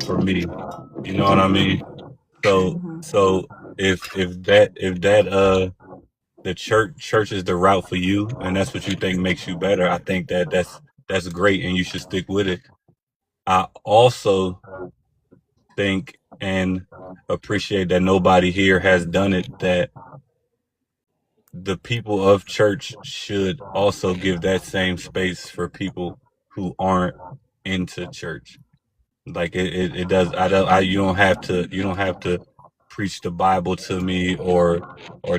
for me. You know what I mean? So Mhm. so if that the church is the route for you, and that's what you think makes you better, I think that's great, and you should stick with it. I also think and appreciate that nobody here has done it, that the people of church should also give that same space for people who aren't into church. Like, it does. I don't. You don't have to preach the Bible to me, or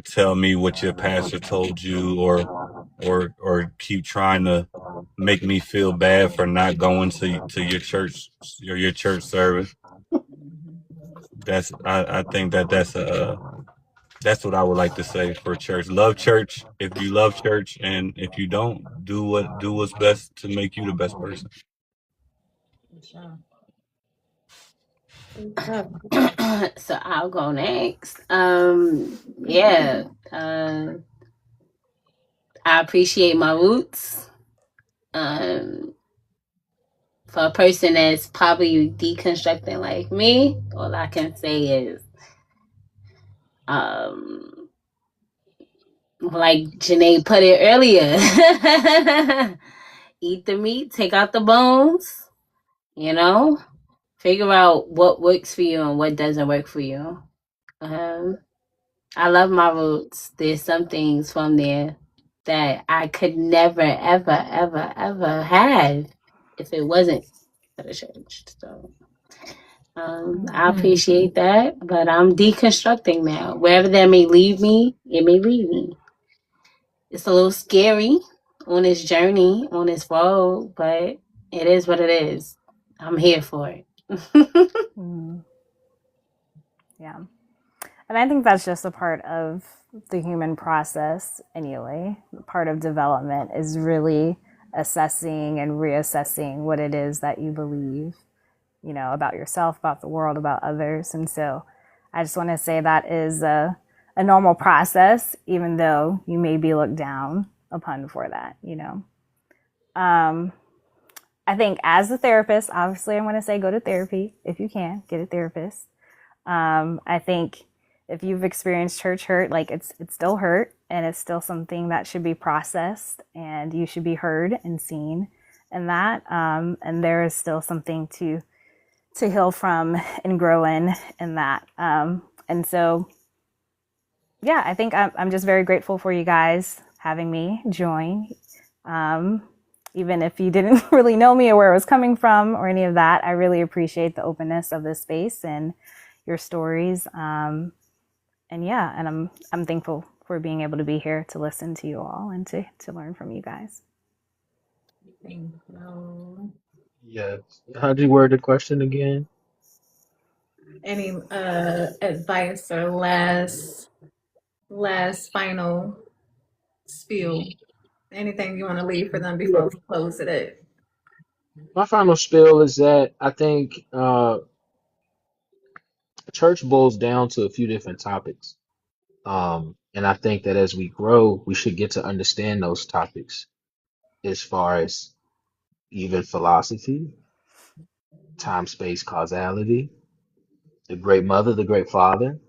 tell me what your pastor told you, or keep trying to make me feel bad for not going to your church service. I think that's what I would like to say for church. Love church if you love church, and if you don't, do what's best to make you the best person. For sure. So I'll go next. Yeah. I appreciate my roots. Um, for a person that's probably deconstructing like me, all I can say is, um, like Janae put it earlier, eat the meat, take out the bones, you know, figure out what works for you and what doesn't work for you. Um, I love my roots. There's some things from there that I could never, ever, ever, ever have if it wasn't for the church. So I appreciate that, but I'm deconstructing now. Wherever that may lead me, it may lead me. It's a little scary on this journey, on this road, but it is what it is. I'm here for it. Yeah. And I think that's just a part of the human process anyway. Part of development is really assessing and reassessing what it is that you believe, about yourself, about the world, about others. And so I just want to say that is a normal process, even though you may be looked down upon for that. I think as a therapist, obviously, I'm going to say go to therapy if you can, get a therapist. I think if you've experienced church hurt, like it's still hurt and it's still something that should be processed and you should be heard and seen in that. And there is still something to heal from and grow in that. And so, yeah, I think I'm just very grateful for you guys having me join. Even if you didn't really know me or where I was coming from or any of that, I really appreciate the openness of this space and your stories. And yeah, and I'm thankful for being able to be here to listen to you all and to learn from you guys. Thank you. Yeah. How'd you word the question again? Any advice or last final spiel? Anything you want to leave for them before we close it? My final spiel is that I think church boils down to a few different topics. And I think that as we grow, we should get to understand those topics as far as even philosophy, time, space, causality, the great mother, the great father,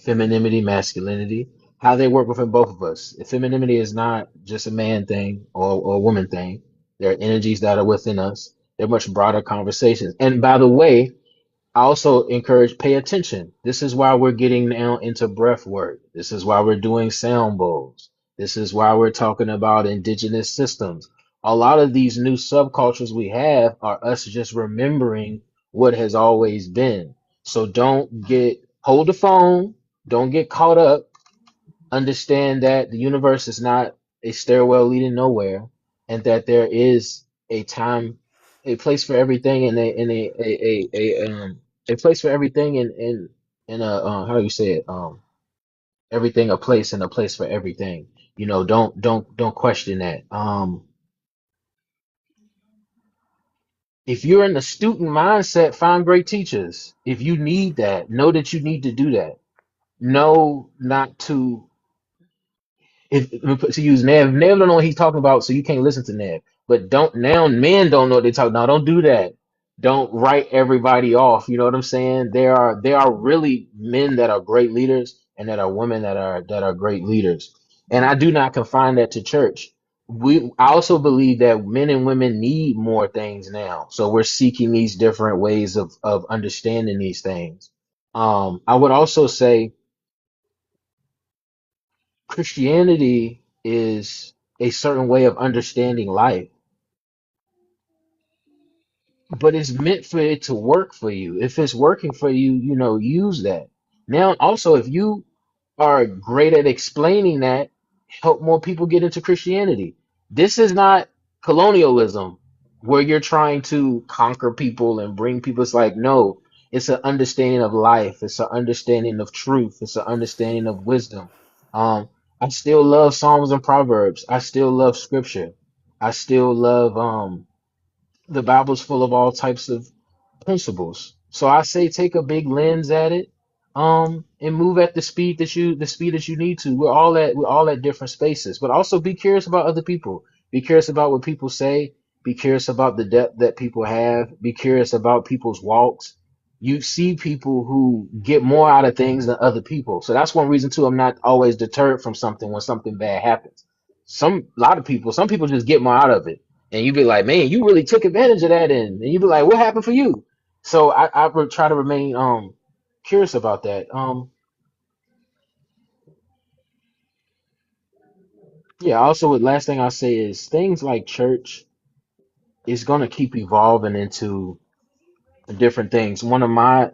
femininity, masculinity, how they work within both of us. If femininity is not just a man thing or a woman thing, there are energies that are within us. They're much broader conversations. And by the way, I also encourage pay attention. This is why we're getting now into breath work. This is why we're doing sound bowls. This is why we're talking about indigenous systems. A lot of these new subcultures we have are us just remembering what has always been. So don't hold the phone, don't get caught up. Understand that the universe is not a stairwell leading nowhere, and that there is a time, a place for everything, and a place for everything, in a how do you say it, everything a place and a place for everything. Don't question that. If you're in the student mindset, find great teachers. If you need that, know that you need to do that. Know not to, if to use Nev don't know what he's talking about, so you can't listen to Nev. But don't now men don't know what they talk. Now don't do that. Don't write everybody off. You know what I'm saying? There are really men that are great leaders, and that are women that are great leaders. And I do not confine that to church. I also believe that men and women need more things now. So we're seeking these different ways of understanding these things. I would also say Christianity is a certain way of understanding life, but it's meant for it to work for you. If it's working for you, use that. Now, also, if you are great at explaining that, help more people get into Christianity. This is not colonialism where you're trying to conquer people and bring people. It's like, no, it's an understanding of life. It's an understanding of truth. It's an understanding of wisdom. Um, I still love Psalms and Proverbs. I still love scripture. I still love the Bible's full of all types of principles. So I say take a big lens at it. and move at the speed that you need to. We're all at different spaces, but also be curious about other people. Be curious about what people say. Be curious about the depth that people have. Be curious about people's walks. You see people who get more out of things than other people. So that's one reason too. I'm not always deterred from something when something bad happens. Some people just get more out of it, and you be like, man, you really took advantage of that, and you be like, what happened for you? So I would try to remain curious about that. Yeah, also last thing I'll say is things like church is gonna keep evolving into different things. One of my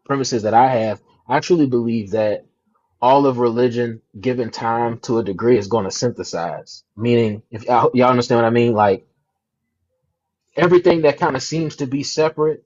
premises that I have, I truly believe that all of religion, given time to a degree, is going to synthesize. Meaning, if y'all understand what I mean, like everything that kind of seems to be separate,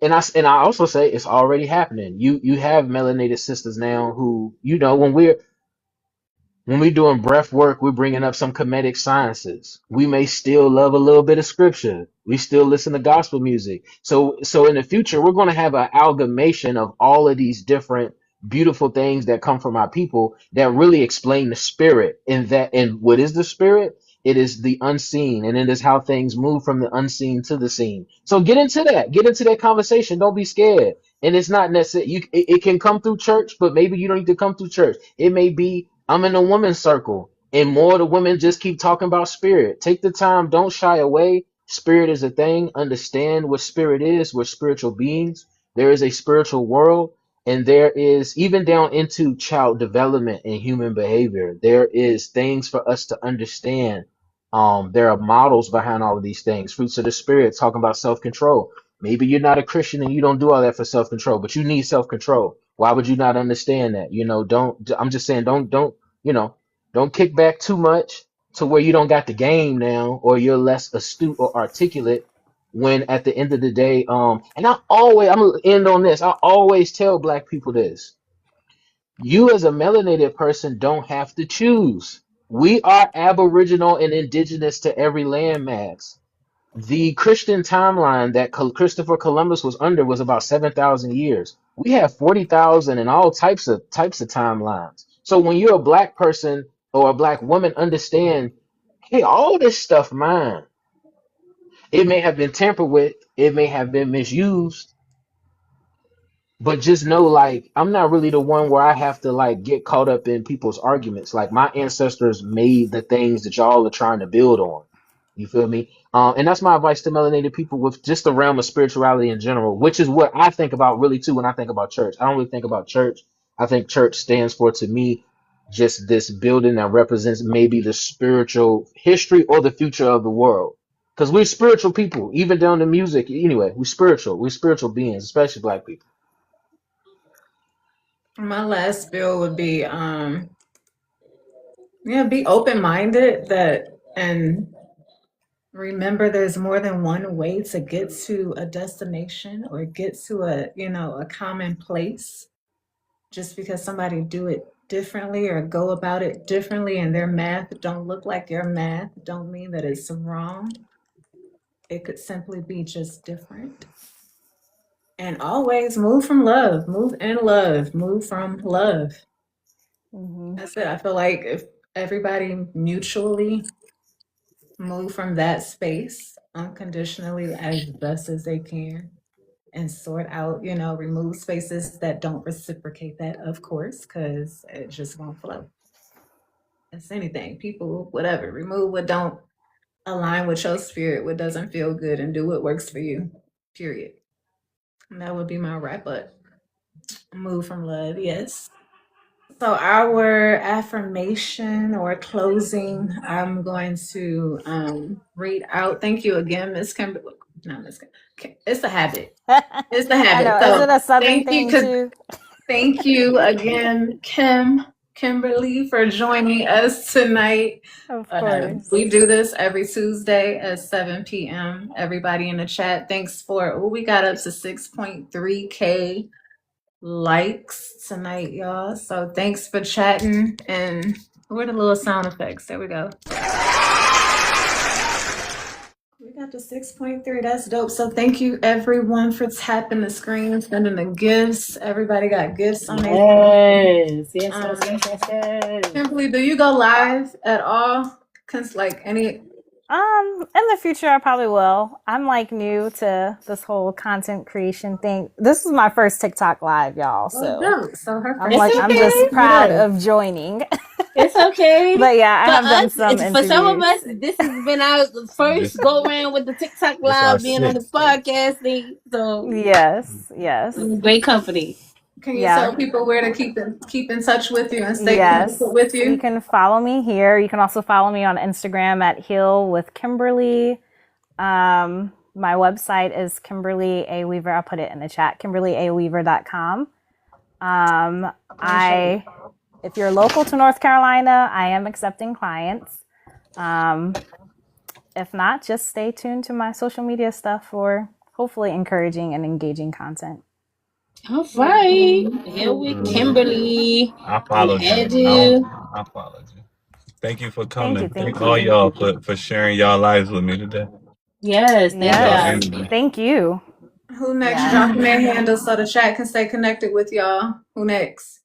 and I also say it's already happening. You have melanated sisters now who, when we're doing breath work, we're bringing up some comedic sciences. We may still love a little bit of scripture. We still listen to gospel music. So in the future, we're going to have an amalgamation of all of these different beautiful things that come from our people that really explain the spirit. And what is the spirit? It is the unseen, and it is how things move from the unseen to the seen. So get into that. Get into that conversation. Don't be scared. And it's not necessary. It can come through church, but maybe you don't need to come through church. It may be I'm in a women's circle, and more of the women just keep talking about spirit. Take the time, don't shy away. Spirit is a thing. Understand what spirit is. We're spiritual beings. There is a spiritual world, and there is even down into child development and human behavior. There is things for us to understand. There are models behind all of these things. Fruits of the spirit, talking about self-control. Maybe you're not a Christian and you don't do all that for self-control, but you need self-control. Why would you not understand that? I'm just saying, you know, don't kick back too much to where you don't got the game now, or you're less astute or articulate. When at the end of the day, and I'm gonna end on this. I always tell black people this: you as a melanated person don't have to choose. We are aboriginal and indigenous to every landmass. The Christian timeline that Christopher Columbus was under was about 7,000 years. We have 40,000 and all types of timelines. So when you're a black person or a black woman, understand, hey, all this stuff mine. It may have been tampered with, it may have been misused, but just know, like, I'm not really the one where I have to like get caught up in people's arguments. Like my ancestors made the things that y'all are trying to build on. You feel me? And that's my advice to melanated people with just the realm of spirituality in general, which is what I think about really too when I think about church. I don't really think about church. I think church stands for, to me, just this building that represents maybe the spiritual history or the future of the world. Because we're spiritual people, even down to music. Anyway, we're spiritual. We're spiritual beings, especially black people. My last bill would be yeah, be open-minded that and remember there's more than one way to get to a destination or get to a common place. Just because somebody do it differently or go about it differently and their math don't look like your math don't mean that it's wrong. It could simply be just different. And always move from love, move in love, move from love. Mm-hmm. That's it. I feel like if everybody mutually move from that space unconditionally as best as they can and sort out, remove spaces that don't reciprocate that, of course, because it just won't flow. That's anything. People, whatever, remove what don't align with your spirit, what doesn't feel good, and do what works for you. Period. And that would be my wrap up. Move from love, yes. So our affirmation or closing, I'm going to read out. Thank you again, Miss Kimberly. No, Miss Kim. It's a habit. It's the I habit. know. Is So it a southern thank you, thing too? thank you again, Kimberly, for joining us tonight. Of course. We do this every Tuesday at 7 p.m. Everybody in the chat, thanks for, we got up to 6.3K likes tonight, y'all. So thanks for chatting. And where are the little sound effects? There we go. We got the 6.3. That's dope. So thank you everyone for tapping the screen, sending the gifts. Everybody got gifts on their screen. Yes. Kimberly, do you go live at all? Cause like any In the future, I probably will. I'm like new to this whole content creation thing. This is my first TikTok live, y'all. So dope. So her I'm first like, It's I'm okay. just proud yes. of joining. It's okay. But yeah, I For have done us, some for some of interviews. us, this has been our This first go around with the TikTok this our live, being on the sixth. podcasting. So Yes, yes, great company. Can you yeah, tell people where to keep in touch with you and stay connected yes. with You you? can follow me here. You can also follow me on Instagram at Heal with Kimberly. My website is Kimberly A. Weaver. I'll put it in the chat, KimberlyAweaver.com. If you're local to North Carolina, I am accepting clients. If not, just stay tuned to my social media stuff for hopefully encouraging and engaging content. All right. Here with Kimberly. I We followed had you. you. I followed you. Thank you for Thank you, coming. thank Thank all you. y'all for sharing y'all lives with me today. Yes, thank Y'all Yes, y'all. energy. thank you. Who next? Yeah. Dropping their handles so the chat can stay connected with y'all. Who next?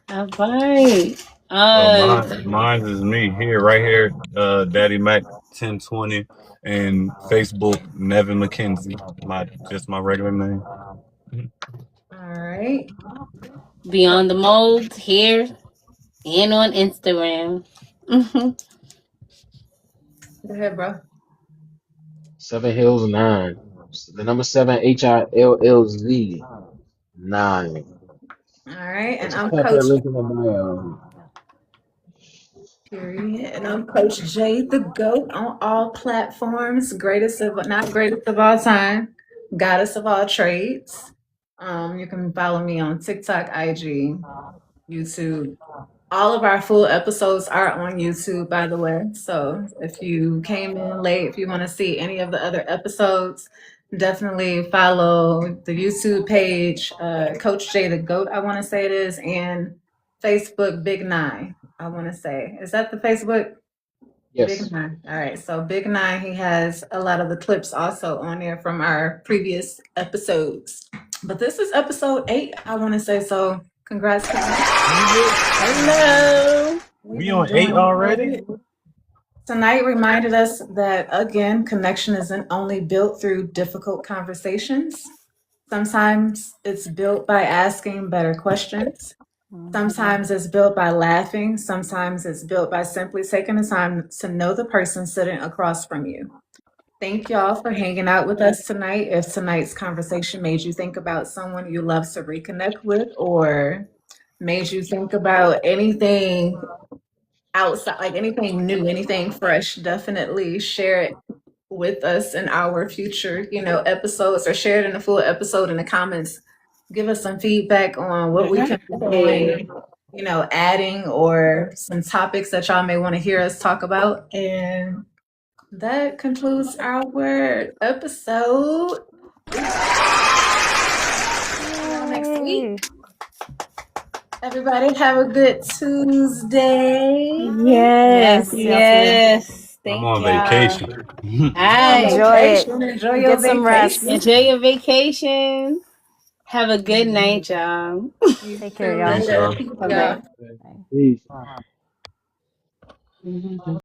All right. Oh, mine is me here, right here. Daddy Mac 1020 and Facebook Nevin McKenzie. My regular name. All right. Beyond the Mold here and on Instagram. Go ahead, bro. 7 Hills 9. The number 7 HILLZ 9. All right. And Just I'm tap that Coach link in the bio. Period. And I'm Coach J, the GOAT on all platforms. Greatest of not greatest of all time, goddess of all trades. You can follow me on TikTok, IG, YouTube. All of our full episodes are on YouTube, by the way. So if you came in late, if you want to see any of the other episodes, definitely follow the YouTube page, Coach J the Goat, I want to say it is, and Facebook Big Nine, I want to say. Is that the Facebook? Big Yes. Nine. All right. So Big Nine, he has a lot of the clips also on there from our previous episodes. But this is episode 8, I want to say. So congrats. Hello. We on 8 already? Tonight reminded us that, again, connection isn't only built through difficult conversations. Sometimes it's built by asking better questions. Sometimes it's built by laughing. Sometimes it's built by simply taking the time to know the person sitting across from you. Thank y'all for hanging out with us tonight. If tonight's conversation made you think about someone you love to reconnect with, or made you think about anything outside, like anything new, anything fresh, definitely share it with us in our future, episodes, or share it in a full episode in the comments. Give us some feedback on what we can be doing, adding, or some topics that y'all may want to hear us talk about. And that concludes our episode. Next week. Everybody have a good Tuesday. Yes, Yes, I'm Thank on y'all. vacation. Hi. enjoy it. Enjoy your Get some rest. vacation. Enjoy your vacation. Have a good night, y'all. You Take care, too. y'all. Peace, Later. y'all. Peace, Bye-bye. y'all. Peace.